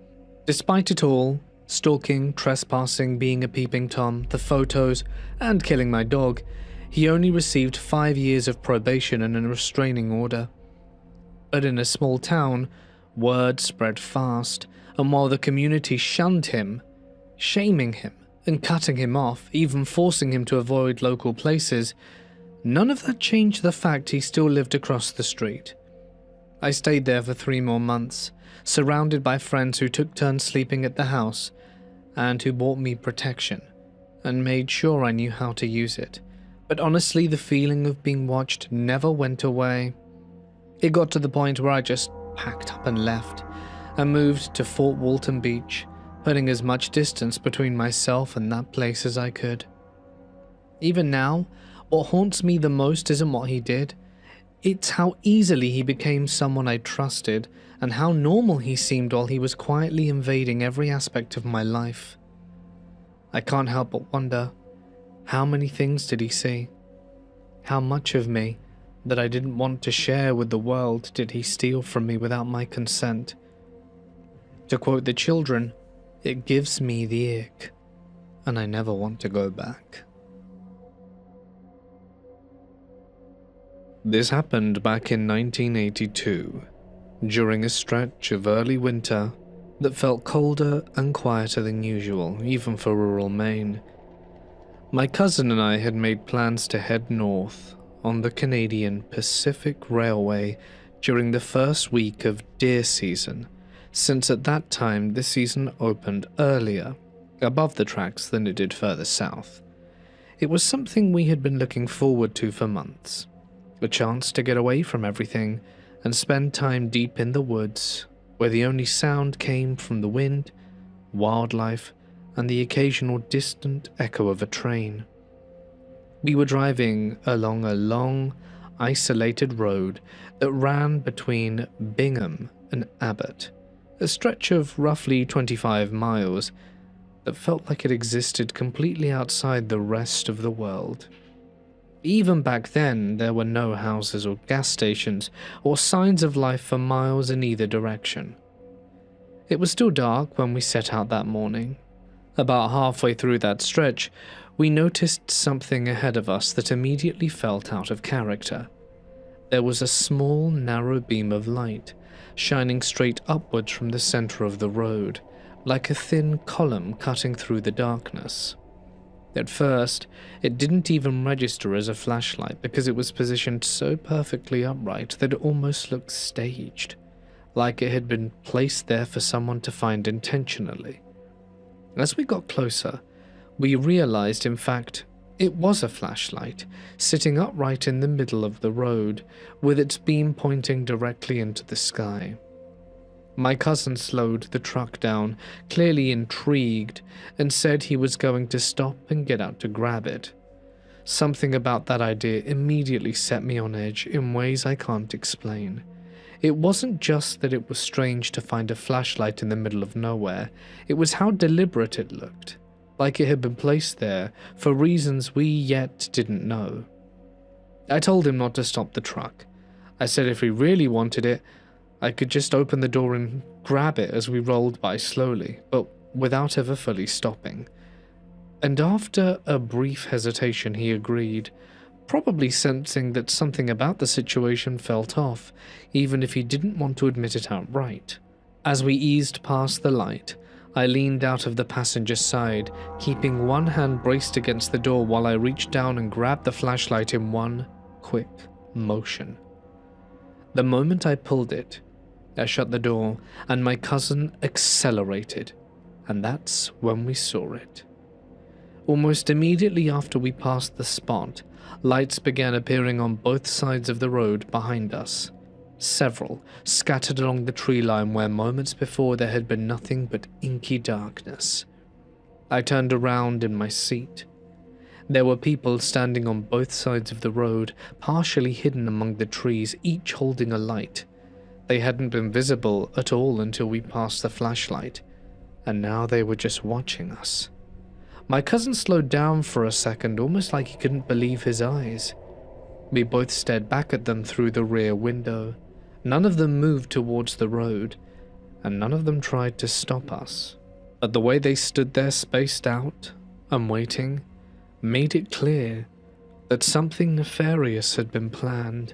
Despite it all, stalking, trespassing, being a peeping Tom, the photos, and killing my dog, he only received 5 years of probation and a restraining order. But in a small town, word spread fast, and while the community shunned him, shaming him, and cutting him off, even forcing him to avoid local places, none of that changed the fact he still lived across the street. I stayed there for 3 more months, surrounded by friends who took turns sleeping at the house, and who bought me protection, and made sure I knew how to use it. But honestly, the feeling of being watched never went away. It got to the point where I just packed up and left, and moved to Fort Walton Beach, putting as much distance between myself and that place as I could. Even now, what haunts me the most isn't what he did. It's how easily he became someone I trusted, and how normal he seemed while he was quietly invading every aspect of my life. I can't help but wonder, how many things did he see? How much of me that I didn't want to share with the world did he steal from me without my consent? To quote the children, it gives me the ick, and I never want to go back. This happened back in 1982, during a stretch of early winter that felt colder and quieter than usual, even for rural Maine. My cousin and I had made plans to head north on the Canadian Pacific Railway during the first week of deer season, since at that time the season opened earlier, above the tracks than it did further south. It was something we had been looking forward to for months, a chance to get away from everything and spend time deep in the woods, where the only sound came from the wind, wildlife, and the occasional distant echo of a train. We were driving along a long, isolated road that ran between Bingham and Abbott, a stretch of roughly 25 miles that felt like it existed completely outside the rest of the world. Even back then, there were no houses or gas stations or signs of life for miles in either direction. It was still dark when we set out that morning. About halfway through that stretch, we noticed something ahead of us that immediately felt out of character. There was a small, narrow beam of light, shining straight upwards from the center of the road, like a thin column cutting through the darkness. At first, it didn't even register as a flashlight because it was positioned so perfectly upright that it almost looked staged, like it had been placed there for someone to find intentionally. As we got closer, we realized, in fact, it was a flashlight, sitting upright in the middle of the road, with its beam pointing directly into the sky. My cousin slowed the truck down, clearly intrigued, and said he was going to stop and get out to grab it. Something about that idea immediately set me on edge in ways I can't explain. It wasn't just that it was strange to find a flashlight in the middle of nowhere, it was how deliberate it looked, like it had been placed there for reasons we yet didn't know. I told him not to stop the truck. I said if he really wanted it, I could just open the door and grab it as we rolled by slowly, but without ever fully stopping. And after a brief hesitation, he agreed, probably sensing that something about the situation felt off, even if he didn't want to admit it outright. As we eased past the light, I leaned out of the passenger side, keeping one hand braced against the door while I reached down and grabbed the flashlight in one quick motion. The moment I pulled it, I shut the door, and my cousin accelerated, and that's when we saw it. Almost immediately after we passed the spot, lights began appearing on both sides of the road behind us. Several scattered along the tree line where moments before there had been nothing but inky darkness. I turned around in my seat. There were people standing on both sides of the road, partially hidden among the trees, each holding a light. They hadn't been visible at all until we passed the flashlight, and now they were just watching us. My cousin slowed down for a second, almost like he couldn't believe his eyes. We both stared back at them through the rear window. None of them moved towards the road, and none of them tried to stop us. But the way they stood there spaced out and waiting made it clear that something nefarious had been planned.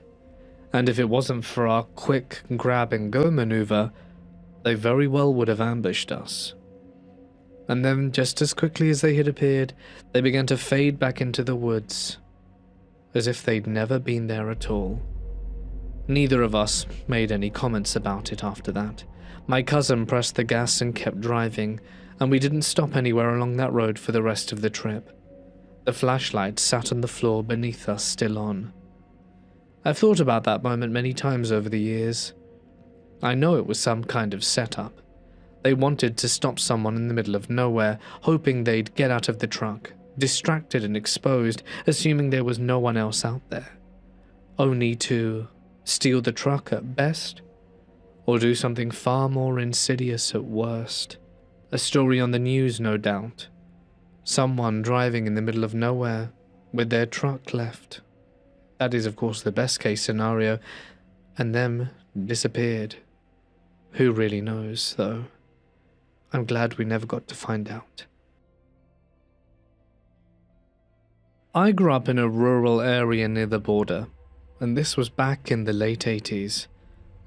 And if it wasn't for our quick grab-and-go maneuver, they very well would have ambushed us. And then, just as quickly as they had appeared, they began to fade back into the woods, as if they'd never been there at all. Neither of us made any comments about it after that. My cousin pressed the gas and kept driving, and we didn't stop anywhere along that road for the rest of the trip. The flashlight sat on the floor beneath us, still on. I've thought about that moment many times over the years. I know it was some kind of setup. They wanted to stop someone in the middle of nowhere, hoping they'd get out of the truck, distracted and exposed, assuming there was no one else out there. Only to steal the truck at best, or do something far more insidious at worst. A story on the news, no doubt. Someone driving in the middle of nowhere with their truck left. That is, of course, the best case scenario, and them disappeared. Who really knows, though? I'm glad we never got to find out. I grew up in a rural area near the border, and this was back in the late 80s,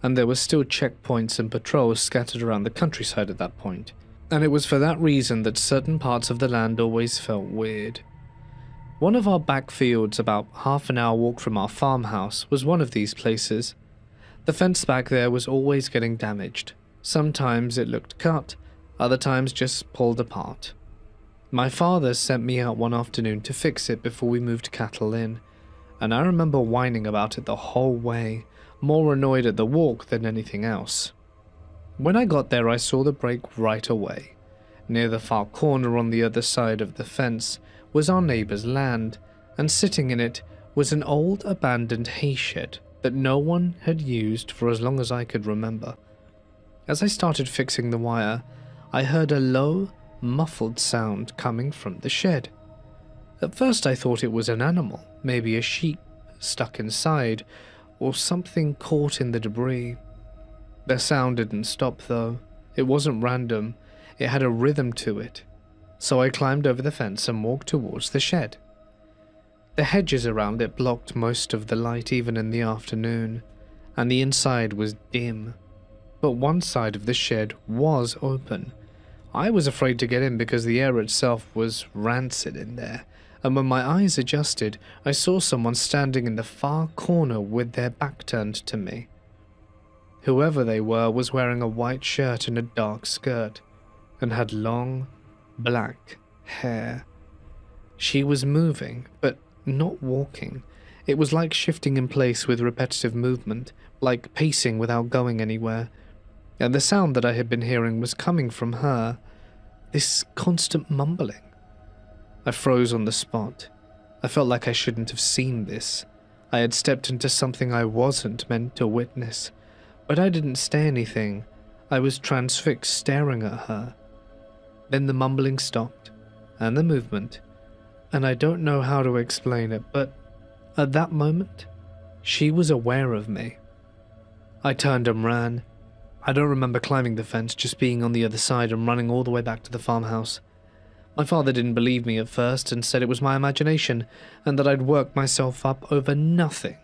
and there were still checkpoints and patrols scattered around the countryside at that point, and it was for that reason that certain parts of the land always felt weird. One of our back fields, about half an hour walk from our farmhouse, was one of these places. The fence back there was always getting damaged. Sometimes it looked cut, other times just pulled apart. My father sent me out one afternoon to fix it before we moved cattle in, and I remember whining about it the whole way, more annoyed at the walk than anything else. When I got there, I saw the break right away. Near the far corner on the other side of the fence was our neighbor's land, and sitting in it was an old abandoned hay shed that no one had used for as long as I could remember. As I started fixing the wire, I heard a low, muffled sound coming from the shed. At first I thought it was an animal, maybe a sheep stuck inside, or something caught in the debris. The sound didn't stop though. It wasn't random, it had a rhythm to it. So I climbed over the fence and walked towards the shed. The hedges around it blocked most of the light even in the afternoon, and the inside was dim. But one side of the shed was open. I was afraid to get in because the air itself was rancid in there, and when my eyes adjusted, I saw someone standing in the far corner with their back turned to me. Whoever they were was wearing a white shirt and a dark skirt, and had long, black hair. She was moving, but not walking. It was like shifting in place with repetitive movement, like pacing without going anywhere. And the sound that I had been hearing was coming from her, this constant mumbling. I froze on the spot. I felt like I shouldn't have seen this. I had stepped into something I wasn't meant to witness. But I didn't say anything. I was transfixed staring at her. Then the mumbling stopped, and the movement, and I don't know how to explain it, but at that moment, she was aware of me. I turned and ran. I don't remember climbing the fence, just being on the other side and running all the way back to the farmhouse. My father didn't believe me at first and said it was my imagination and that I'd worked myself up over nothing.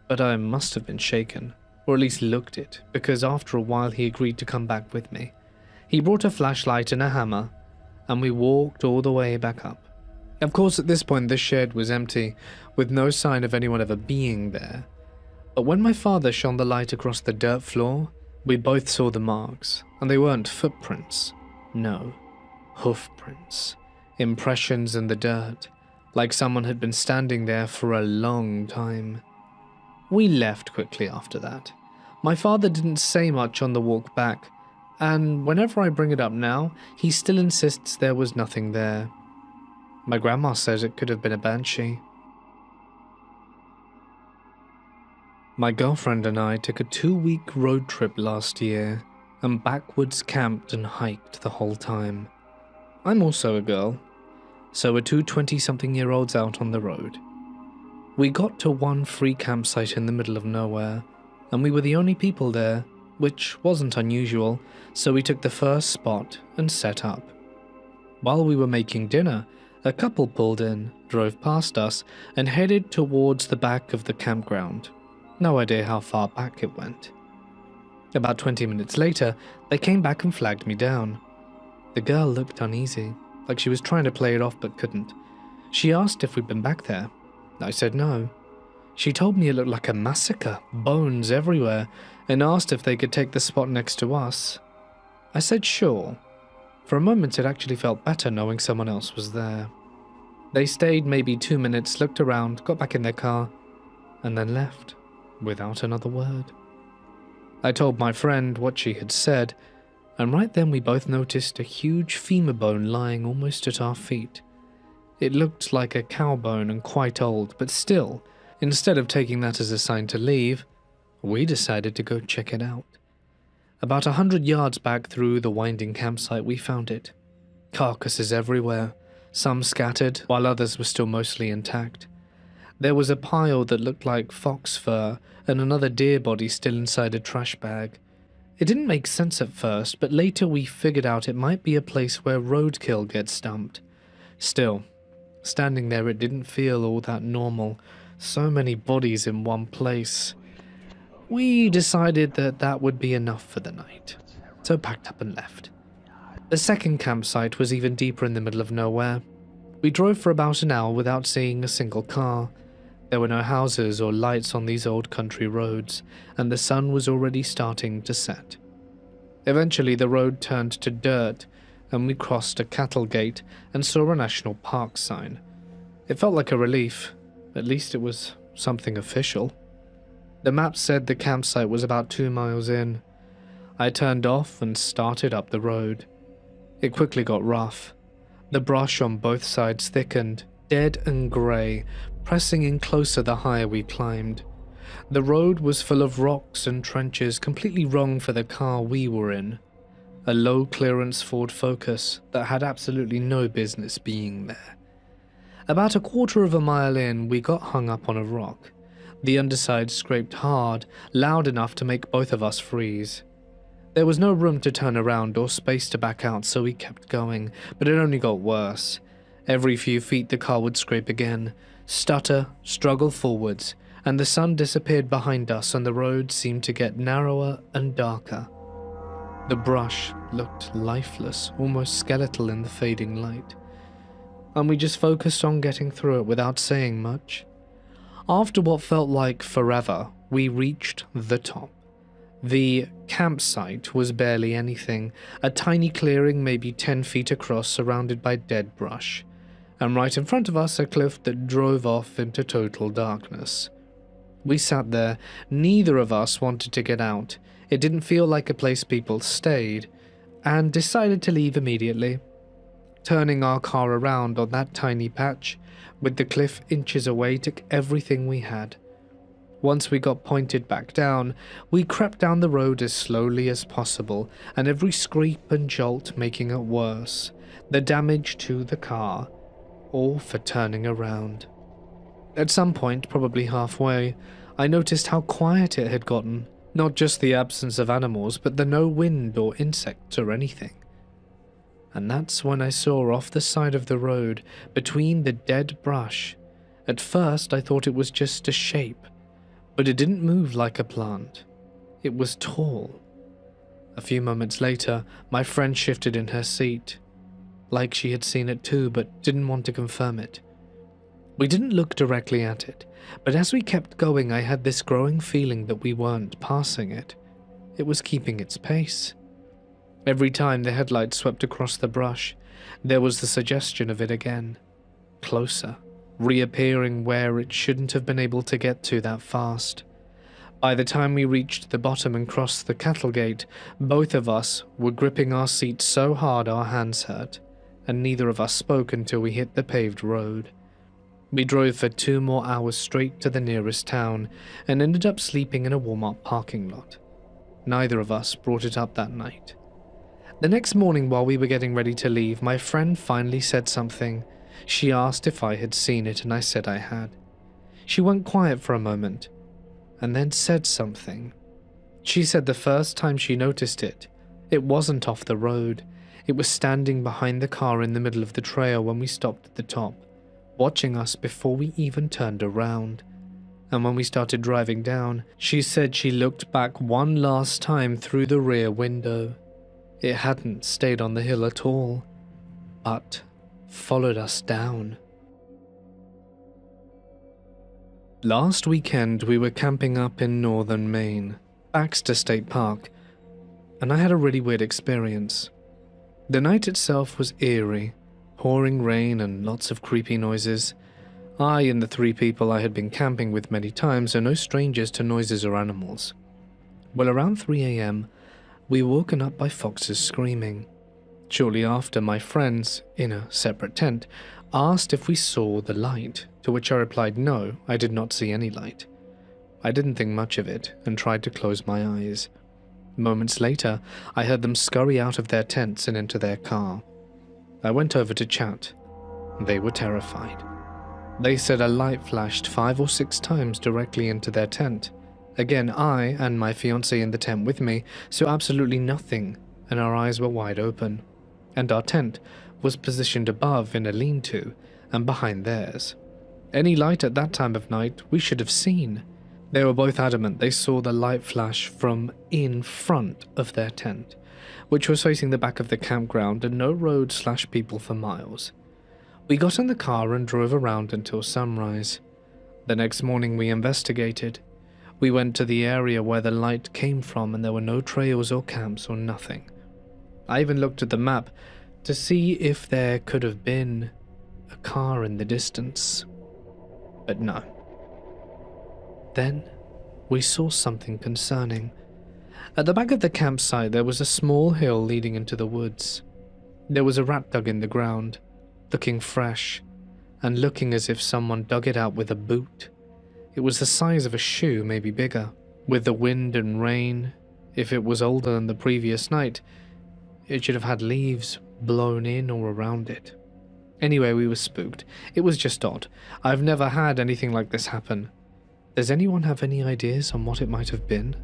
But I must have been shaken, or at least looked it, because after a while he agreed to come back with me. He brought a flashlight and a hammer, and we walked all the way back up. Of course, at this point the shed was empty, with no sign of anyone ever being there. But when my father shone the light across the dirt floor, we both saw the marks, and they weren't footprints. No, hoof prints. Impressions in the dirt, like someone had been standing there for a long time. We left quickly after that. My father didn't say much on the walk back, and whenever I bring it up now, he still insists there was nothing there. My grandma says it could have been a banshee. My girlfriend and I took a 2-week road trip last year and backwards camped and hiked the whole time. I'm also a girl, so we're two 20-something-year-olds out on the road. We got to one free campsite in the middle of nowhere, and we were the only people there, which wasn't unusual, so we took the first spot and set up. While we were making dinner, a couple pulled in, drove past us, and headed towards the back of the campground. No idea how far back it went. About 20 minutes later, they came back and flagged me down. The girl looked uneasy, like she was trying to play it off but couldn't. She asked if we'd been back there. I said no. She told me it looked like a massacre, bones everywhere, and asked if they could take the spot next to us. I said sure. For a moment it actually felt better knowing someone else was there. They stayed maybe 2 minutes, looked around, got back in their car, and then left, without another word. I told my friend what she had said, and right then we both noticed a huge femur bone lying almost at our feet. It looked like a cow bone and quite old, but still, instead of taking that as a sign to leave, we decided to go check it out. About 100 yards back through the winding campsite we found it. Carcasses everywhere, some scattered, while others were still mostly intact. There was a pile that looked like fox fur and another deer body still inside a trash bag. It didn't make sense at first, but later we figured out it might be a place where roadkill gets dumped. Still, standing there it didn't feel all that normal. So many bodies in one place. We decided that that would be enough for the night, so packed up and left. The second campsite was even deeper in the middle of nowhere. We drove for about an hour without seeing a single car. There were no houses or lights on these old country roads, and the sun was already starting to set. Eventually the road turned to dirt, and we crossed a cattle gate and saw a national park sign. It felt like a relief. At least it was something official. The map said the campsite was about 2 miles in. I turned off and started up the road. It quickly got rough. The brush on both sides thickened, dead and grey, pressing in closer the higher we climbed. The road was full of rocks and trenches, completely wrong for the car we were in. A low-clearance Ford Focus that had absolutely no business being there. About 1/4 of a mile in, we got hung up on a rock. The underside scraped hard, loud enough to make both of us freeze. There was no room to turn around or space to back out, so we kept going, but it only got worse. Every few feet the car would scrape again, stutter, struggle forwards, and the sun disappeared behind us and the road seemed to get narrower and darker. The brush looked lifeless, almost skeletal in the fading light, and we just focused on getting through it without saying much. After what felt like forever, we reached the top. The campsite was barely anything, a tiny clearing maybe 10 feet across surrounded by dead brush, and right in front of us a cliff that drove off into total darkness. We sat there, neither of us wanted to get out. It didn't feel like a place people stayed, and decided to leave immediately. Turning our car around on that tiny patch, with the cliff inches away, took everything we had. Once we got pointed back down, we crept down the road as slowly as possible, and every scrape and jolt making it worse. The damage to the car, all for turning around. At some point, probably halfway, I noticed how quiet it had gotten. Not just the absence of animals, but the no wind or insects or anything. And that's when I saw off the side of the road, between the dead brush. At first I thought it was just a shape, but it didn't move like a plant. It was tall. A few moments later, my friend shifted in her seat, like she had seen it too, but didn't want to confirm it. We didn't look directly at it, but as we kept going I had this growing feeling that we weren't passing it. It was keeping its pace. Every time the headlights swept across the brush, there was the suggestion of it again. Closer, reappearing where it shouldn't have been able to get to that fast. By the time we reached the bottom and crossed the cattle gate, both of us were gripping our seats so hard our hands hurt, and neither of us spoke until we hit the paved road. We drove for 2 more hours straight to the nearest town, and ended up sleeping in a Walmart parking lot. Neither of us brought it up that night. The next morning while we were getting ready to leave, my friend finally said something. She asked if I had seen it, and I said I had. She went quiet for a moment, and then said something. She said the first time she noticed it, it wasn't off the road. It was standing behind the car in the middle of the trail when we stopped at the top, watching us before we even turned around. And when we started driving down, she said she looked back one last time through the rear window. It hadn't stayed on the hill at all, but followed us down. Last weekend we were camping up in northern Maine, Baxter State Park, and I had a really weird experience. The night itself was eerie, pouring rain and lots of creepy noises. I and the 3 people I had been camping with many times are no strangers to noises or animals. Well, around 3 a.m, we were woken up by foxes screaming. Shortly after, my friends, in a separate tent, asked if we saw the light, to which I replied no, I did not see any light. I didn't think much of it and tried to close my eyes. Moments later, I heard them scurry out of their tents and into their car. I went over to chat. They were terrified. They said a light flashed 5 or 6 times directly into their tent. Again, I and my fiancée in the tent with me saw absolutely nothing, and our eyes were wide open. And our tent was positioned above in a lean-to and behind theirs. Any light at that time of night we should have seen. They were both adamant they saw the light flash from in front of their tent, which was facing the back of the campground and no road/people for miles. We got in the car and drove around until sunrise. The next morning we investigated. We went to the area where the light came from and there were no trails or camps or nothing. I even looked at the map to see if there could have been a car in the distance. But no. Then we saw something concerning. At the back of the campsite there was a small hill leading into the woods. There was a rat dug in the ground, looking fresh, and looking as if someone dug it out with a boot. It was the size of a shoe, maybe bigger. With the wind and rain, if it was older than the previous night, it should have had leaves blown in or around it. Anyway, we were spooked. It was just odd. I've never had anything like this happen. Does anyone have any ideas on what it might have been?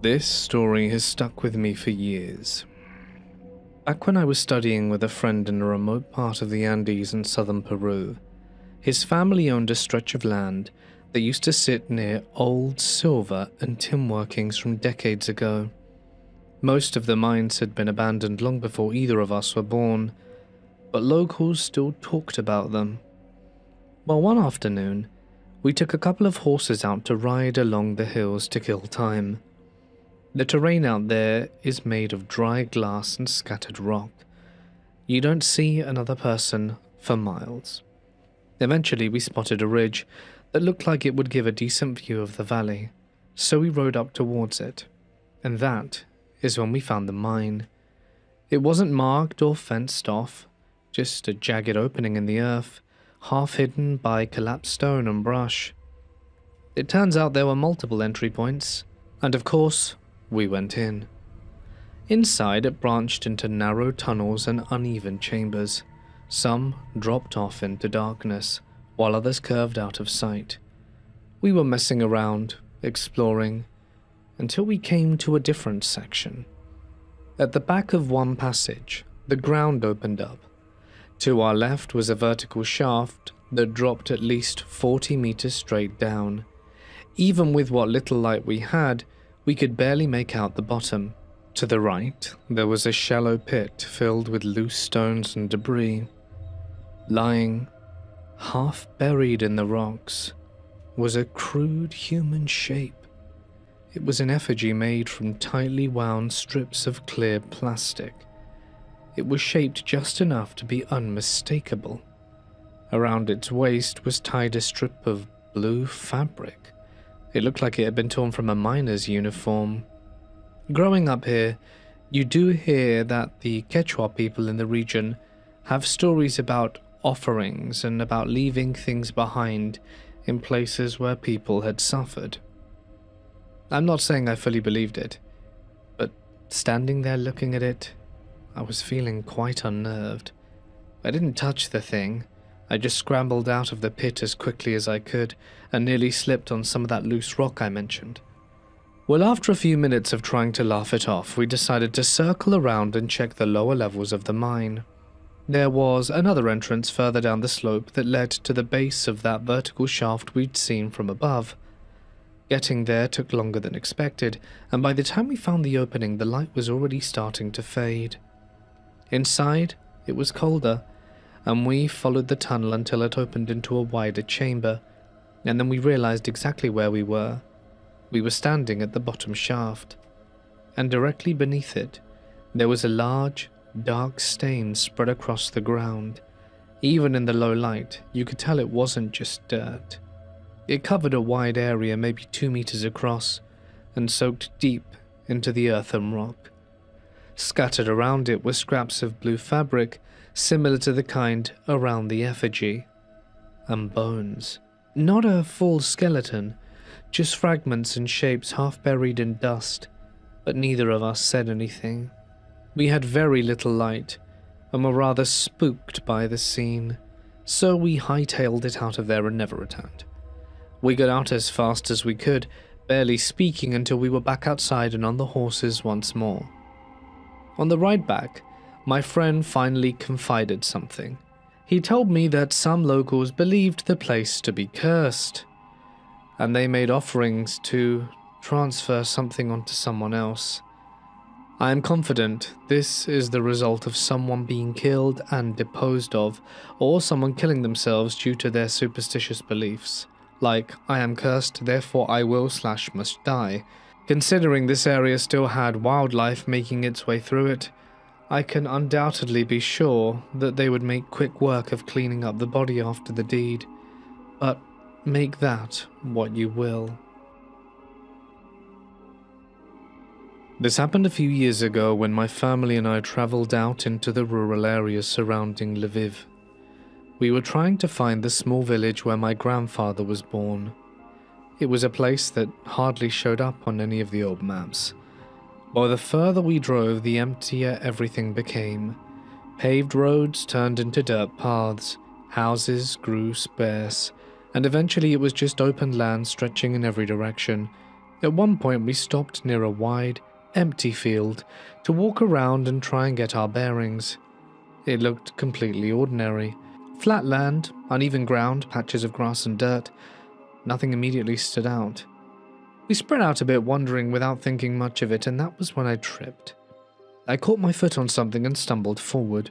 This story has stuck with me for years. Back when I was studying with a friend in a remote part of the Andes in southern Peru, his family owned a stretch of land that used to sit near old silver and tin workings from decades ago. Most of the mines had been abandoned long before either of us were born, but locals still talked about them. Well, one afternoon, we took a couple of horses out to ride along the hills to kill time. The terrain out there is made of dry glass and scattered rock. You don't see another person for miles. Eventually, we spotted a ridge that looked like it would give a decent view of the valley, so we rode up towards it. And that is when we found the mine. It wasn't marked or fenced off, just a jagged opening in the earth, half hidden by collapsed stone and brush. It turns out there were multiple entry points, and of course, we went in. Inside, it branched into narrow tunnels and uneven chambers. Some dropped off into darkness, while others curved out of sight. We were messing around, exploring, until we came to a different section. At the back of one passage, the ground opened up. To our left was a vertical shaft that dropped at least 40 meters straight down. Even with what little light we had, we could barely make out the bottom. To the right, there was a shallow pit filled with loose stones and debris. Lying, half buried in the rocks, was a crude human shape. It was an effigy made from tightly wound strips of clear plastic. It was shaped just enough to be unmistakable. Around its waist was tied a strip of blue fabric. It looked like it had been torn from a miner's uniform. Growing up here, you do hear that the Quechua people in the region have stories about offerings and about leaving things behind in places where people had suffered. I'm not saying I fully believed it, but standing there looking at it, I was feeling quite unnerved. I didn't touch the thing. I just scrambled out of the pit as quickly as I could and nearly slipped on some of that loose rock I mentioned. Well, after a few minutes of trying to laugh it off, we decided to circle around and check the lower levels of the mine. There was another entrance further down the slope that led to the base of that vertical shaft we'd seen from above. Getting there took longer than expected, and by the time we found the opening, the light was already starting to fade. Inside, it was colder, and we followed the tunnel until it opened into a wider chamber, and then we realized exactly where we were. We were standing at the bottom shaft, and directly beneath it, there was a large, dark stain spread across the ground. Even in the low light, you could tell it wasn't just dirt. It covered a wide area, maybe 2 meters across, and soaked deep into the earth and rock. Scattered around it were scraps of blue fabric, similar to the kind around the effigy, and bones. Not a full skeleton, just fragments and shapes half buried in dust, but neither of us said anything. We had very little light, and were rather spooked by the scene, so we hightailed it out of there and never returned. We got out as fast as we could, barely speaking until we were back outside and on the horses once more. On the ride back, my friend finally confided something. He told me that some locals believed the place to be cursed, and they made offerings to transfer something onto someone else. I am confident this is the result of someone being killed and disposed of, or someone killing themselves due to their superstitious beliefs. Like, I am cursed, therefore I will/must die. Considering this area still had wildlife making its way through it, I can undoubtedly be sure that they would make quick work of cleaning up the body after the deed. But make that what you will. This happened a few years ago when my family and I traveled out into the rural areas surrounding Lviv. We were trying to find the small village where my grandfather was born. It was a place that hardly showed up on any of the old maps. While the further we drove, the emptier everything became. Paved roads turned into dirt paths, houses grew sparse, and eventually it was just open land stretching in every direction. At one point we stopped near a wide, empty field to walk around and try and get our bearings. It looked completely ordinary. Flat land, uneven ground, patches of grass and dirt. Nothing immediately stood out. We spread out a bit, wandering without thinking much of it, and that was when I tripped. I caught my foot on something and stumbled forward,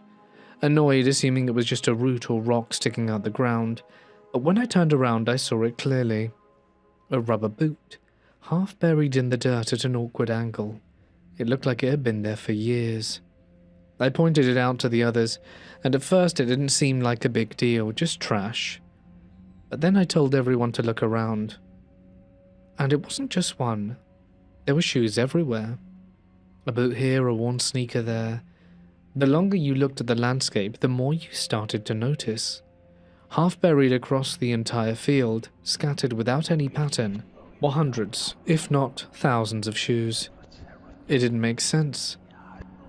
annoyed, assuming it was just a root or rock sticking out the ground. But when I turned around, I saw it clearly. A rubber boot, half buried in the dirt at an awkward angle. It looked like it had been there for years. I pointed it out to the others, and at first it didn't seem like a big deal, just trash. But then I told everyone to look around. And it wasn't just one. There were shoes everywhere. A boot here, a worn sneaker there. The longer you looked at the landscape, the more you started to notice. Half buried across the entire field, scattered without any pattern, were hundreds, if not thousands of shoes. It didn't make sense.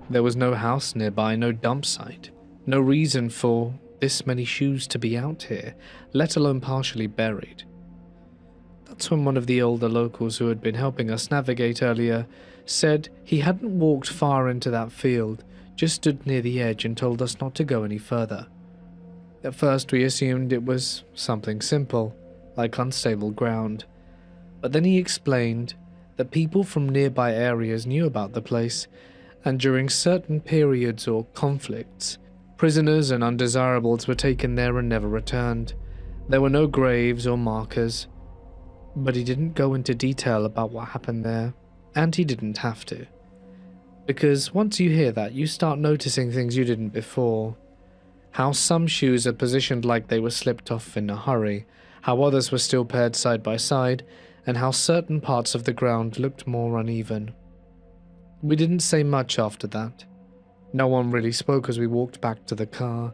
There was no house nearby, no dump site, no reason for this many shoes to be out here, let alone partially buried. That's when one of the older locals who had been helping us navigate earlier said he hadn't walked far into that field, just stood near the edge and told us not to go any further. At first we assumed it was something simple, like unstable ground, but then he explained that people from nearby areas knew about the place, and during certain periods or conflicts, prisoners and undesirables were taken there and never returned. There were no graves or markers, but he didn't go into detail about what happened there, and he didn't have to. Because once you hear that, you start noticing things you didn't before. How some shoes are positioned like they were slipped off in a hurry, how others were still paired side by side, and how certain parts of the ground looked more uneven. We didn't say much after that. No one really spoke as we walked back to the car,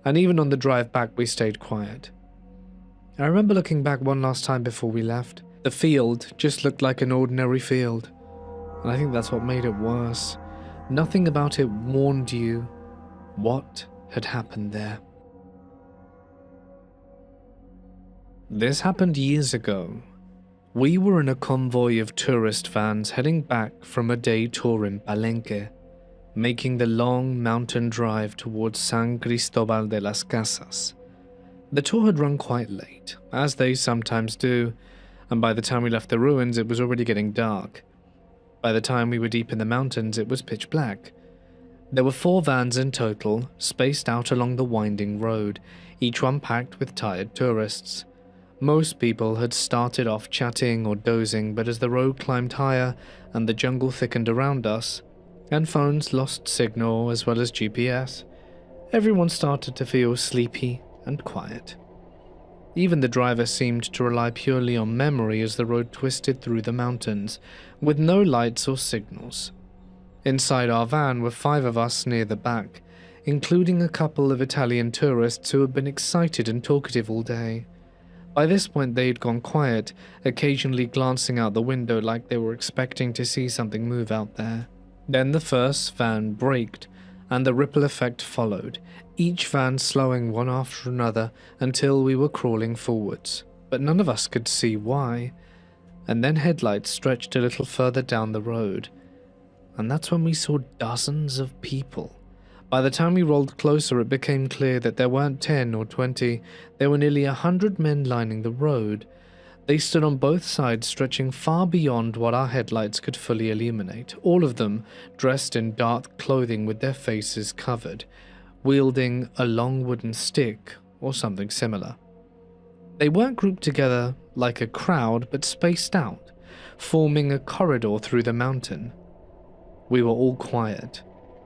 and even on the drive back we stayed quiet. I remember looking back one last time before we left. The field just looked like an ordinary field, and I think that's what made it worse. Nothing about it warned you what had happened there. This happened years ago. We were in a convoy of tourist vans heading back from a day tour in Palenque, making the long mountain drive towards San Cristobal de las Casas. The tour had run quite late, as they sometimes do, and by the time we left the ruins it was already getting dark. By the time we were deep in the mountains it was pitch black. There were 4 vans in total, spaced out along the winding road, each one packed with tired tourists. Most people had started off chatting or dozing, but as the road climbed higher and the jungle thickened around us, and phones lost signal as well as GPS, everyone started to feel sleepy and quiet. Even the driver seemed to rely purely on memory as the road twisted through the mountains, with no lights or signals. Inside our van were 5 of us near the back, including a couple of Italian tourists who had been excited and talkative all day. By this point they had gone quiet, occasionally glancing out the window like they were expecting to see something move out there. Then the first van braked, and the ripple effect followed, each van slowing one after another until we were crawling forwards, but none of us could see why. And then headlights stretched a little further down the road, and that's when we saw dozens of people. By the time we rolled closer, it became clear that there weren't 10 or 20, there were nearly 100 men lining the road. They stood on both sides, stretching far beyond what our headlights could fully illuminate, all of them dressed in dark clothing with their faces covered, wielding a long wooden stick or something similar. They weren't grouped together like a crowd, but spaced out, forming a corridor through the mountain. We were all quiet.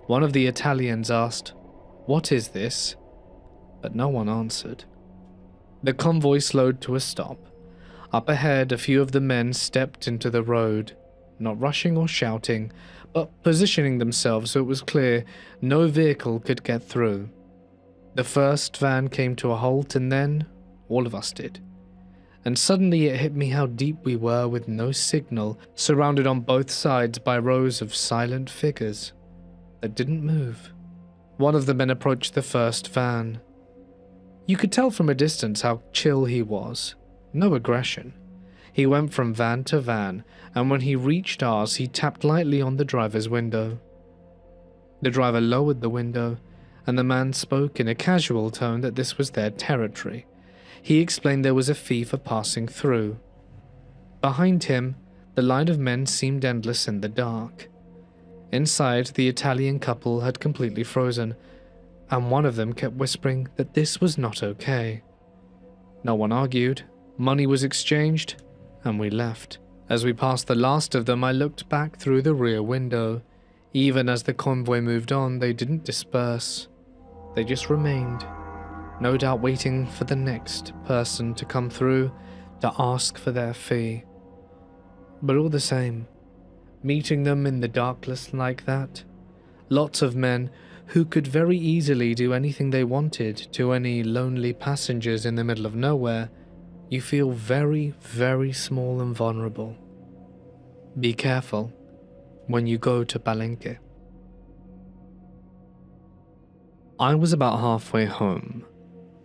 One of the Italians asked, "What is this?" But no one answered. The convoy slowed to a stop. Up ahead, a few of the men stepped into the road, not rushing or shouting, but positioning themselves so it was clear no vehicle could get through. The first van came to a halt, and then all of us did. And suddenly it hit me how deep we were with no signal, surrounded on both sides by rows of silent figures that didn't move. One of the men approached the first van. You could tell from a distance how chill he was. No aggression. He went from van to van, and when he reached ours, he tapped lightly on the driver's window. The driver lowered the window, and the man spoke in a casual tone that this was their territory. He explained there was a fee for passing through. Behind him, the line of men seemed endless in the dark. Inside, the Italian couple had completely frozen, and one of them kept whispering that this was not okay. No one argued, money was exchanged, and we left. As we passed the last of them, I looked back through the rear window. Even as the convoy moved on, they didn't disperse. They just remained, no doubt waiting for the next person to come through to ask for their fee. But all the same, meeting them in the darkness like that, lots of men who could very easily do anything they wanted to any lonely passengers in the middle of nowhere, you feel very, very small and vulnerable. Be careful when you go to Palenque. I was about halfway home,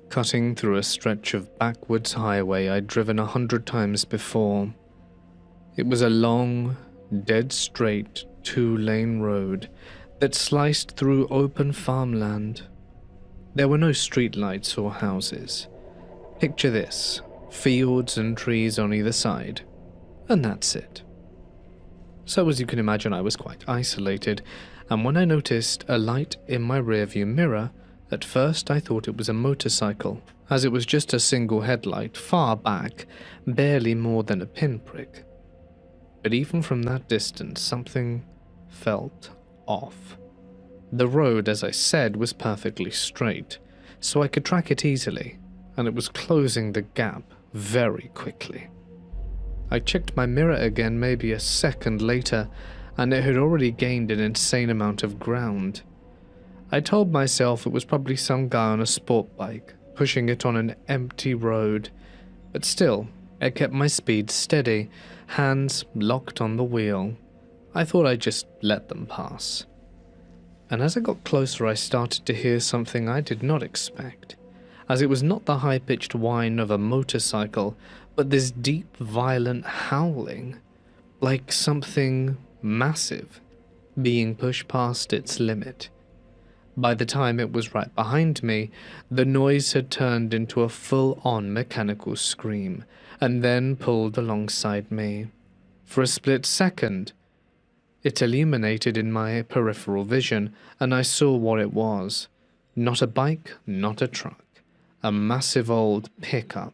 cutting through a stretch of backwoods highway I'd driven 100 times before. It was a long, dead straight 2-lane road that sliced through open farmland. There were no streetlights or houses. Picture this, fields and trees on either side, and that's it. So as you can imagine, I was quite isolated, and when I noticed a light in my rearview mirror, at first I thought it was a motorcycle, as it was just a single headlight far back, barely more than a pinprick. But even from that distance, something felt off. The road, as I said, was perfectly straight, so I could track it easily, and it was closing the gap very quickly. I checked my mirror again maybe a second later, and it had already gained an insane amount of ground. I told myself it was probably some guy on a sport bike, pushing it on an empty road, but still, I kept my speed steady, hands locked on the wheel. I thought I'd just let them pass. And as I got closer, I started to hear something I did not expect, as it was not the high-pitched whine of a motorcycle, but this deep, violent howling, like something massive being pushed past its limit. By the time it was right behind me, the noise had turned into a full-on mechanical scream, and then pulled alongside me. For a split second, it illuminated in my peripheral vision, and I saw what it was. Not a bike, not a truck. A massive old pickup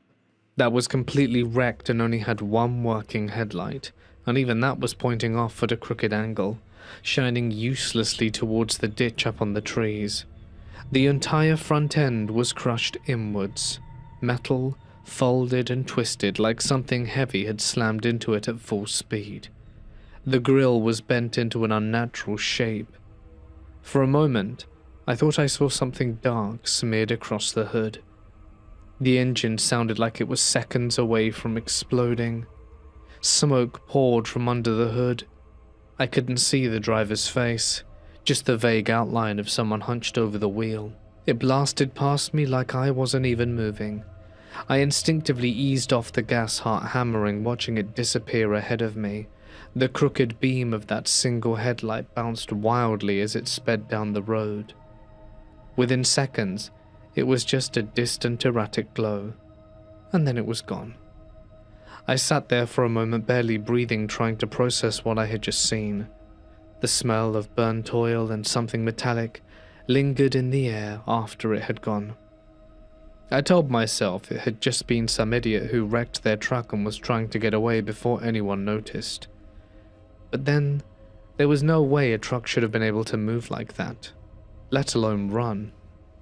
that was completely wrecked and only had one working headlight, and even that was pointing off at a crooked angle, shining uselessly towards the ditch up on the trees. The entire front end was crushed inwards, metal, folded and twisted like something heavy had slammed into it at full speed. The grille was bent into an unnatural shape. For a moment, I thought I saw something dark smeared across the hood. The engine sounded like it was seconds away from exploding. Smoke poured from under the hood. I couldn't see the driver's face, just the vague outline of someone hunched over the wheel. It blasted past me like I wasn't even moving. I instinctively eased off the gas, heart hammering, watching it disappear ahead of me. The crooked beam of that single headlight bounced wildly as it sped down the road. Within seconds, it was just a distant erratic glow, and then it was gone. I sat there for a moment, barely breathing, trying to process what I had just seen. The smell of burnt oil and something metallic lingered in the air after it had gone. I told myself it had just been some idiot who wrecked their truck and was trying to get away before anyone noticed. But then, there was no way a truck should have been able to move like that, let alone run.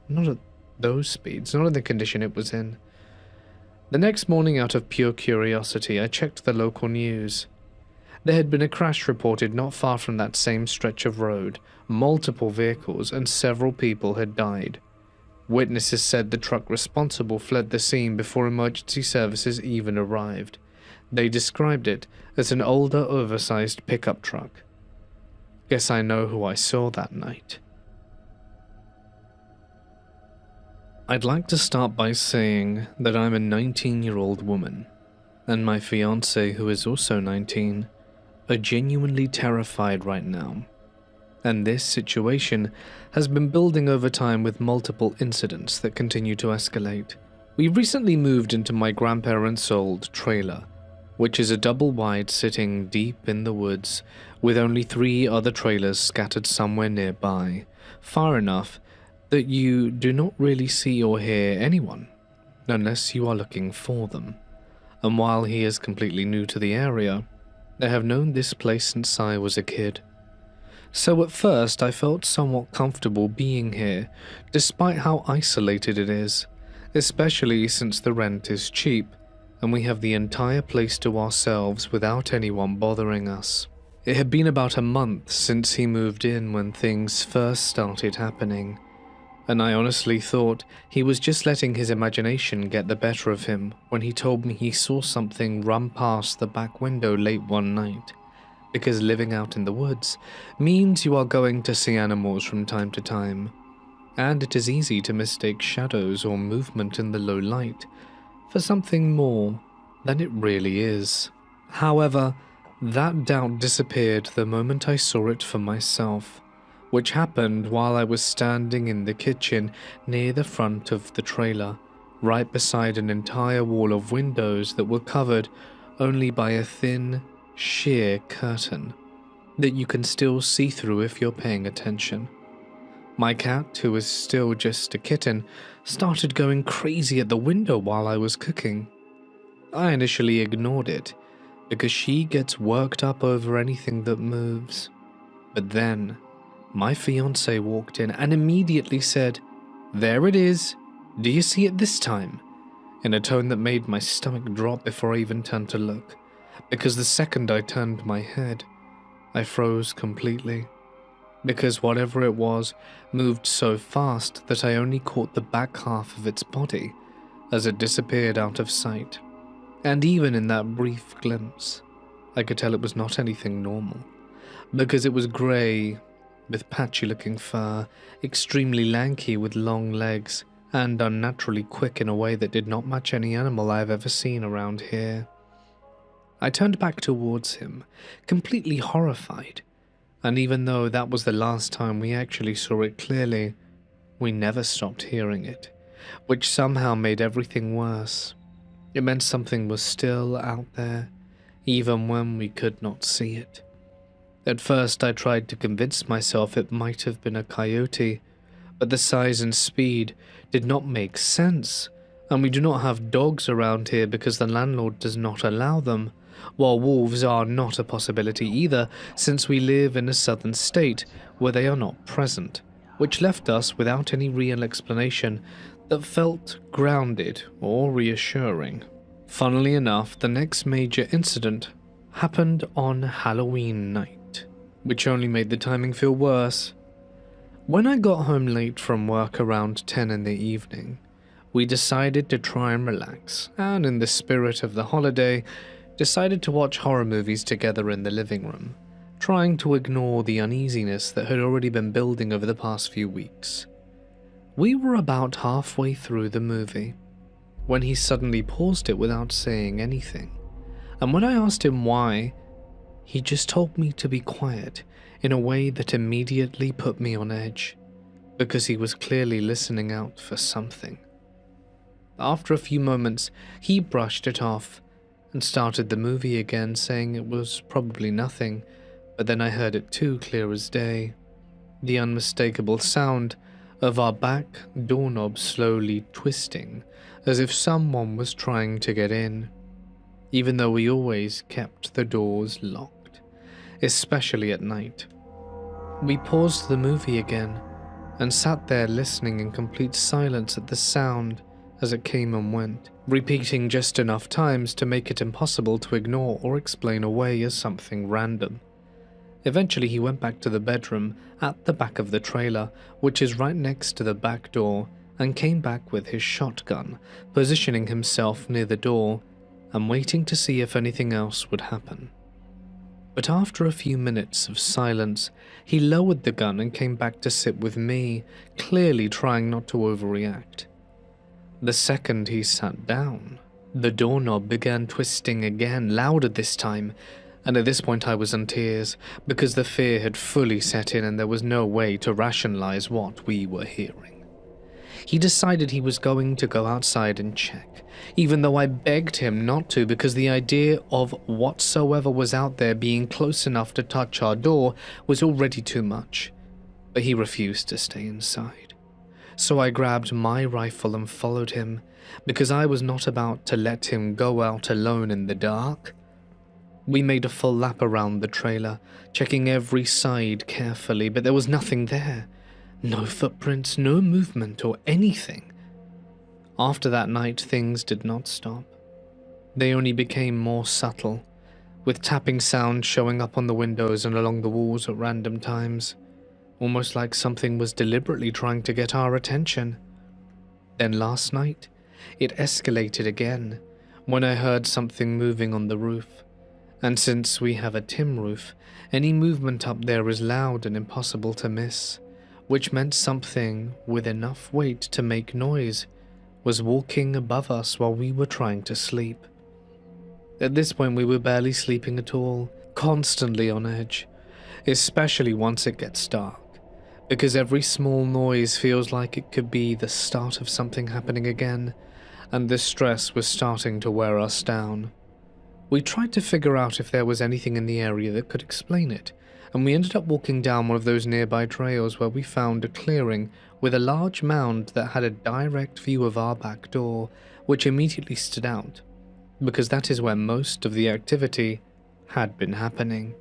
Not at those speeds, not in the condition it was in. The next morning, out of pure curiosity, I checked the local news. There had been a crash reported not far from that same stretch of road. Multiple vehicles and several people had died. Witnesses said the truck responsible fled the scene before emergency services even arrived. They described it as an older, oversized pickup truck. Guess I know who I saw that night. I'd like to start by saying that I'm a 19-year-old woman. and my fiancée, who is also 19, are genuinely terrified right now. And this situation has been building over time with multiple incidents that continue to escalate. We recently moved into my grandparents' old trailer, which is a double-wide sitting deep in the woods with only 3 other trailers scattered somewhere nearby, far enough that you do not really see or hear anyone, unless you are looking for them. And while he is completely new to the area, I have known this place since I was a kid. So at first I felt somewhat comfortable being here, despite how isolated it is, especially since the rent is cheap, and we have the entire place to ourselves without anyone bothering us. It had been about a month since he moved in when things first started happening, and I honestly thought he was just letting his imagination get the better of him when he told me he saw something run past the back window late one night, because living out in the woods means you are going to see animals from time to time, and it is easy to mistake shadows or movement in the low light for something more than it really is. However, that doubt disappeared the moment I saw it for myself, which happened while I was standing in the kitchen near the front of the trailer, right beside an entire wall of windows that were covered only by a thin, sheer curtain that you can still see through if you're paying attention. My cat, who was still just a kitten, started going crazy at the window while I was cooking. I initially ignored it, because she gets worked up over anything that moves. But then, my fiancé walked in and immediately said, "There it is. Do you see it this time?" in a tone that made my stomach drop before I even turned to look, because the second I turned my head, I froze completely. Because whatever it was moved so fast that I only caught the back half of its body as it disappeared out of sight. And even in that brief glimpse, I could tell it was not anything normal, because it was grey, with patchy-looking fur, extremely lanky with long legs, and unnaturally quick in a way that did not match any animal I have ever seen around here. I turned back towards him, completely horrified, and even though that was the last time we actually saw it clearly, we never stopped hearing it, which somehow made everything worse. It meant something was still out there, even when we could not see it. At first I tried to convince myself it might have been a coyote, but the size and speed did not make sense, and we do not have dogs around here because the landlord does not allow them, while wolves are not a possibility either, since we live in a southern state where they are not present, which left us without any real explanation that felt grounded or reassuring. Funnily enough, the next major incident happened on Halloween night, which only made the timing feel worse. When I got home late from work around 10 in the evening, we decided to try and relax, and in the spirit of the holiday, decided to watch horror movies together in the living room, trying to ignore the uneasiness that had already been building over the past few weeks. We were about halfway through the movie when he suddenly paused it without saying anything, and when I asked him why, he just told me to be quiet in a way that immediately put me on edge, because he was clearly listening out for something. After a few moments, he brushed it off and started the movie again, saying it was probably nothing, but then I heard it too, clear as day. The unmistakable sound of our back doorknob slowly twisting, as if someone was trying to get in, even though we always kept the doors locked, especially at night. We paused the movie again and sat there listening in complete silence at the sound as it came and went, repeating just enough times to make it impossible to ignore or explain away as something random. Eventually he went back to the bedroom at the back of the trailer, which is right next to the back door, and came back with his shotgun, positioning himself near the door and waiting to see if anything else would happen. But after a few minutes of silence, he lowered the gun and came back to sit with me, clearly trying not to overreact. The second he sat down, The doorknob began twisting again, louder this time, and at this point I was in tears, because the fear had fully set in and there was no way to rationalize what we were hearing. He decided he was going to go outside and check, even though I begged him not to because the idea of whatsoever was out there being close enough to touch our door was already too much, but he refused to stay inside. So I grabbed my rifle and followed him, because I was not about to let him go out alone in the dark. We made a full lap around the trailer, checking every side carefully, but there was nothing there. No footprints, no movement or anything. After that night, things did not stop. They only became more subtle, with tapping sounds showing up on the windows and along the walls at random times, almost like something was deliberately trying to get our attention. Then last night, it escalated again, when I heard something moving on the roof. And since we have a tin roof, any movement up there is loud and impossible to miss, which meant something with enough weight to make noise was walking above us while we were trying to sleep. At this point we were barely sleeping at all, constantly on edge, especially once it gets dark, because every small noise feels like it could be the start of something happening again, and the stress was starting to wear us down. We tried to figure out if there was anything in the area that could explain it, and we ended up walking down one of those nearby trails where we found a clearing with a large mound that had a direct view of our back door, which immediately stood out, because that is where most of the activity had been happening.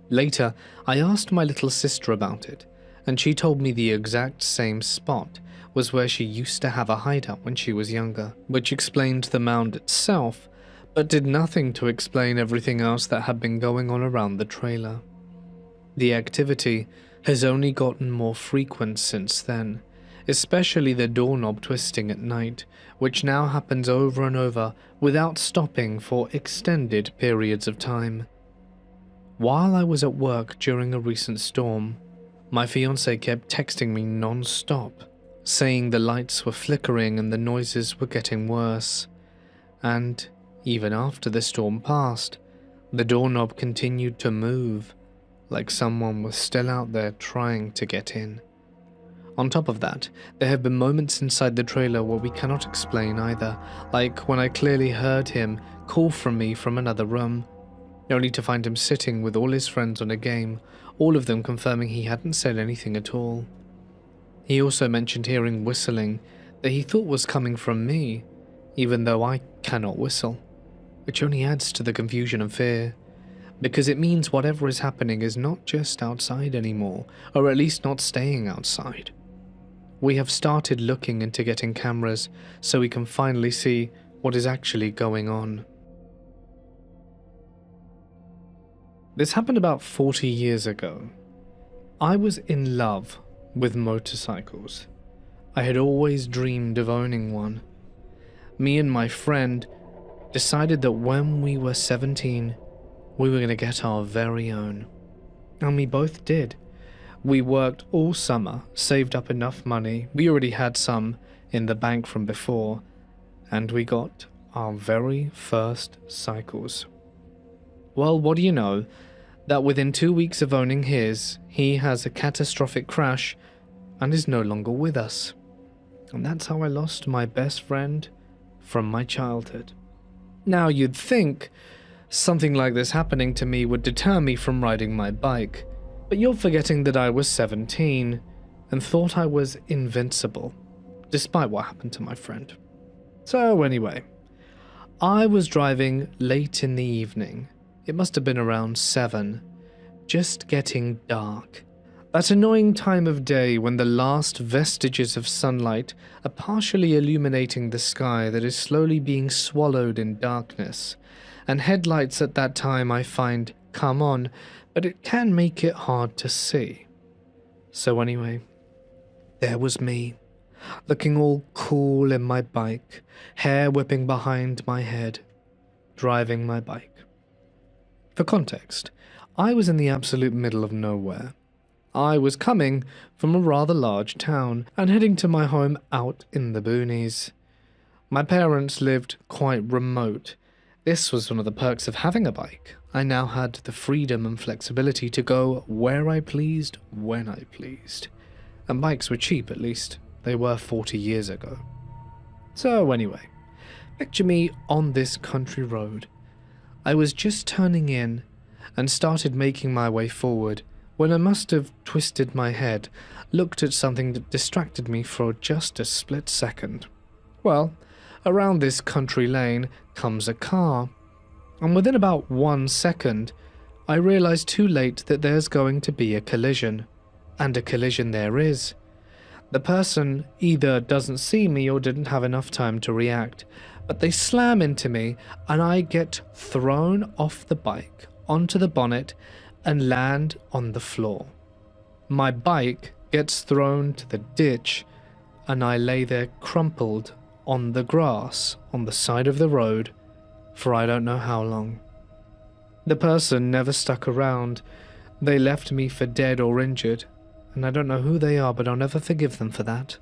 Later, I asked my little sister about it, and she told me the exact same spot was where she used to have a hideout when she was younger, which explained the mound itself, but did nothing to explain everything else that had been going on around the trailer. The activity has only gotten more frequent since then, especially the doorknob twisting at night, which now happens over and over without stopping for extended periods of time. While I was at work during a recent storm, my fiancé kept texting me non-stop, saying the lights were flickering and the noises were getting worse. And even after the storm passed, the doorknob continued to move, like someone was still out there trying to get in. On top of that, there have been moments inside the trailer where we cannot explain either, like when I clearly heard him call from me from another room, only to find him sitting with all his friends on a game, all of them confirming he hadn't said anything at all. He also mentioned hearing whistling that he thought was coming from me, even though I cannot whistle, which only adds to the confusion and fear, because it means whatever is happening is not just outside anymore, or at least not staying outside. We have started looking into getting cameras so we can finally see what is actually going on. This happened about 40 years ago. I was in love with motorcycles. I had always dreamed of owning one. Me and my friend decided that when we were 17, we were going to get our very own. And we both did. We worked all summer, saved up enough money, we already had some in the bank from before, and we got our very first cycles. Well, what do you know? That within 2 weeks of owning his, he has a catastrophic crash and is no longer with us. And that's how I lost my best friend from my childhood. Now you'd think something like this happening to me would deter me from riding my bike, but you're forgetting that I was 17 and thought I was invincible, despite what happened to my friend. So anyway, I was driving late in the evening. It must have been around 7, just getting dark. That annoying time of day when the last vestiges of sunlight are partially illuminating the sky that is slowly being swallowed in darkness, and headlights at that time I find come on, but it can make it hard to see. So anyway, there was me, looking all cool in my bike, hair whipping behind my head, driving my bike. For context, I was in the absolute middle of nowhere. I was coming from a rather large town and heading to my home out in the boonies. My parents lived quite remote. This was one of the perks of having a bike. I now had the freedom and flexibility to go where I pleased, when I pleased. And bikes were cheap, at least. They were 40 years ago. So anyway, picture me on this country road. I was just turning in and started making my way forward when I must have twisted my head, looked at something that distracted me for just a split second. Well, around this country lane comes a car, and within about 1 second, I realized too late that there's going to be a collision. And a collision there is. The person either doesn't see me or didn't have enough time to react, but they slam into me and I get thrown off the bike onto the bonnet and land on the floor. My bike gets thrown to the ditch and I lay there crumpled on the grass on the side of the road for I don't know how long. The person never stuck around. They left me for dead or injured, and I don't know who they are, but I'll never forgive them for that.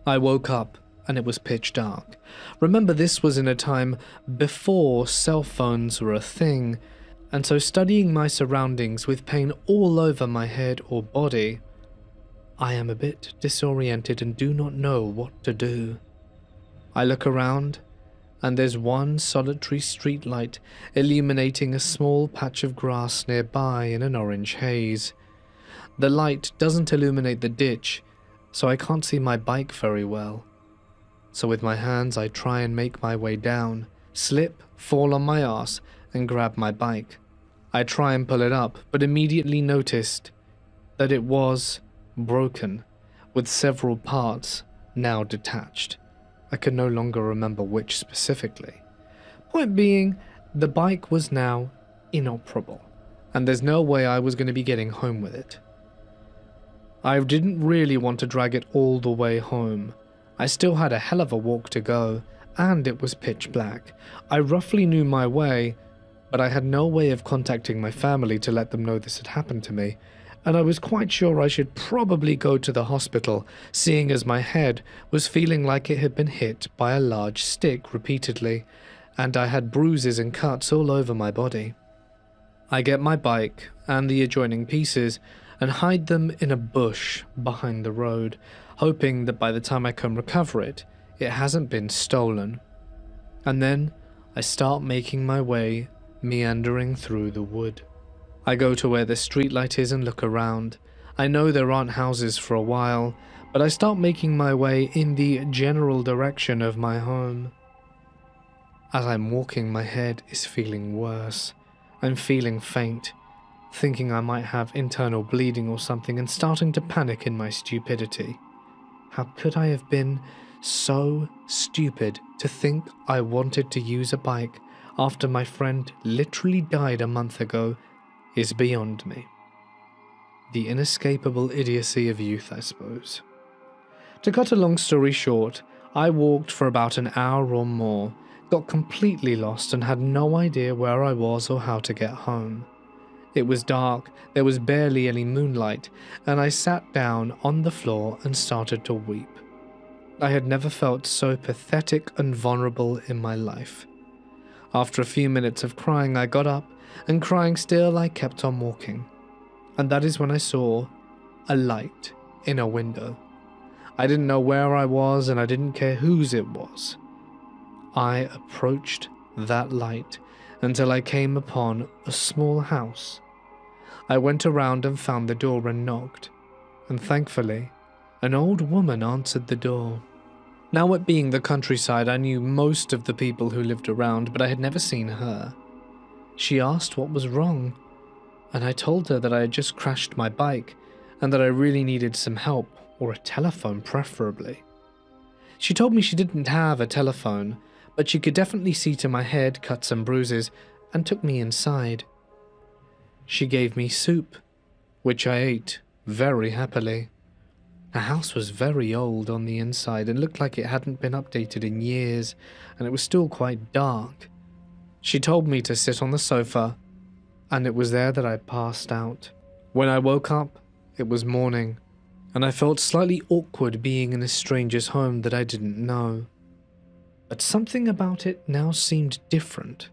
I woke up and it was pitch dark. Remember, this was in a time before cell phones were a thing, and so studying my surroundings with pain all over my head or body, I am a bit disoriented and do not know what to do. I look around, and there's one solitary streetlight illuminating a small patch of grass nearby in an orange haze. The light doesn't illuminate the ditch, so I can't see my bike very well. So with my hands I try and make my way down, slip, fall on my ass, and grab my bike. I try and pull it up, but immediately noticed that it was broken, with several parts now detached. I could no longer remember which specifically. Point being, the bike was now inoperable, and there's no way I was going to be getting home with it. I didn't really want to drag it all the way home. I still had a hell of a walk to go, and it was pitch black. I roughly knew my way, but I had no way of contacting my family to let them know this had happened to me, and I was quite sure I should probably go to the hospital, seeing as my head was feeling like it had been hit by a large stick repeatedly, and I had bruises and cuts all over my body. I get my bike and the adjoining pieces and hide them in a bush behind the road, hoping that by the time I can recover it, it hasn't been stolen. And then I start making my way, meandering through the wood. I go to where the streetlight is and look around. I know there aren't houses for a while, but I start making my way in the general direction of my home. As I'm walking, my head is feeling worse. I'm feeling faint, thinking I might have internal bleeding or something, and starting to panic in my stupidity. How could I have been so stupid to think I wanted to use a bike after my friend literally died a month ago is beyond me. The inescapable idiocy of youth, I suppose. To cut a long story short, I walked for about an hour or more, got completely lost and had no idea where I was or how to get home. It was dark, there was barely any moonlight, and I sat down on the floor and started to weep. I had never felt so pathetic and vulnerable in my life. After a few minutes of crying, I got up, and crying still, I kept on walking. And that is when I saw a light in a window. I didn't know where I was, and I didn't care whose it was. I approached that light until I came upon a small house. I went around and found the door and knocked, and thankfully, an old woman answered the door. Now, it being the countryside, I knew most of the people who lived around, but I had never seen her. She asked what was wrong, and I told her that I had just crashed my bike and that I really needed some help, or a telephone preferably. She told me she didn't have a telephone, but she could definitely see to my head, cuts and bruises, and took me inside. She gave me soup, which I ate very happily. The house was very old on the inside and looked like it hadn't been updated in years, and it was still quite dark. She told me to sit on the sofa, and it was there that I passed out. When I woke up, it was morning, and I felt slightly awkward being in a stranger's home that I didn't know. but something about it now seemed different.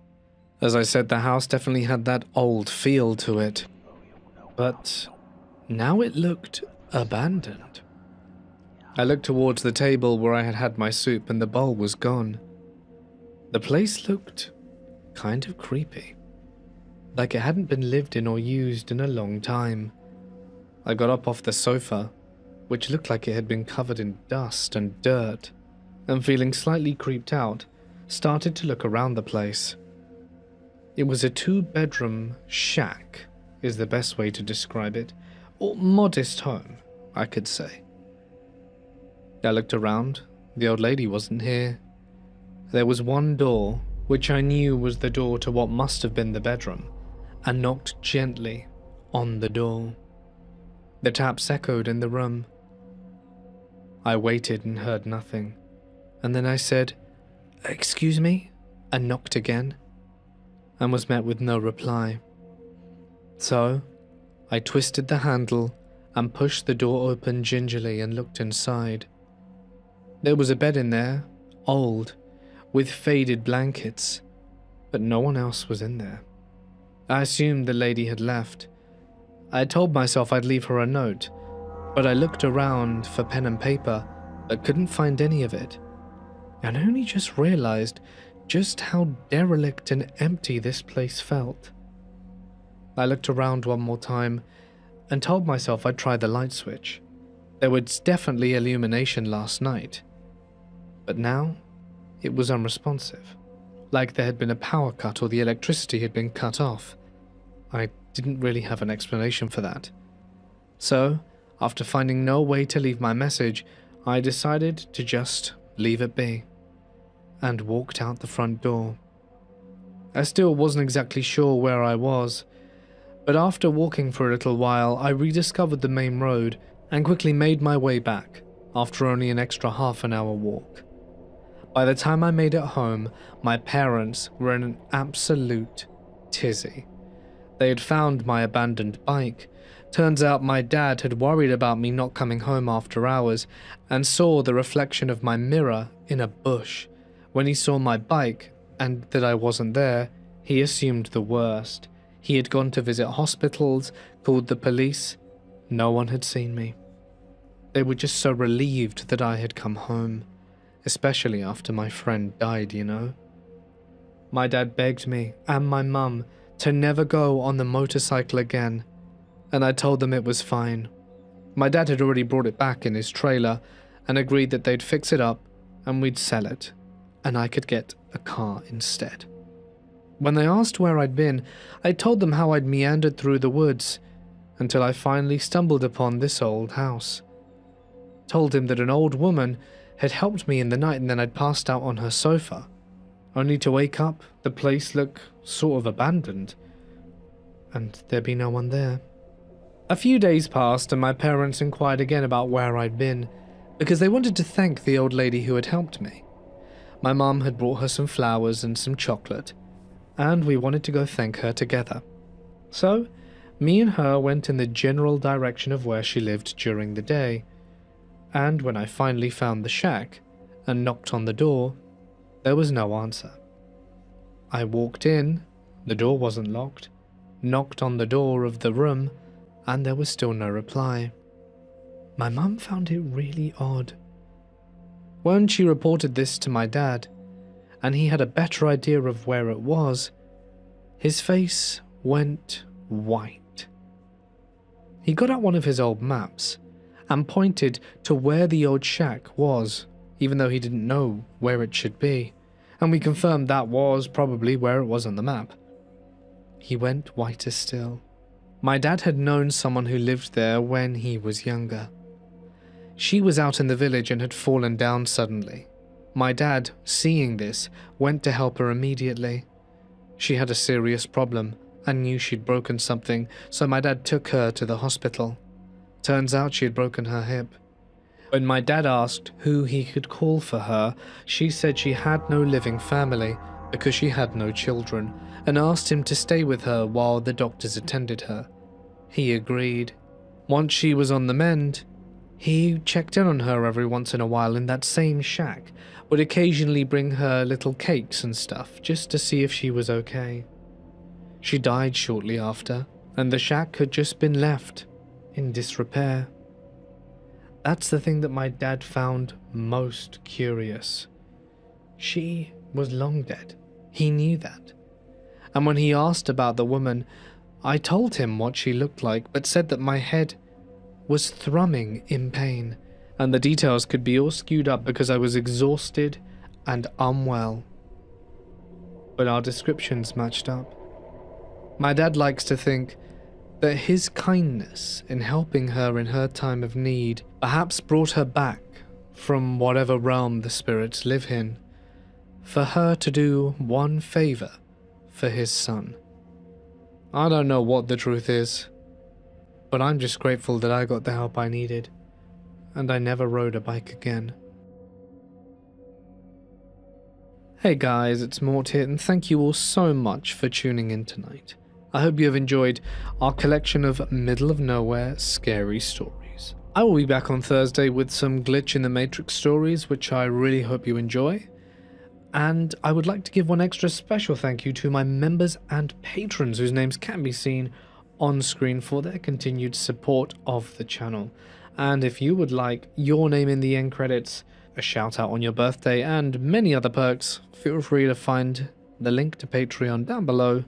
As I said, the house definitely had that old feel to it, but now it looked abandoned. I looked towards the table where I had had my soup and the bowl was gone. The place looked kind of creepy, like it hadn't been lived in or used in a long time. I got up off the sofa, which looked like it had been covered in dust and dirt, and feeling slightly creeped out, started to look around the place. It was a 2-bedroom shack, is the best way to describe it, or modest home, I could say. I looked around. The old lady wasn't here. There was one door, which I knew was the door to what must have been the bedroom, and knocked gently on the door. The taps echoed in the room. I waited and heard nothing, and then I said, "Excuse me," and knocked again, and was met with no reply. So, I twisted the handle and pushed the door open gingerly and looked inside. There was a bed in there, old, with faded blankets, but no one else was in there. I assumed the lady had left. I had told myself I'd leave her a note, but I looked around for pen and paper, but couldn't find any of it, and only just realized just how derelict and empty this place felt. I looked around one more time and told myself I'd try the light switch. There was definitely illumination last night, but now it was unresponsive, like there had been a power cut or the electricity had been cut off. I didn't really have an explanation for that. So, after finding no way to leave my message, I decided to just leave it be, and walked out the front door. I still wasn't exactly sure where I was, but after walking for a little while, I rediscovered the main road and quickly made my way back, after only an extra half an hour walk. By the time I made it home, my parents were in an absolute tizzy. They had found my abandoned bike. Turns out my dad had worried about me not coming home after hours and saw the reflection of my mirror in a bush. When he saw my bike and that I wasn't there, he assumed the worst. He had gone to visit hospitals, called the police. No one had seen me. They were just so relieved that I had come home, especially after my friend died, you know. My dad begged me and my mum to never go on the motorcycle again, and I told them it was fine. My dad had already brought it back in his trailer and agreed that they'd fix it up and we'd sell it, and I could get a car instead. When they asked where I'd been, I told them how I'd meandered through the woods until I finally stumbled upon this old house. Told him that an old woman had helped me in the night and then I'd passed out on her sofa, only to wake up, the place look sort of abandoned, and there'd be no one there. A few days passed and my parents inquired again about where I'd been, because they wanted to thank the old lady who had helped me. My mum had brought her some flowers and some chocolate, and we wanted to go thank her together. So, me and her went in the general direction of where she lived during the day, and when I finally found the shack and knocked on the door, there was no answer. I walked in, the door wasn't locked, knocked on the door of the room, and there was still no reply. My mum found it really odd. When she reported this to my dad, and he had a better idea of where it was, his face went white. He got out one of his old maps and pointed to where the old shack was, even though he didn't know where it should be, and we confirmed that was probably where it was on the map. He went whiter still. My dad had known someone who lived there when he was younger. She was out in the village and had fallen down suddenly. My dad, seeing this, went to help her immediately. She had a serious problem and knew she'd broken something, so my dad took her to the hospital. Turns out she had broken her hip. When my dad asked who he could call for her, she said she had no living family because she had no children, and asked him to stay with her while the doctors attended her. He agreed. Once she was on the mend, He checked in on her every once in a while in that same shack, would occasionally bring her little cakes and stuff just to see if she was okay. She died shortly after, and the shack had just been left in disrepair. That's the thing that my dad found most curious. She was long dead. He knew that. And when he asked about the woman, I told him what she looked like, but said that my head was thrumming in pain, and the details could be all skewed up because I was exhausted and unwell. But our descriptions matched up. My dad likes to think that his kindness in helping her in her time of need perhaps brought her back from whatever realm the spirits live in, for her to do one favor for his son. I don't know what the truth is, but I'm just grateful that I got the help I needed, and I never rode a bike again. Hey guys, it's Mort here, and thank you all so much for tuning in tonight. I hope you have enjoyed our collection of middle of nowhere scary stories. I will be back on Thursday with some Glitch in the Matrix stories, which I really hope you enjoy. And I would like to give one extra special thank you to my members and patrons whose names can be seen on screen for their continued support of the channel. And if you would like your name in the end credits, a shout out on your birthday, and many other perks, feel free to find the link to Patreon down below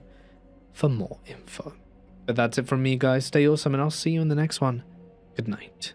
for more info. But that's it from me, guys. Stay awesome, and I'll see you in the next one. Good night.